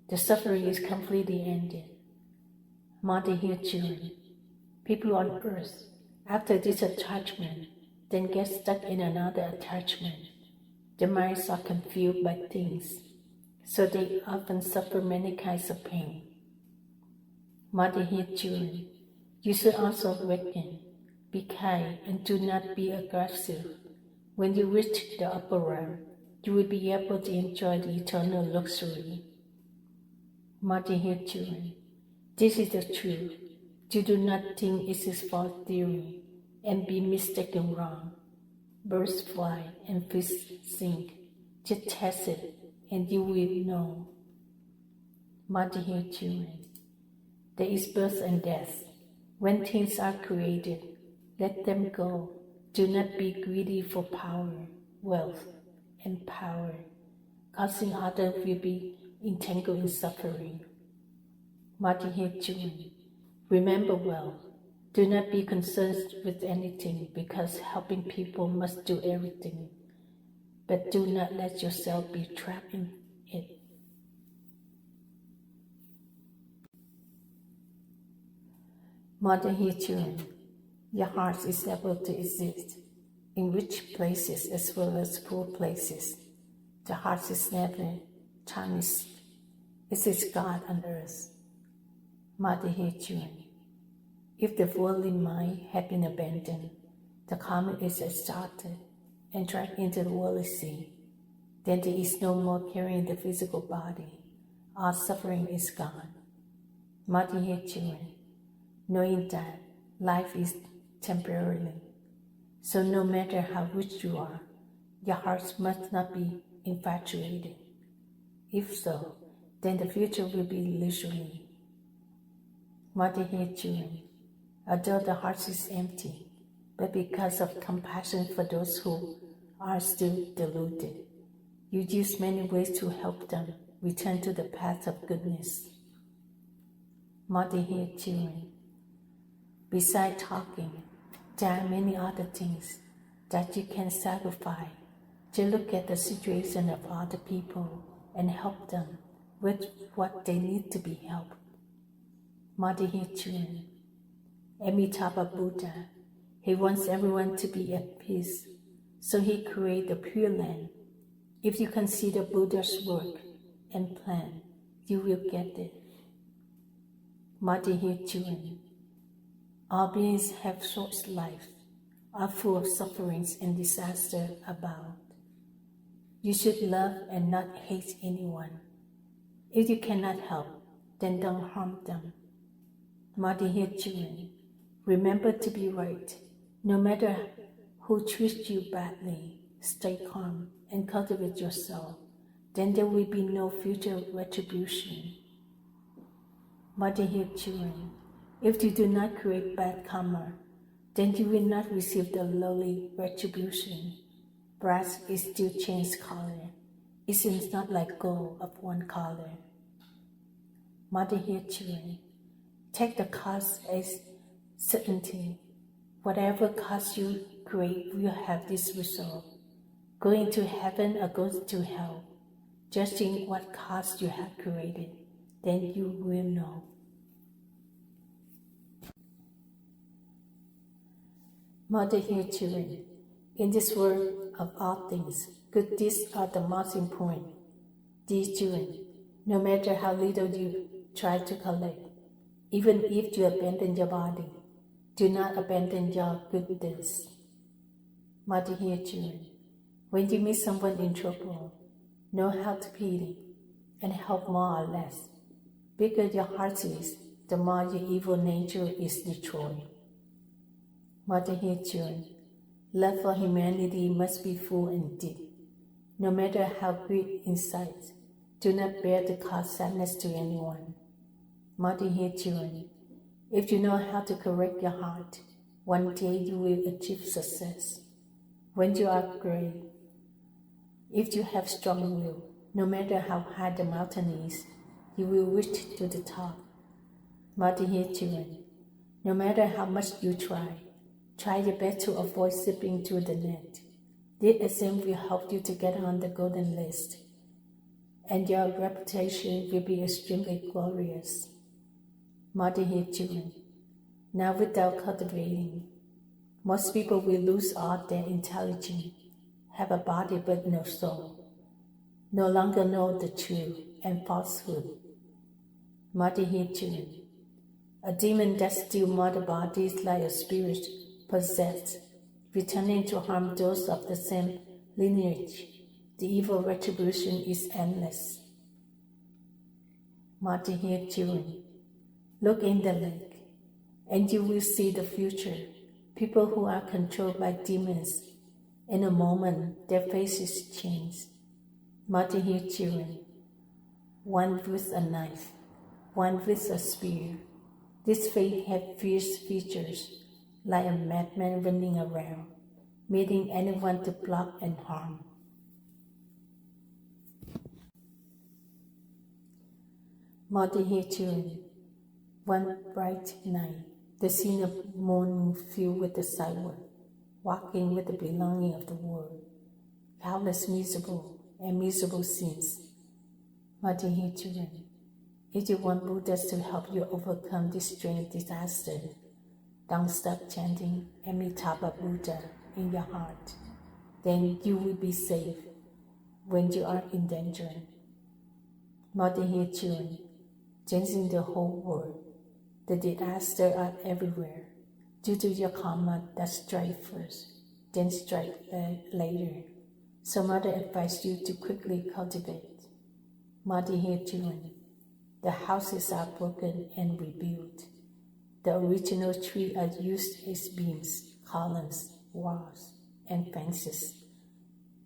the suffering is completely ended. Dear children, people on earth, after this attachment, then get stuck in another attachment. Their minds are confused by things, so they often suffer many kinds of pain. Dear children, you should also awaken, be kind, and do not be aggressive. When you reach the upper realm, you will be able to enjoy the eternal luxury. Dear children, this is the truth. You do not think it is false theory and be mistaken wrong. Birds fly and fish sink. Just test it and you will know. Dear children, there is birth and death. When things are created, let them go. Do not be greedy for power, wealth, and power, causing others will be entangled in suffering. Dear children, remember well, do not be concerned with anything because helping people must do everything, but do not let yourself be trapped in it. Dear children, your heart is able to exist in rich places as well as poor places. The heart is never tarnished. It is God on earth. Dear children, if the worldly mind had been abandoned, the karma is exalted and dragged into the worldly sea, then there is no more carrying the physical body. All suffering is gone. Dear children, knowing that life is temporary, so no matter how rich you are, your heart must not be infatuated. If so, then the future will be illusory. Dear children, although the heart is empty, but because of compassion for those who are still deluded, you use many ways to help them return to the path of goodness. Dear children, besides talking, there are many other things that you can sacrifice to look at the situation of other people and help them with what they need to be helped. Dear children, Amitabha Buddha He wants everyone to be at peace, so he created the Pure Land. If you consider Buddha's work and plan, you will get it. NHધિT. All beings have short life, are full of sufferings and disaster abound. You should love and not hate anyone. If you cannot help, then don't harm them. NHધિT. Remember to be right. No matter who treats you badly, stay calm and cultivate yourself. Then there will be no future retribution. NHધિT. If you do not create bad karma, then you will not receive the lowly retribution. Brass is still change color. It seems not like gold of one color. NHધિT. Take the cause as certainty. Whatever cause you create will have this result. Going to heaven or going to hell. Judging what cause you have created, then you will know. NHધિT. In this world of all things, good deeds are the most important. Dear children, no matter how little you try to collect, even if you abandon your body, do not abandon your good deeds. NHધિT. When you meet someone in trouble, know how to pity and help more or less. Bigger your heart is, the more your evil nature is destroyed. NHધિT. Love for humanity must be full and deep. No matter how great inside, do not bear to cause sadness to anyone. NHધિT. If you know how to correct your heart, one day you will achieve success. When you are great, if you have strong will, no matter how high the mountain is, you will reach to the top. NHધિT. No matter how much you try your best to avoid slipping through the net. This exam will help you to get on the golden list, and your reputation will be extremely glorious. NHધિT. Now without cultivating, most people will lose all their intelligence, have a body but no soul, no longer know the truth and falsehood. NHધિT. A demon that steals mortal bodies like a spirit possessed, returning to harm those of the same lineage. The evil retribution is endless. NHધિT. Look in the lake, and you will see the future. People who are controlled by demons, in a moment their faces change. NHધિT. One with a knife, one with a spear. This face has fierce features, like a madman running around, meeting anyone to block and harm. NHધિT. One bright night, the scene of moon filled with the sidewalk, walking with the belonging of the world, countless miserable scenes. NHધિT. If you want Buddhas to help you overcome this strange disaster, don't stop chanting Amitabha Buddha in your heart. Then you will be safe when you are in danger. NHધિT. Changing the whole world. The disasters are everywhere due to your karma that strike first, then strike later. So Mother advised you to quickly cultivate. NHધિT. The houses are broken and rebuilt. The original trees are used as beams, columns, walls, and fences.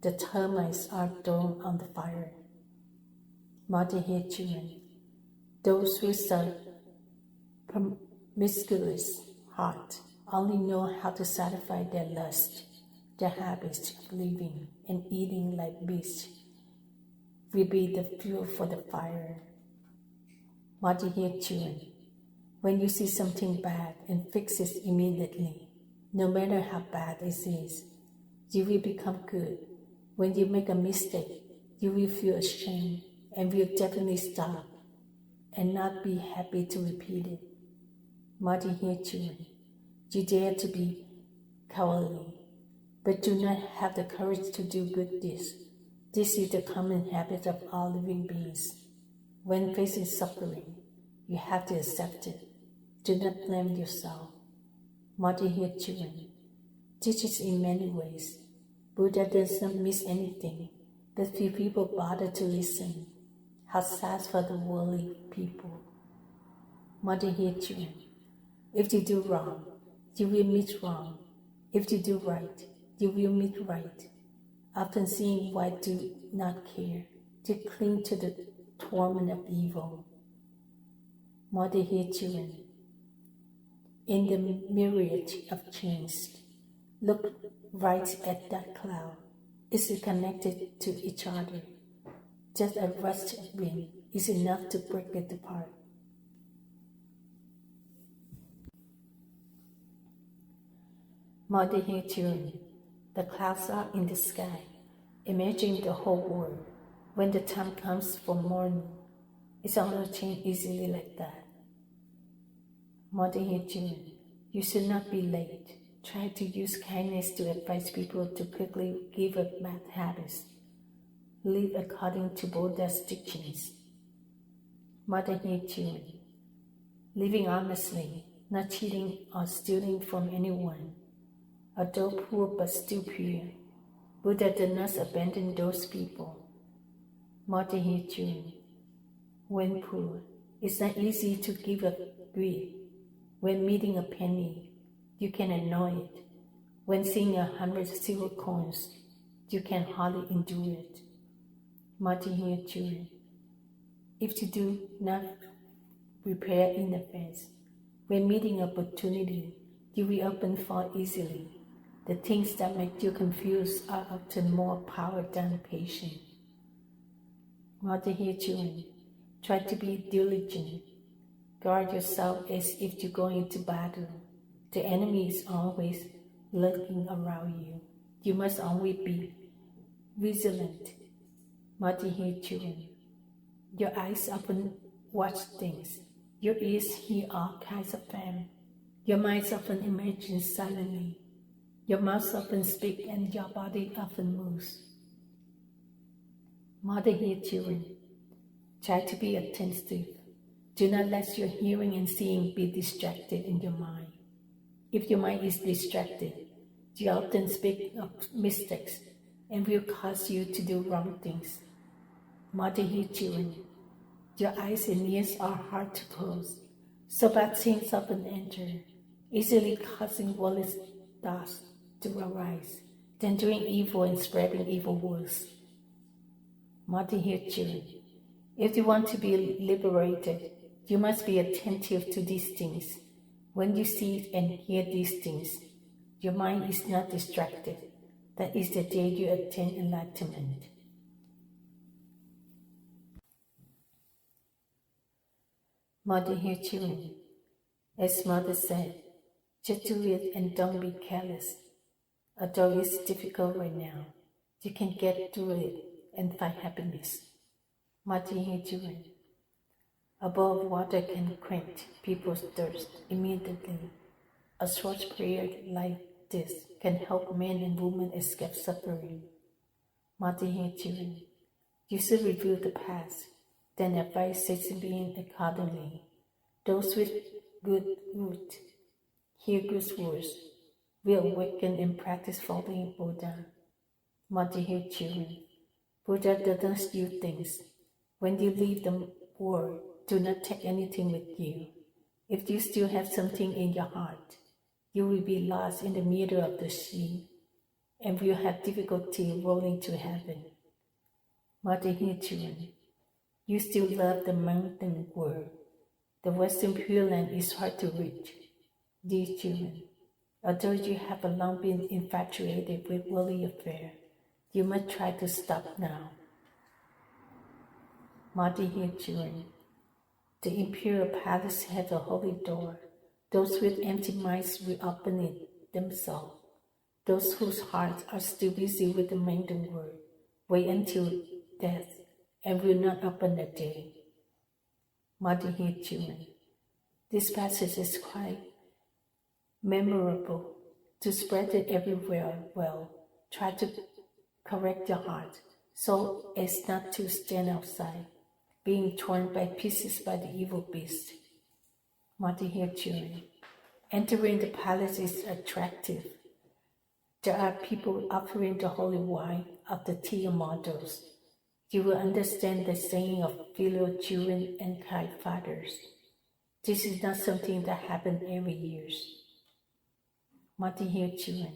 The termites are thrown on the fire. NHધિT. Those with a promiscuous heart only know how to satisfy their lust, their habits of living and eating like beasts will be the fuel for the fire. NHધિT. When you see something bad and fix it immediately, no matter how bad it is, you will become good. When you make a mistake, you will feel ashamed and will definitely stop and not be happy to repeat it. NHધિT. You dare to be cowardly, but do not have the courage to do good deeds. This is the common habit of all living beings. When facing suffering, you have to accept it. Do not blame yourself. Mother here, children, teaches in many ways. Buddha does not miss anything, but few people bother to listen. How sad for the worldly people. Mother here, children, if you do wrong, you will meet wrong. If you do right, you will meet right. Often seeing white do not care, to cling to the torment of evil. Mother here, children, in the myriad of chains, look right at that cloud. Is it connected to each other? Just a rush of wind is enough to break it apart. Mother here, children, the clouds are in the sky, imaging the whole world. When the time comes for morning, it's all not change easily like that. Mother here, children, you should not be late. Try to use kindness to advise people to quickly give up bad habits. Live according to Buddha's teachings. Mother here, children, living honestly, not cheating or stealing from anyone. Although poor but still pure, Buddha did not abandon those people. Mother here, children, when poor, it's not easy to give up greed. When meeting a penny, you can annoy it. When seeing 100 silver coins, you can hardly endure it. Mother here, children, if you do not prepare in advance, when meeting opportunity, you will often fall easily. The things that make you confused are often more powerful than patience. Mother here, children, try to be diligent. Guard yourself as if you go into battle. The enemy is always lurking around you. You must always be vigilant. Mother here, children, your eyes often watch things. Your ears hear all kinds of them. Your mind often imagines silently. Your mouth often speaks and your body often moves. Mother here, children, try to be attentive. Do not let your hearing and seeing be distracted in your mind. If your mind is distracted, you often speak of mistakes and will cause you to do wrong things. Mother here, children, your eyes and ears are hard to close, so bad things often enter, easily causing worldly thoughts to arise, then doing evil and spreading evil words. Mother here, children, if you want to be liberated, you must be attentive to these things. When you see and hear these things, your mind is not distracted. That is the day you attain enlightenment. Mother here, children, as Mother said, just do it and don't be careless. Although it's difficult right now, you can get through it and find happiness. Mother here, children, above water can quench people's thirst immediately. A short prayer like this can help men and women escape suffering. Mother here, children, you should review the past, then advise sentient beings accordingly. Those with good root hear good words, will awaken and practice following Buddha. Mother here, children, Buddha doesn't use things. When you leave the world, do not take anything with you. If you still have something in your heart, you will be lost in the middle of the sea and will have difficulty rolling to heaven. Mother here, children, you still love the mountain world. The Western Pure Land is hard to reach. Dear children, although you have long been infatuated with worldly affairs, you must try to stop now. Mother here, children, the imperial palace has a holy door. Those with empty minds will open it themselves. Those whose hearts are still busy with the mountain world wait until death and will not open the day. Mother here, children, this passage is quite memorable to spread it everywhere well. Try to correct your heart, so as not to stand outside, being torn by pieces by the evil beast. Dear children, entering the palace is attractive. There are people offering the holy wine of the tea models. You will understand the saying of filial children and kind fathers. This is not something that happens every year. Dear children,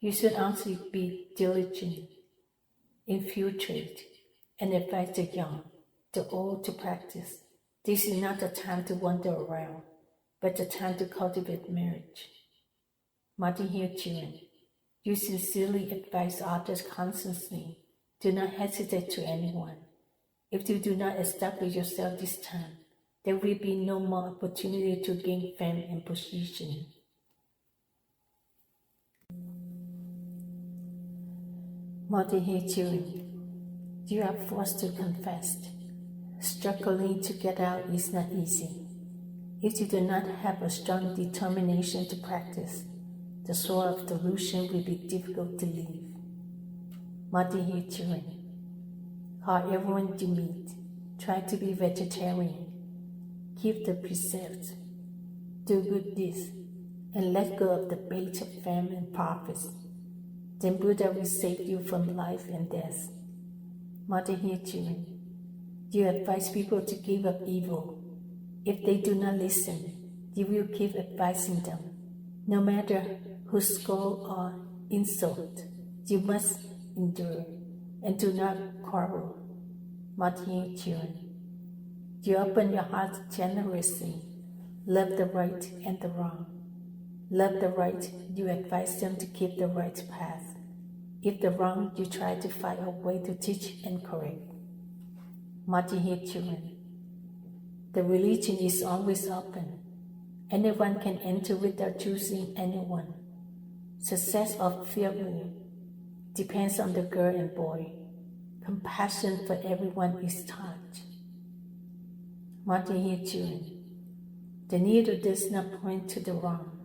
you should also be diligent, infiltrate, and advise the young, the old to practice. This is not the time to wander around, but the time to cultivate marriage. Dear children, you sincerely advise others constantly. Do not hesitate to anyone. If you do not establish yourself this time, there will be no more opportunity to gain fame and position. Dear children, you are forced to confess. Struggling to get out is not easy. If you do not have a strong determination to practice, the sword of delusion will be difficult to leave. Dear children, call everyone you meet. Try to be vegetarian. Keep the precepts. Do good deeds, and let go of the bait of fame and profits. Then Buddha will save you from life and death. Dear children, you advise people to give up evil. If they do not listen, you will keep advising them. No matter who scold or insult, you must endure and do not quarrel. Dear children, you open your heart generously. Love the right and the wrong. Love the right, you advise them to keep the right path. If the wrong, you try to find a way to teach and correct. Dear children, the religion is always open. Anyone can enter without choosing anyone. Success or failure depends on the girl and boy. Compassion for everyone is taught. Dear children, the needle does not point to the wrong.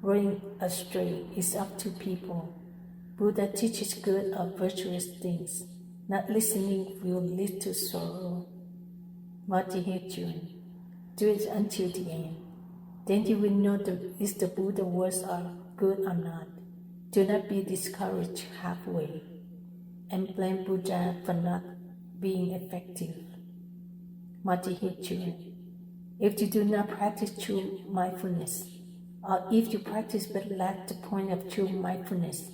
Going astray is up to people. Buddha teaches good or virtuous things. Not listening will lead to sorrow. Dear children, do it until the end. Then you will know if the Buddha words are good or not. Do not be discouraged halfway and blame Buddha for not being effective. Dear children, if you do not practice true mindfulness, or if you practice but lack the point of true mindfulness,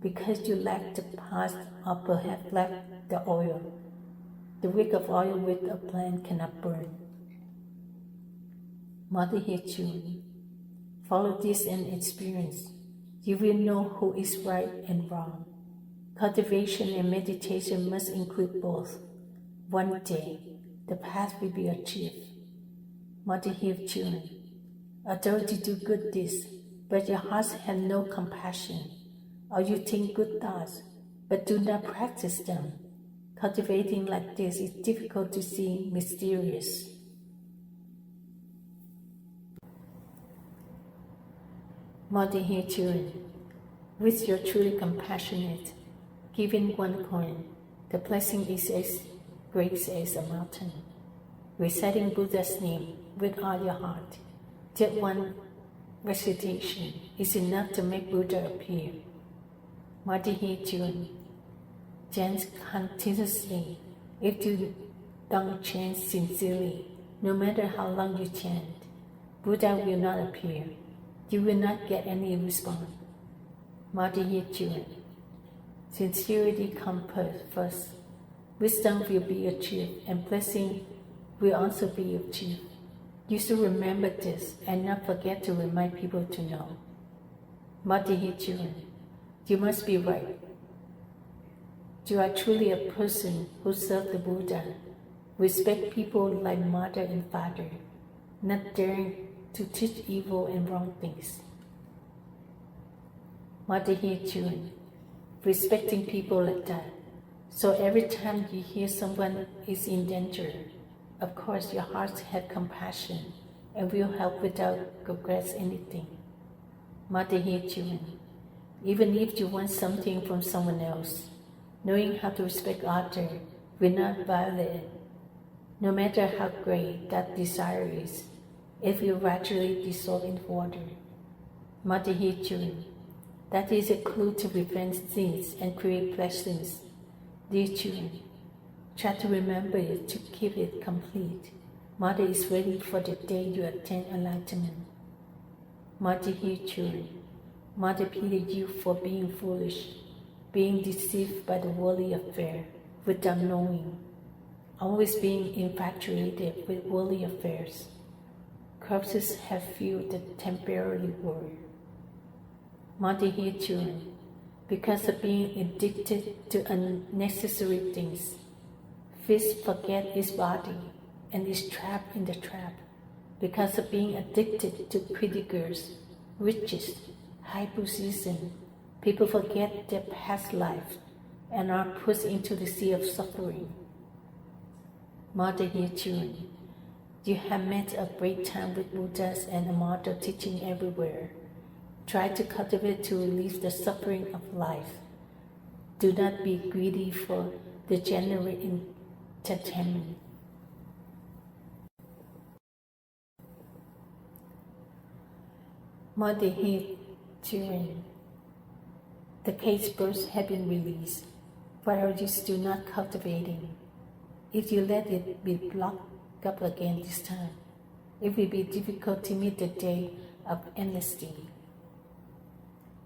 because you lack the path or perhaps lack the oil, the wick of oil with a plant cannot burn. Dear children, follow this and experience. You will know who is right and wrong. Cultivation and meditation must include both. One day, the path will be achieved. Dear children, although you do good deeds, but your hearts have no compassion, or you think good thoughts, but do not practice them, cultivating like this is difficult to see mysterious. Dear children, with your truly compassionate, giving one coin, the blessing is as great as a mountain. Reciting Buddha's name with all your heart, just one recitation is enough to make Buddha appear. Dear children, chant continuously. If you don't chant sincerely, no matter how long you chant, Buddha will not appear. You will not get any response. Dear children, sincerity comes first. Wisdom will be achieved, and blessing will also be achieved. You should remember this and not forget to remind people to know. Dear children, you must be right. You are truly a person who serves the Buddha. Respect people like mother and father, not daring to teach evil and wrong things. Dear children, respecting people like that. So every time you hear someone is in danger, of course your hearts have compassion and will help without regrets anything. Mother here, children. Even if you want something from someone else, knowing how to respect others will not violate it. No matter how great that desire is, it will gradually dissolve in water. Mother here, children. That is a clue to prevent sins and create blessings. Dear children, try to remember it to keep it complete. Mother is waiting for the day you attain enlightenment. Mother here, children. Mother pity you for being foolish, being deceived by the worldly affair without knowing, always being infatuated with worldly affairs. Corpses have filled the temporary world. Mother here, children, because of being addicted to unnecessary things, fish forget its body and is trapped in the trap. Because of being addicted to pretty girls, riches, high position, people forget their past life and are pushed into the sea of suffering. Mother here, children, you have met a great time with Buddhas and a model teaching everywhere. Try to cultivate to relieve the suffering of life. Do not be greedy for degenerate entertainment. Mother here, children. The cage birds have been released. Why are you still not cultivating? If you let it be blocked up again this time, it will be difficult to meet the day of NHdzisiT.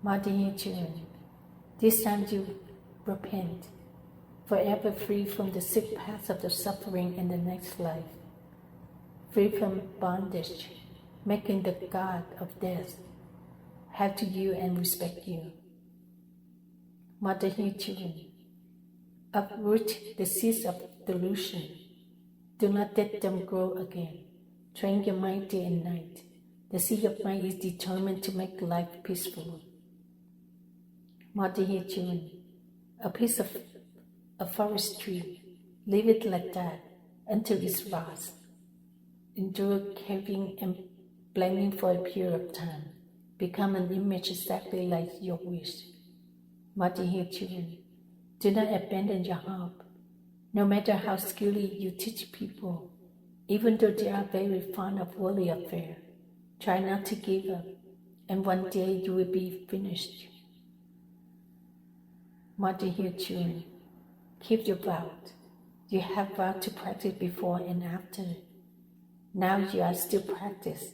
Mother here, children, this time you repent, forever free from the sick path of the suffering in the next life, free from bondage, making the God of death have to you and respect you. Mother here, children, uproot the seeds of delusion. Do not let them grow again. Train your mind day and night. The seed of mind is determined to make life peaceful. Mother here, children, a piece of a forest tree, leave it like that until it rots. Endure caving and blending for a period of time. Become an image exactly like your wish. Mother here, children, do not abandon your hope. No matter how skillfully you teach people, even though they are very fond of worldly affairs, try not to give up, and one day you will be finished. Mother here, children, keep your vow. You have vowed to practice before and after. Now you are still practice.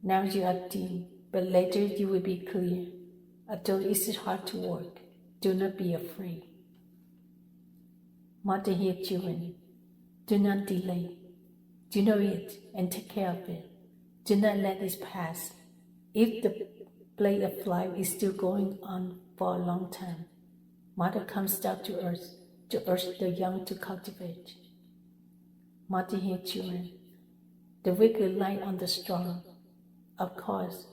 Now you are dim, but later you will be clear. Although it is hard to work, do not be afraid. Mother here, children, do not delay. Do know it and take care of it. Do not let it pass. If the play of life is still going on for a long time, Mother comes down to earth to urge the young to cultivate. Mother here, children, the weak rely on the strong. Of course,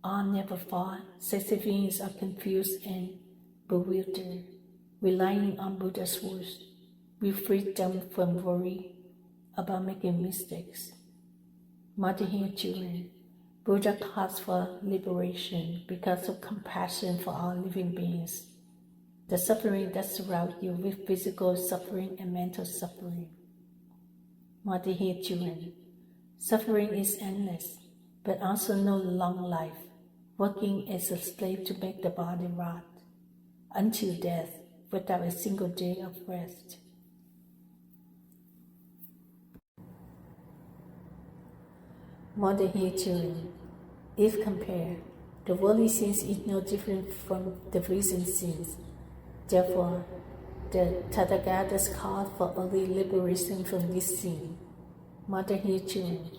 all never fall. Sexy beings are confused and bewildered. Relying on Buddha's words, we free them from worry about making mistakes. Mother here, children, Buddha calls for liberation because of compassion for all living beings. The suffering that surrounds you with physical suffering and mental suffering. Mother here, children, suffering is endless, but also no long life, working as a slave to make the body rot, until death, without a single day of rest. Mother here, children, if compared, the worldly sins is no different from the recent sins. Therefore, the Tathagatas called for early liberation from this sin. Mother here, children,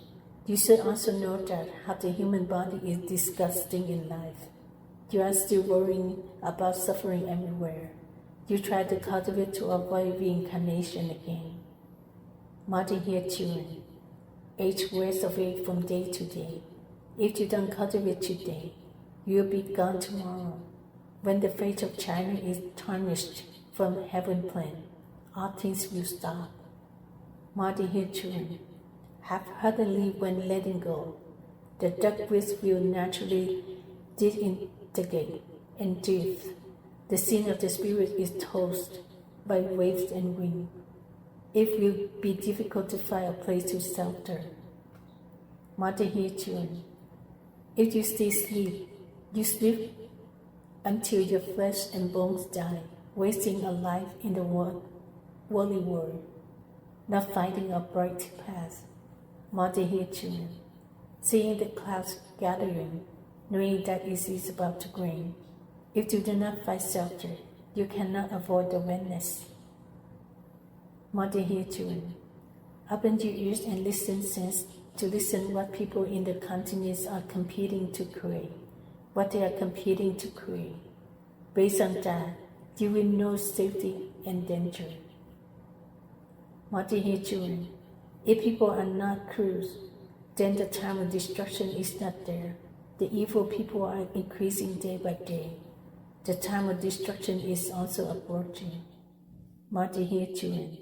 you should also know that how the human body is disgusting in life. You are still worrying about suffering everywhere. You try to cultivate to avoid reincarnation again. Mother here, children, age wears away from day to day. If you don't cultivate today, you will be gone tomorrow. When the fate of China is tarnished from heaven plane, all things will stop. Mother here, children, half-heartedly when letting go, the dark wish will naturally disintegrate and drift. The sin of the spirit is tossed by waves and wind. It will be difficult to find a place to shelter. Mother hear children. If you stay asleep, you sleep until your flesh and bones die, wasting a life in the worldly world, not finding a bright path. Mother hear children. Seeing the clouds gathering, knowing that it is about to rain. If you do not find shelter, you cannot avoid the wetness. Mother hear children. Open your ears and listen to listen what people in the continents are competing to create, what they are competing to create. Based on that, you will know safety and danger. Mother hear children. If people are not cruel, then the time of destruction is not there. The evil people are increasing day by day. The time of destruction is also approaching. Mother hear children.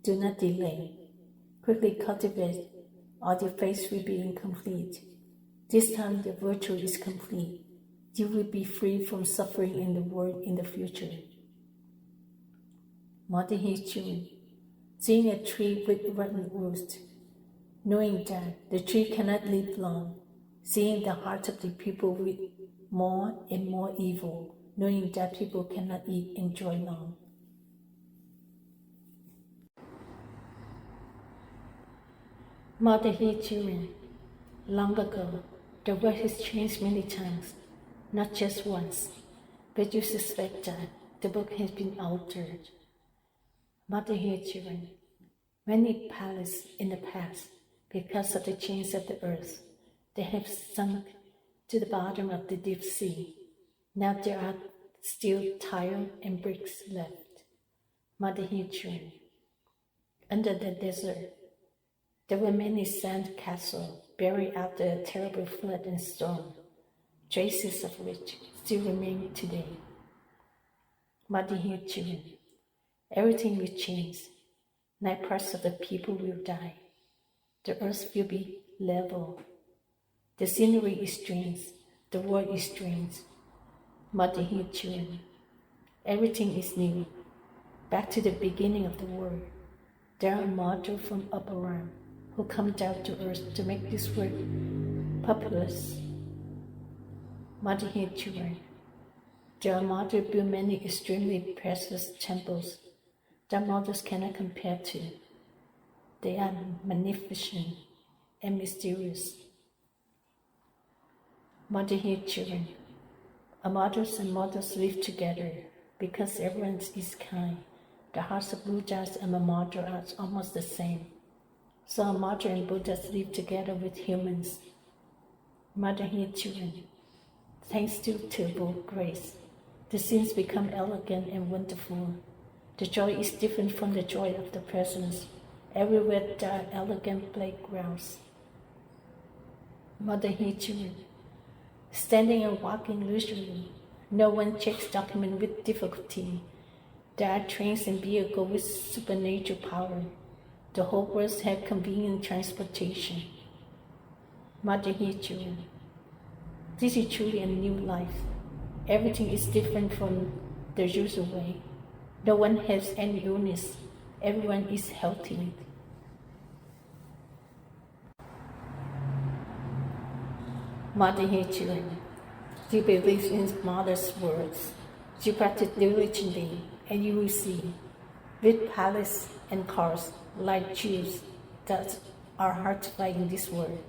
Do not delay. Quickly cultivate, or your faith will be incomplete. This time the virtue is complete. You will be free from suffering in the world in the future. Mother hear children. Seeing a tree with rotten roots, knowing that the tree cannot live long, seeing the heart of the people with more and more evil, knowing that people cannot eat and enjoy long. Mother hear children. Long ago, the world has changed many times, not just once, but you suspect that the book has been altered. Mother hear children. Many palaces in the past, because of the change of the earth, they have sunk to the bottom of the deep sea. Now there are still tile and bricks left. Mother hear children. Under the desert, there were many sand castles buried after a terrible flood and storm, traces of which still remain today. Mother hear children. Everything will change. 9% of the people will die. The earth will be level. The scenery is strange. The world is strange. Mother hear children. Everything is new. Back to the beginning of the world. There are mortals from up around who come down to earth to make this world populous. Mother hear children. There are mortals build many extremely precious temples that mortals cannot compare to. They are magnificent and mysterious. Mother hear children. Mortals and mortals live together because everyone is kind. The hearts of Buddhas and a mortal are almost the same. So a mortal and Buddhas live together with humans. Mother hear children. Thanks to terrible grace, the scenes become elegant and wonderful. The joy is different from the joy of the presence. Everywhere there are elegant playgrounds. Mother hear children. Standing and walking leisurely, no one checks documents with difficulty. There are trains and vehicles with supernatural power. The whole world has convenient transportation. Mother hear children. This is truly a new life. Everything is different from the usual way. No one has any illness. Everyone is healthy. Mother hear children. You believe in Mother's words. You practice diligently, and you will see, with palace and cars like Jews that are hard to find in this world.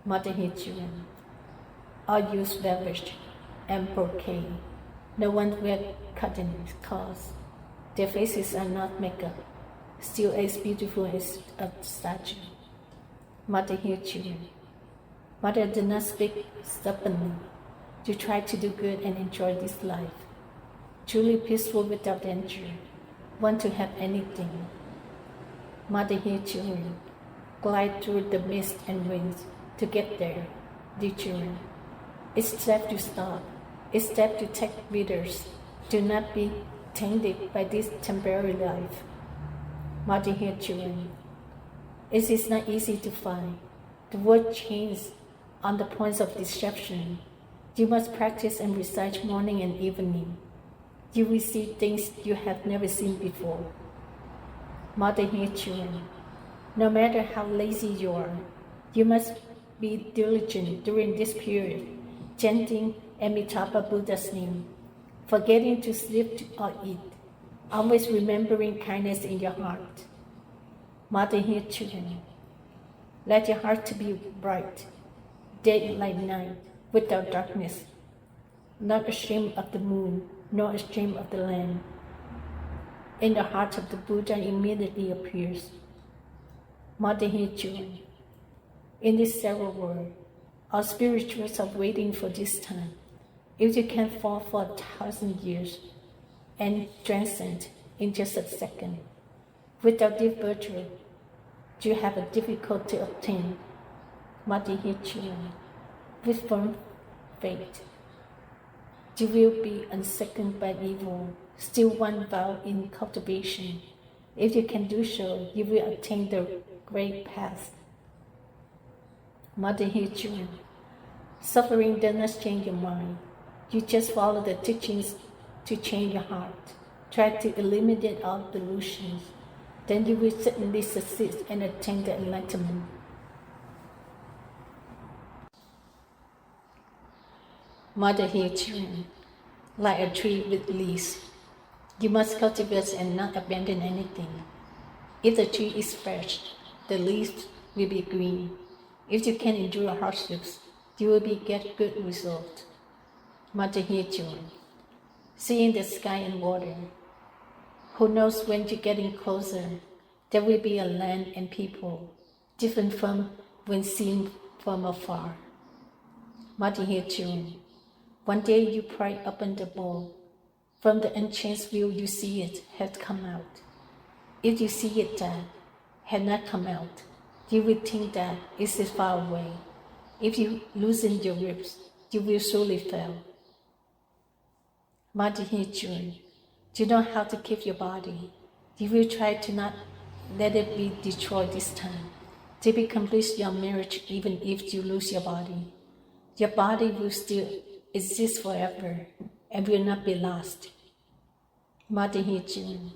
Mother hear children. All use velvet and brocade. No one wears cotton clothes. Their faces are not makeup, still as beautiful as a statue. Mother hear children. Mother do not speak stubbornly. You try to do good and enjoy this life. Truly peaceful without danger. Want to have anything. Mother hear children. Glide through the mist and winds to get there, dear children. It's time to stop. It's time to take readers. Do not be tainted by this temporary life. Mother hear children. It is not easy to find. The world changes on the points of deception. You must practice and recite morning and evening. You will see things you have never seen before. Mother here, children, no matter how lazy you are, you must be diligent during this period, chanting Amitabha Buddha's name, forgetting to sleep or eat, always remembering kindness in your heart. Mother here, children, let your heart to be bright, day like night, without darkness, not ashamed of the moon, nor ashamed of the land. In the heart of the Buddha immediately appears. Mother here, children, in this several world, our spirituals are waiting for this time. If you can fall for 1,000 years and transcend in just a second, without this virtue, you have a difficult to obtain. Mother here, children, with firm faith, you will be unseconded by evil, still one vow in cultivation. If you can do so, you will attain the great path. Mother here, children, suffering does not change your mind. You just follow the teachings to change your heart. Try to eliminate all delusions. Then you will certainly succeed and attain the enlightenment. Mother here, children, like a tree with leaves, you must cultivate and not abandon anything. If the tree is fresh, the leaves will be green. If you can endure hardships, you will get good results. Mother here, children, seeing the sky and water, who knows when you're getting closer, there will be a land and people, different from when seen from afar. Mother here, children, one day you pry open the bowl. From the entranced view you see it had come out. If you see it that had not come out, you will think that it is far away. If you loosen your ribs, you will surely fail. Mother here, children, you know how to keep your body. You will try to not let it be destroyed this time. To be complete your marriage even if you lose your body. Your body will still exist forever and will not be lost. Mother here, children,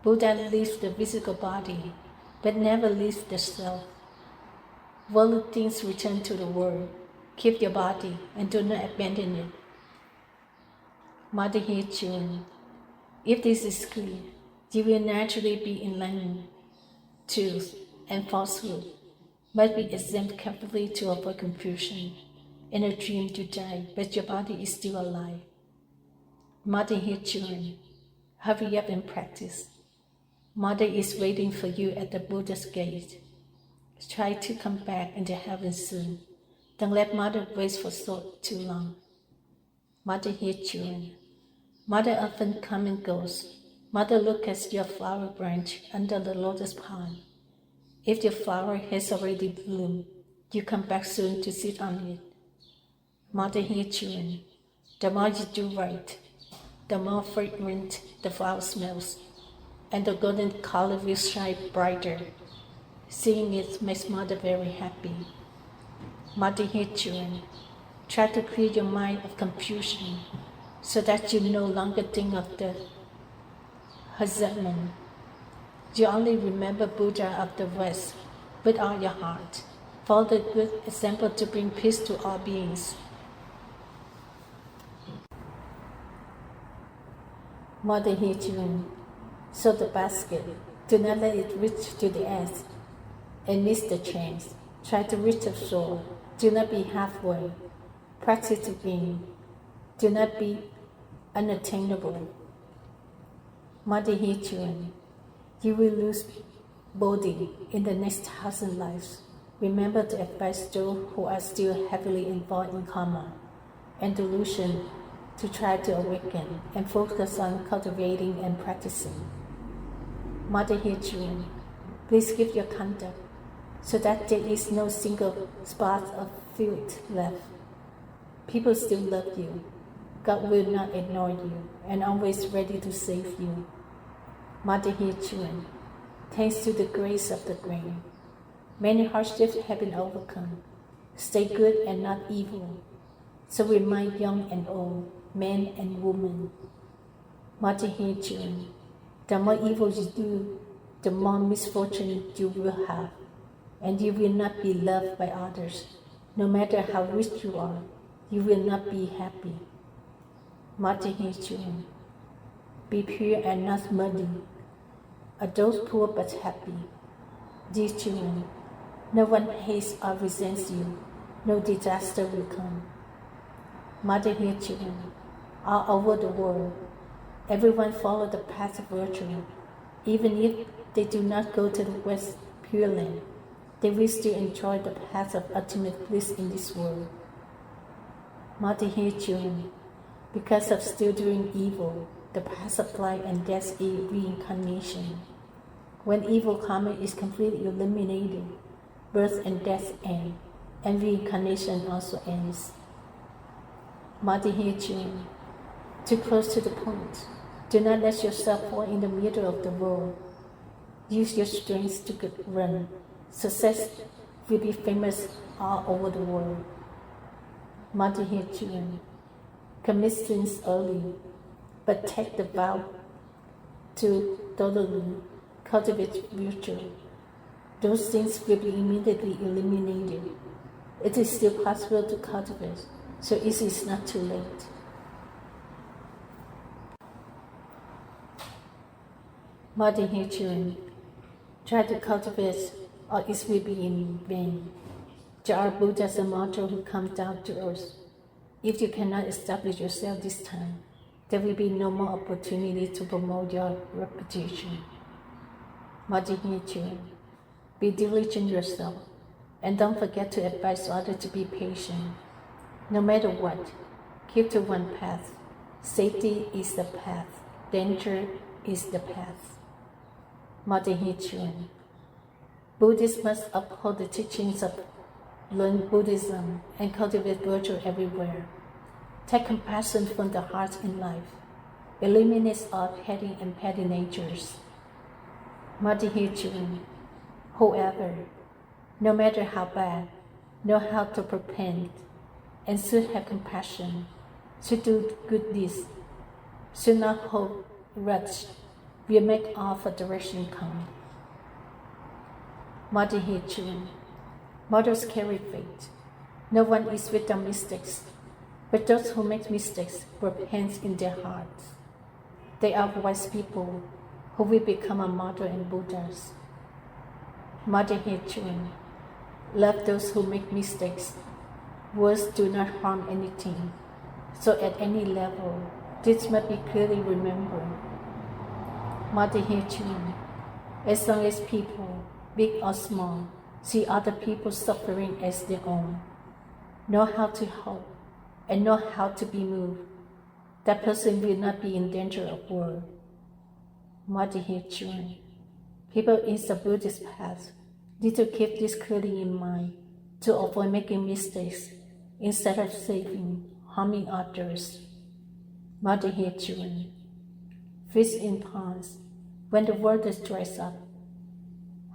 Buddha leaves the physical body, but never leaves the self. Worldly things return to the world. Keep your body and do not abandon it. Mother here, children, if this is clear, you will naturally be enlightened. Truth and falsehood must be examined carefully to avoid confusion. In a dream you die, but your body is still alive. Mother here, children, hurry up and practice. Mother is waiting for you at the Buddha's gate. Try to come back into heaven soon. Don't let Mother wait for so too long. Mother here, children. Mother often comes and goes. Mother looks at your flower branch under the lotus pond. If your flower has already bloomed, you come back soon to sit on it. Mother here, children, the more you do right, the more fragrant the flower smells, and the golden color will shine brighter. Seeing it makes Mother very happy. Mother here, children, try to clear your mind of confusion so that you no longer think of the husband. You only remember Buddha of the West with all your heart. Follow the good example to bring peace to all beings. Mother here, children, sow the basket. Do not let it reach to the edge and miss the chance. Try to reach the shore. Do not be halfway. Practice to gain. Do not be unattainable. Mother here, children, you will lose body in the next 1,000 lives. Remember to advise those who are still heavily involved in karma and delusion to try to awaken and focus on cultivating and practicing. Mother here, children, please give your conduct so that there is no single spot of filth left. People still love you. God will not ignore you and always ready to save you. Mother here, children, thanks to the grace of the grain, many hardships have been overcome. Stay good and not evil. So remind young and old, men and women, NHঠিT children, the more evil you do, the more misfortune you will have, and you will not be loved by others. No matter how rich you are, you will not be happy. NHঠিT children, be pure and not muddy. Are those poor but happy? Dear children, no one hates or resents you. No disaster will come. NHঠিT children, all over the world, everyone follow the path of virtue. Even if they do not go to the West Pure Land, they will still enjoy the path of ultimate bliss in this world. NHঠিT children, because of still doing evil, the path of life and death is reincarnation. When evil karma is completely eliminated, birth and death end, and reincarnation also ends. NHঠিT children, too close to the point. Do not let yourself fall in the middle of the road. Use your strength to run. Success will be famous all over the world. NHঠিT children, commit sins early, but take the vow to totally cultivate virtue. Those things will be immediately eliminated. It is still possible to cultivate, so it is not too late. NHঠিT children, try to cultivate, or it will be in vain. There are Buddhas and martyrs who come down to earth. If you cannot establish yourself this time, there will be no more opportunity to promote your reputation. NHঠিT children, be diligent yourself, and don't forget to advise others to be patient. No matter what, keep to one path. Safety is the path. Danger is the path. NHঠিT children, Buddhists must uphold the teachings of learn Buddhism and cultivate virtue everywhere. Take compassion from the heart in life. Eliminate all petty and petty natures. NHঠিT children, whoever, no matter how bad, know how to repent and should have compassion, should do good deeds, should not hold grudge, will make all for direction come. NHঠিT children, mothers carry faith. No one is without mistakes, but those who make mistakes repent in their hearts. They are wise people who will become a mother and Buddhas. NHঠিT children, love those who make mistakes. Words do not harm anything, so at any level, this must be clearly remembered. NHঠিT children, as long as people, big or small, see other people's suffering as their own, know how to hope, and know how to be moved, that person will not be in danger of war. NHঠিT children, people in the Buddhist path need to keep this clearly in mind to avoid making mistakes instead of saving, harming others. NHঠিT children, fish in ponds, when the water dries up,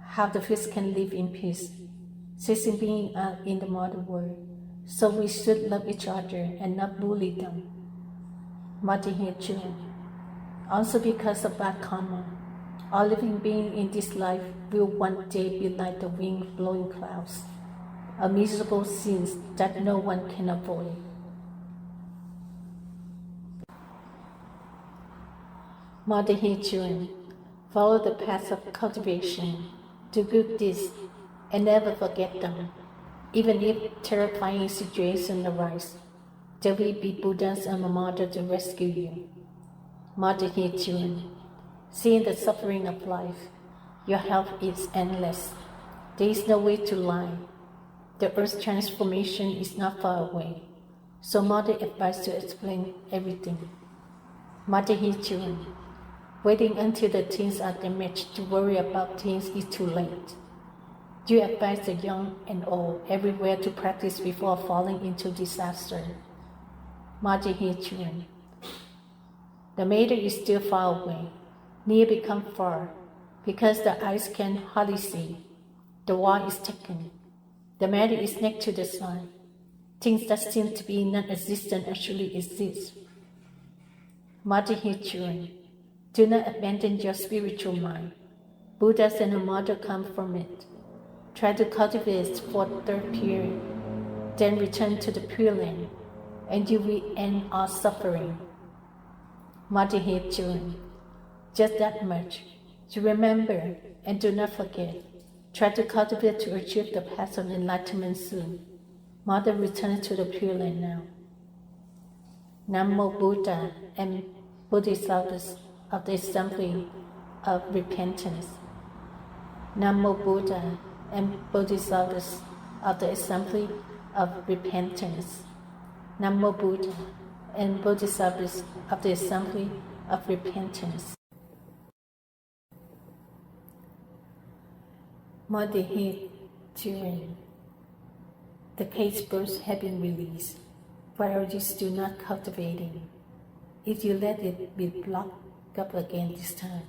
how the fish can live in peace, ceasing being out in the modern world. So we should love each other and not bully them. NHঠিT children, also because of bad karma, all living beings in this life will one day be like the wind blowing clouds, a miserable sin that no one can avoid. NHঠিT children, follow the path of cultivation, do good deeds, and never forget them. Even if terrifying situations arise, there will be Buddhas and Mother to rescue you. NHঠিT children, seeing the suffering of life, your health is endless. There is no way to lie. The earth's transformation is not far away, so Mother advised to explain everything. NHঠিT children, waiting until the things are damaged to worry about things is too late. You advise the young and old everywhere to practice before falling into disaster. NHঠিT children, the matter is still far away, near become far, because the eyes can hardly see. The wall is taken. The matter is next to the sun. Things that seem to be non-existent actually exist. Mother here, children, do not abandon your spiritual mind. Buddhas and a mother come from it. Try to cultivate it for the third period, then return to the Pure Land, and you will end all suffering. Mother here, children, just that much. You remember and do not forget. Try to cultivate to achieve the path of enlightenment soon. Mother, return to the Pure Land now. Namo Buddha and Bodhisattvas of the Assembly of Repentance. Namo Buddha and Bodhisattvas of the Assembly of Repentance. Namo Buddha and Bodhisattvas of the Assembly of Repentance. Mother here, children, the cage birds have been released. Why are you still not cultivating? If you let it be blocked up again this time,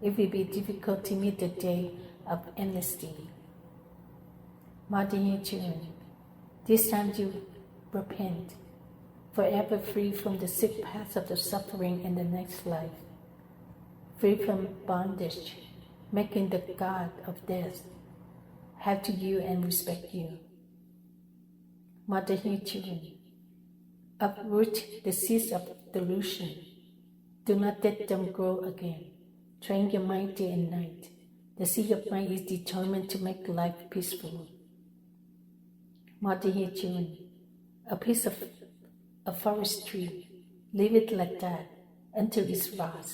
it will be difficult to meet the day of amnesty. Mother here, children, this time you repent, forever free from the sick path of the suffering in the next life, free from bondage, making the God of death have to you and respect you. Mother here, children, uproot the seeds of delusion. Do not let them grow again. Train your mind day and night. The seed of mind is determined to make life peaceful. Mother here, children, a piece of a forest tree, leave it like that until it's rot.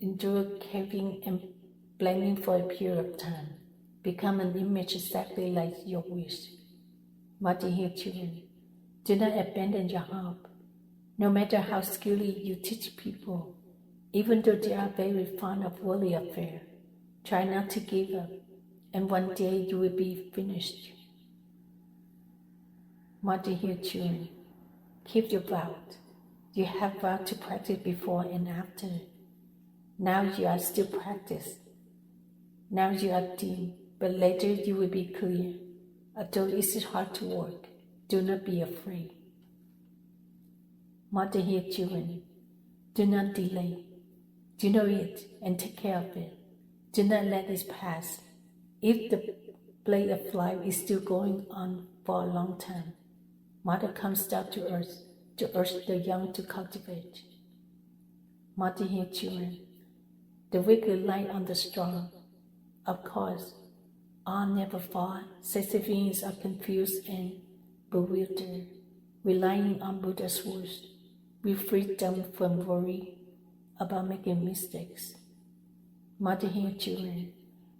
Endure caving and blaming for a period of time. Become an image exactly like your wish. Mother here, children, do not abandon your hope. No matter how skillfully you teach people, even though they are very fond of worldly affairs, try not to give up, and one day you will be finished. Mother here, children, keep your vow. You have vowed to practice before and after. Now you are still practice. Now you are dim, but later you will be clear. Although it is hard to work, do not be afraid. Mother here, children, do not delay. Do know it and take care of it. Do not let it pass. If the play of life is still going on for a long time, Mother comes down to earth to urge the young to cultivate. Mother here, children, the weak rely on the strong. Of course, all never fall. Sensitive beings are confused and bewildered, relying on Buddha's words. We free them from worry about making mistakes. Mother here, children,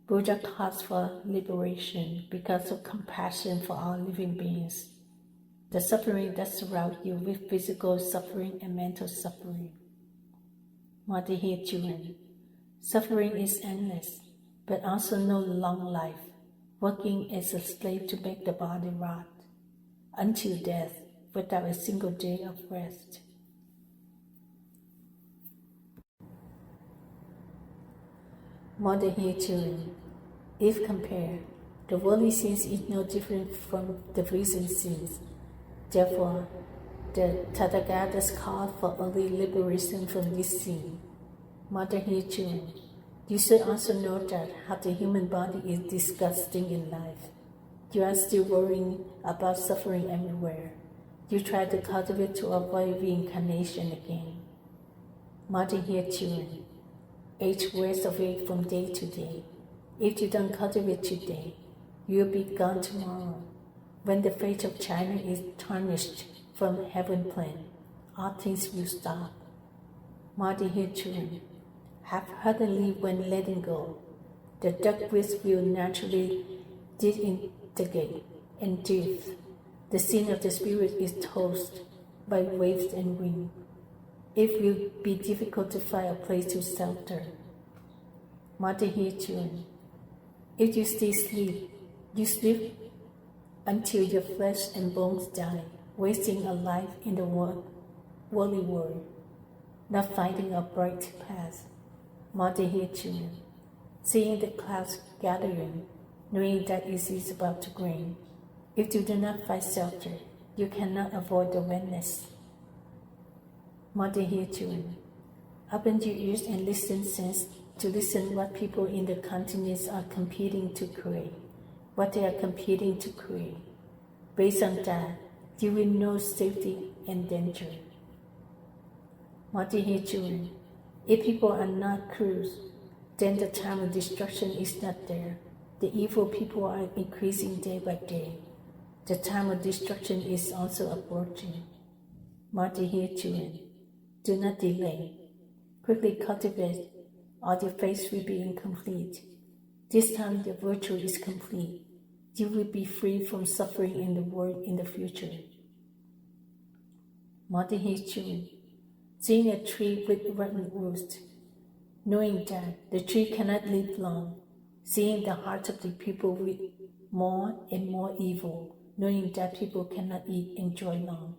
Buddha calls for liberation because of compassion for all living beings. The suffering that surrounds you with physical suffering and mental suffering. Mother here, children, suffering is endless, but also no long life, working as a slave to make the body rot, until death without a single day of rest. Mother here, children, if compared, the worldly sins is no different from the recent sins. Therefore, the Tathagatas called for early liberation from this sin. Mother here, children, you should also know that how the human body is disgusting in life. You are still worrying about suffering everywhere. You try to cultivate to avoid reincarnation again. Mother here, children, age wears away from day to day. If you don't cultivate today, you will be gone tomorrow. When the fate of China is tarnished from heaven plane, all things will stop. Mother here, children, half-heartedly when letting go, the dark wits will naturally disintegrate and drift. The sin of the spirit is tossed by waves and wind. It will be difficult to find a place to shelter. Mother here, children, if you still sleep, you sleep until your flesh and bones die, wasting a life in the worldly world, not finding a bright path. Mother here, children, seeing the clouds gathering, knowing that it is about to rain. If you do not find shelter, you cannot avoid the wetness. Mother here children, open your ears and listen to listen what people in the continents are competing to create, what they are competing to create. Based on that, you will know safety and danger. Mother here children, if people are not cruel, then the time of destruction is not there. The evil people are increasing day by day. The time of destruction is also approaching. Mother here children, do not delay. Quickly cultivate, or your faith will be incomplete. This time the virtue is complete. You will be free from suffering in the world in the future. Mother here children, seeing a tree with rotten roots, knowing that the tree cannot live long, seeing the hearts of the people with more and more evil, knowing that people cannot enjoy long.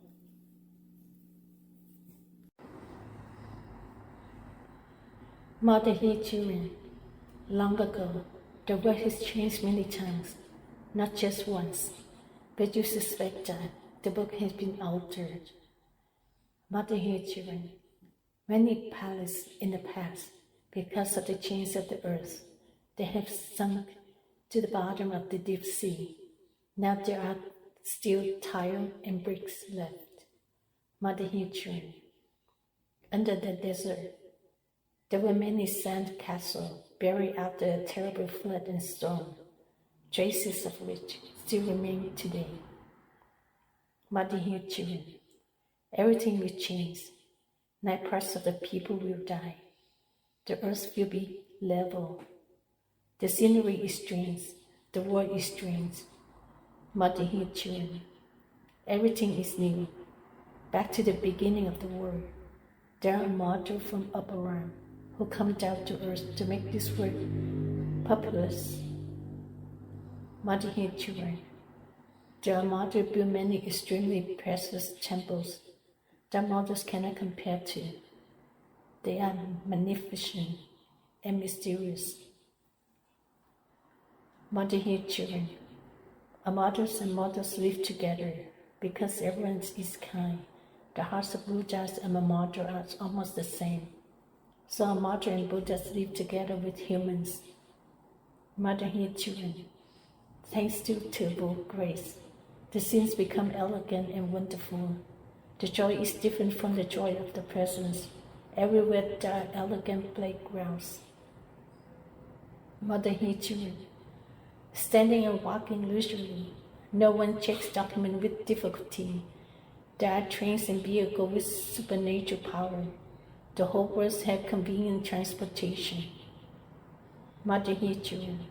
Mother here children, long ago, the world has changed many times, not just once, but you suspect that the book has been altered. Mother here children, many palaces in the past, because of the change of the earth, they have sunk to the bottom of the deep sea. Now there are still tile and bricks left. Mother here children, under the desert, there were many sand castles buried after a terrible flood and storm, traces of which still remain today. Mother here children, everything will change. 9% of the people will die. The earth will be level. The scenery is strange. The world is strange. Mother here children, everything is new. Back to the beginning of the world. There are models from up around who come down to earth to make this world populous. Mother here children, there are models build many extremely precious temples that models cannot compare to. They are magnificent and mysterious. Mother here children, models and models live together because everyone is kind. The hearts of Buddhas and a model are almost the same. So a model and Buddhas live together with humans. Mother here children, thanks to terrible grace, the scenes become elegant and wonderful. The joy is different from the joy of the presence. Everywhere there are elegant playgrounds. Mother here children, standing and walking leisurely, no one checks documents with difficulty. There are trains and vehicles with supernatural power. The whole world has convenient transportation. Mother here children,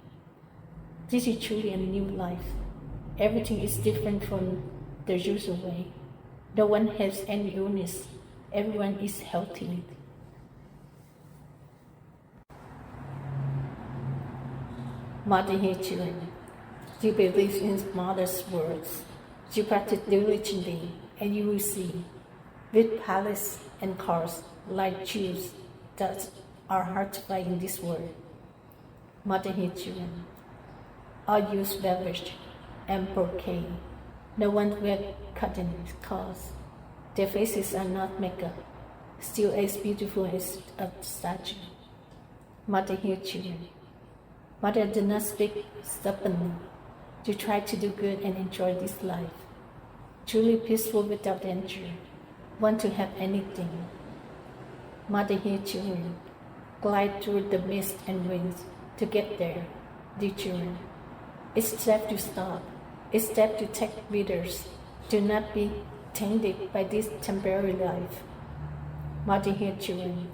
this is truly a new life. Everything is different from the usual way. No one has any illness. Everyone is healthy. Mother here children, you believe in Mother's words. You practice diligently, and you will see, with palace and cars, like jewels that are hard to find in this world. Mother here children, all use beverage and bouquet. No one wears cotton clothes. Their faces are not makeup, still as beautiful as a statue. Mother here children, Mother do not speak stubbornly. You try to do good and enjoy this life. Truly peaceful without danger. Want to have anything. Mother here children, glide through the mist and winds to get there, dear children. It's time to stop. It's time to take breathers. Do not be tainted by this temporary life. Mother here children,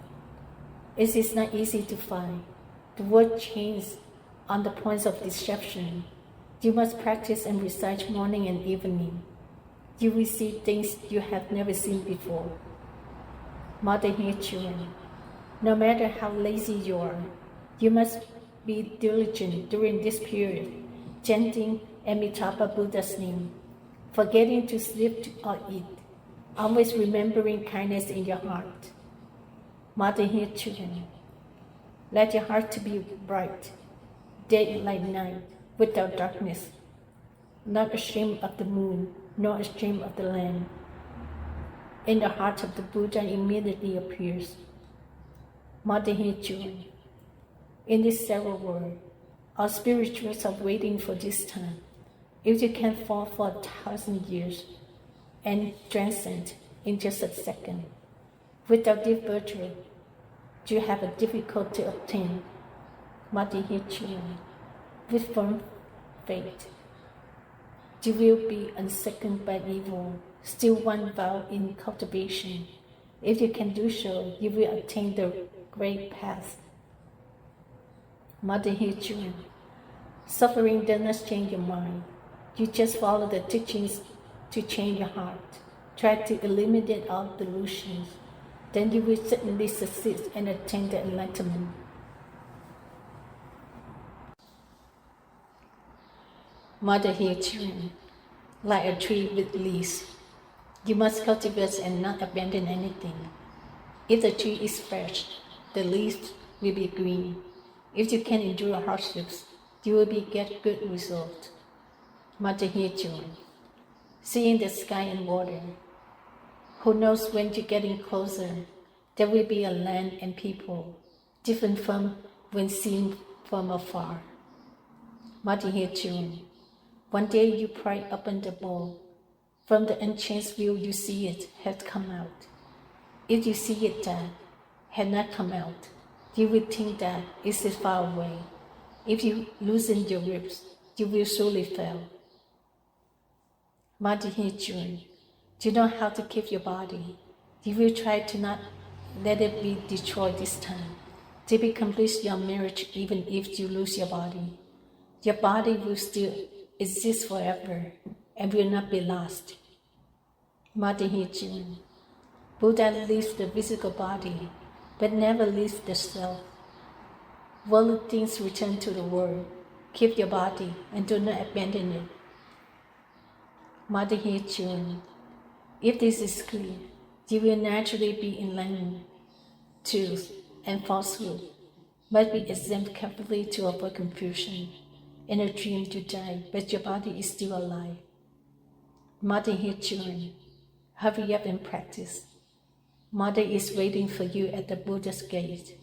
it is not easy to find. The word changes on the points of deception. You must practice and recite morning and evening. You will see things you have never seen before. Mother here children, no matter how lazy you are, you must be diligent during this period, chanting Amitabha Buddha's name, forgetting to sleep or eat, always remembering kindness in your heart. Mother here children, let your heart to be bright, day like night, without darkness, not ashamed of the moon, nor a stream of the land. In the heart of the Buddha immediately appears. NHqədT. In this several world, our spirituals are waiting for this time. If you can fall for 1,000 years and transcend in just a second, without this birthright, you have a difficult to obtain. NHqədT. With firm faith, you will be unshaken by evil, still one vow in cultivation. If you can do so, you will attain the great path. NHqədT. Suffering does not change your mind. You just follow the teachings to change your heart. Try to eliminate all delusions. Then you will certainly succeed and attain the enlightenment. NHqədT. Like a tree with leaves, you must cultivate and not abandon anything. If the tree is fresh, the leaves will be green. If you can endure hardships, you will get good results. NHqədT. Seeing the sky and water. Who knows when you're getting closer, there will be a land and people, different from when seen from afar. NHqədT. One day you pry open the bowl. From the unchanged view you see it has come out. If you see it that had not come out, you will think that it is far away. If you loosen your grips, you will surely fail. NHqədT. You know how to keep your body. You will try to not let it be destroyed this time. To be complete your marriage even if you lose your body. Your body will still exist forever and will not be lost. NHqədT. Buddha leaves the physical body, but never leaves the self. Worldly things return to the world. Keep your body and do not abandon it. NHqədT. If this is clear, you will naturally be enlightened. Truth and falsehood must be examined carefully to avoid confusion. In a dream you die, but your body is still alive. NHqədT. Hurry up and practice. Mother is waiting for you at the Buddha's gate.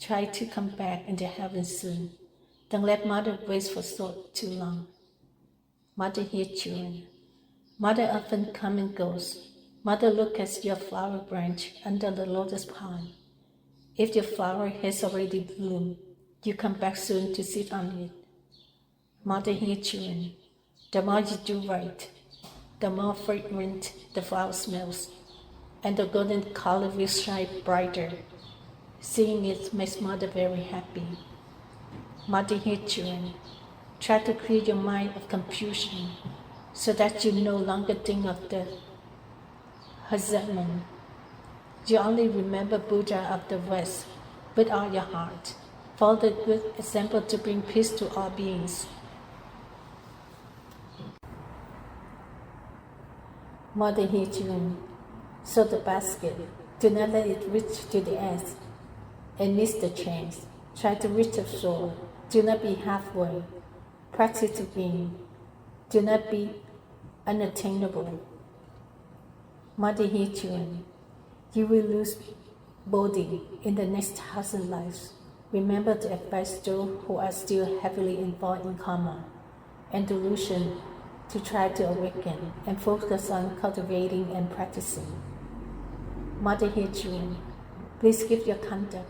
Try to come back into heaven soon. Don't let Mother wait for so too long. NHqədT. Mother often comes and goes. Mother looks at your flower branch under the lotus pond. If your flower has already bloomed, you come back soon to sit on it. NHqədT. The more you do right, the more fragrant the flower smells, and the golden color will shine brighter. Seeing it makes Mother very happy. NHqədT. Try to clear your mind of confusion so that you no longer think of the resentment. You only remember Buddha of the West with all your heart. Follow the good example to bring peace to all beings. NHqədT. So the basket, do not let it reach to the edge and miss the chance. Try to reach the shore. Do not be halfway. Practice to win. Do not be unattainable. NHqədT. You will lose body in the next 1,000 lives. Remember to advise those who are still heavily involved in karma and delusion to try to awaken and focus on cultivating and practicing. NHqədT. Please keep your conduct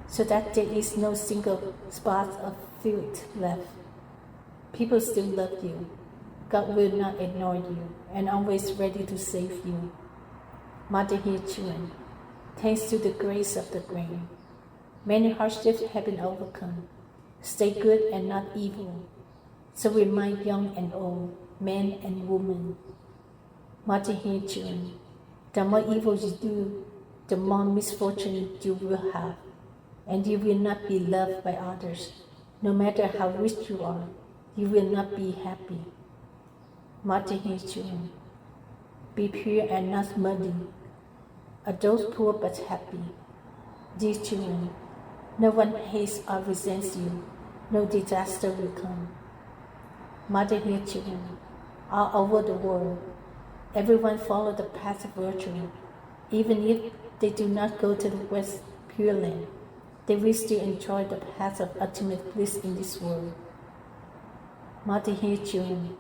so that there is no single spot of filth left. People still love you. God will not ignore you and always ready to save you. NHqədT. Thanks to the grace of the grain, many hardships have been overcome. Stay good and not evil. So remind young and old, men and women. NHqədT. The more evil you do, the more misfortune you will have, and you will not be loved by others. No matter how rich you are, you will not be happy. NHqədT. Be pure and not muddy. Adults poor but happy. Dear children, no one hates or resents you. No disaster will come. NHqədT. all over the world. Everyone follow the path of virtue. Even if they do not go to the West Pure Land, they will still enjoy the path of ultimate bliss in this world. NHส็,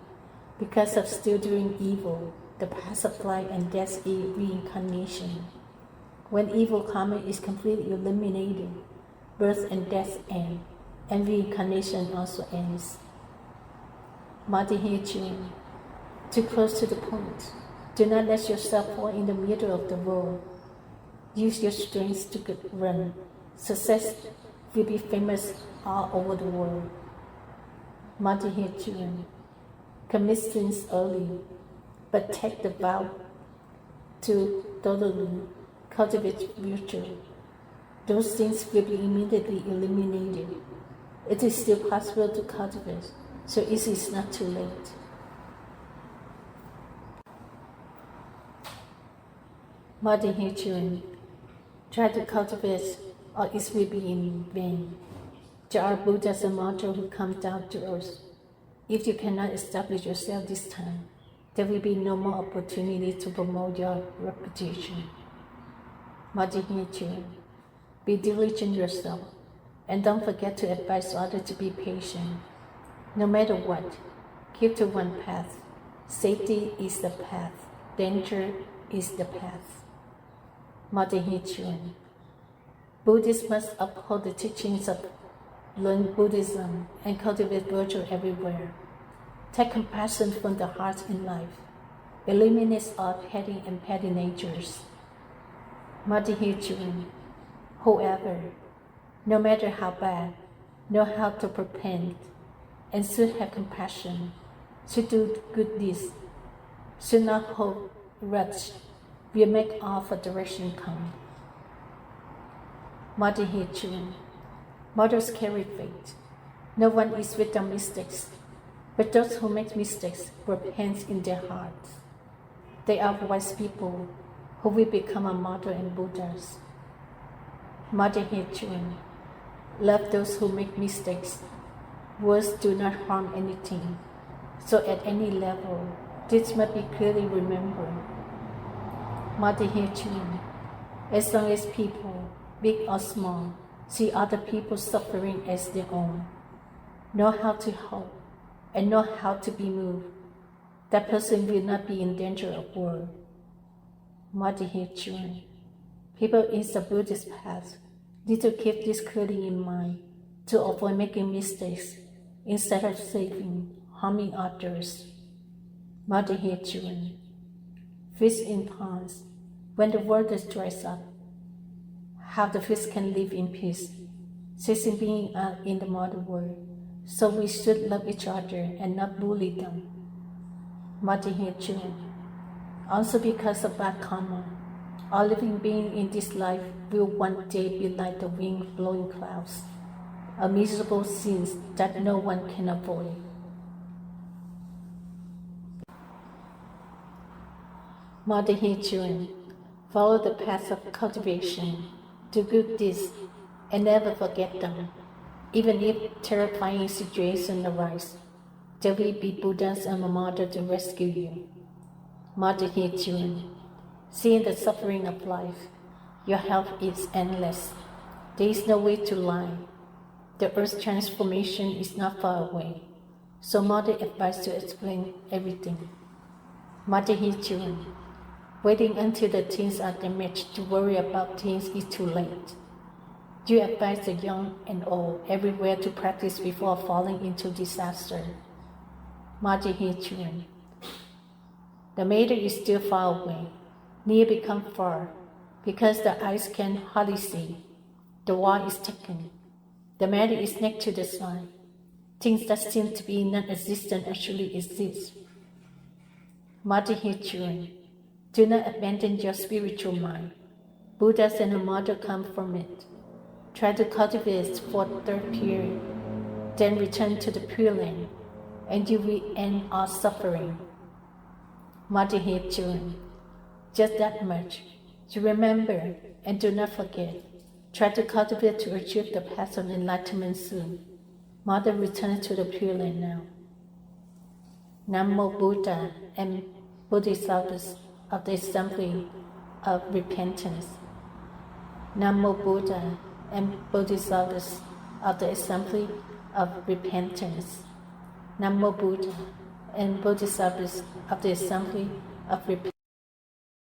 because of still doing evil, the path of life and death is reincarnation. When evil karma is completely eliminated, birth and death end, and reincarnation also ends. NHส็, too close to the point. Do not let yourself fall in the middle of the road. Use your strength to run. Success will be famous all over the world. NHส็, commit sins early, but take the vow to totally cultivate virtue. Those sins will be immediately eliminated. It is still possible to cultivate, so it is not too late. NHส็, try to cultivate, or it will be in vain. There are Buddhas and martyrs who come down to earth. If you cannot establish yourself this time, there will be no more opportunity to promote your reputation. NHส็, be diligent yourself, and don't forget to advise others to be patient. No matter what, keep to one path. Safety is the path. Danger is the path. NHส็, Buddhists must uphold the teachings of learn Buddhism and cultivate virtue everywhere. Take compassion from the heart in life. Eliminate all petty and petty natures. NHส็, whoever, no matter how bad, know how to repent, and should have compassion, should do good deeds, should not hold grudge, will make all for direction come. NHส็, mothers carry faith. No one is without mistakes, but those who make mistakes repent in their hearts. They are wise people who will become a martyr and Buddhas. NHส็, love those who make mistakes. Words do not harm anything, so at any level, this must be clearly remembered. NHส็, as long as people, big or small, see other people suffering as their own, know how to help, and know how to be moved, that person will not be in danger of war. NHส็, people in the Buddhist path need to keep this clearly in mind to avoid making mistakes instead of saving, harming others. NHส็, fish in ponds, when the water dries up, how the fish can live in peace. Sixteen beings are in the modern world, so we should love each other and not bully them. NHส็, also because of bad karma, all living beings in this life will one day be like the wind-blowing clouds, a miserable sin that no one can avoid. NHส็, follow the path of cultivation, do good deeds, and never forget them. Even if terrifying situations arise, there will be Buddhas and martyrs to rescue you. NHส็, seeing the suffering of life, your health is endless. There is no way to lie. The earth's transformation is not far away, so Mother advised to explain everything. NHส็, waiting until the things are damaged to worry about things is too late. You advise the young and old everywhere to practice before falling into disaster. NHส็, the matter is still far away, near become far, because the eyes can hardly see. The wall is taken. The matter is next to the sun. Things that seem to be non-existent actually exist. NHส็, do not abandon your spiritual mind. Buddhas and the Mother come from it. Try to cultivate it for the third period, then return to the Pure Land, and you will end all suffering. NHส็, just that much. You remember and do not forget. Try to cultivate to achieve the path of enlightenment soon. Mother returns to the Pure Land now. Namo Buddha and Bodhisattvas of the Assembly of Repentance. Namo Buddha and Bodhisattvas of the Assembly of Repentance. Namo Buddha and Bodhisattvas of the Assembly of Repentance.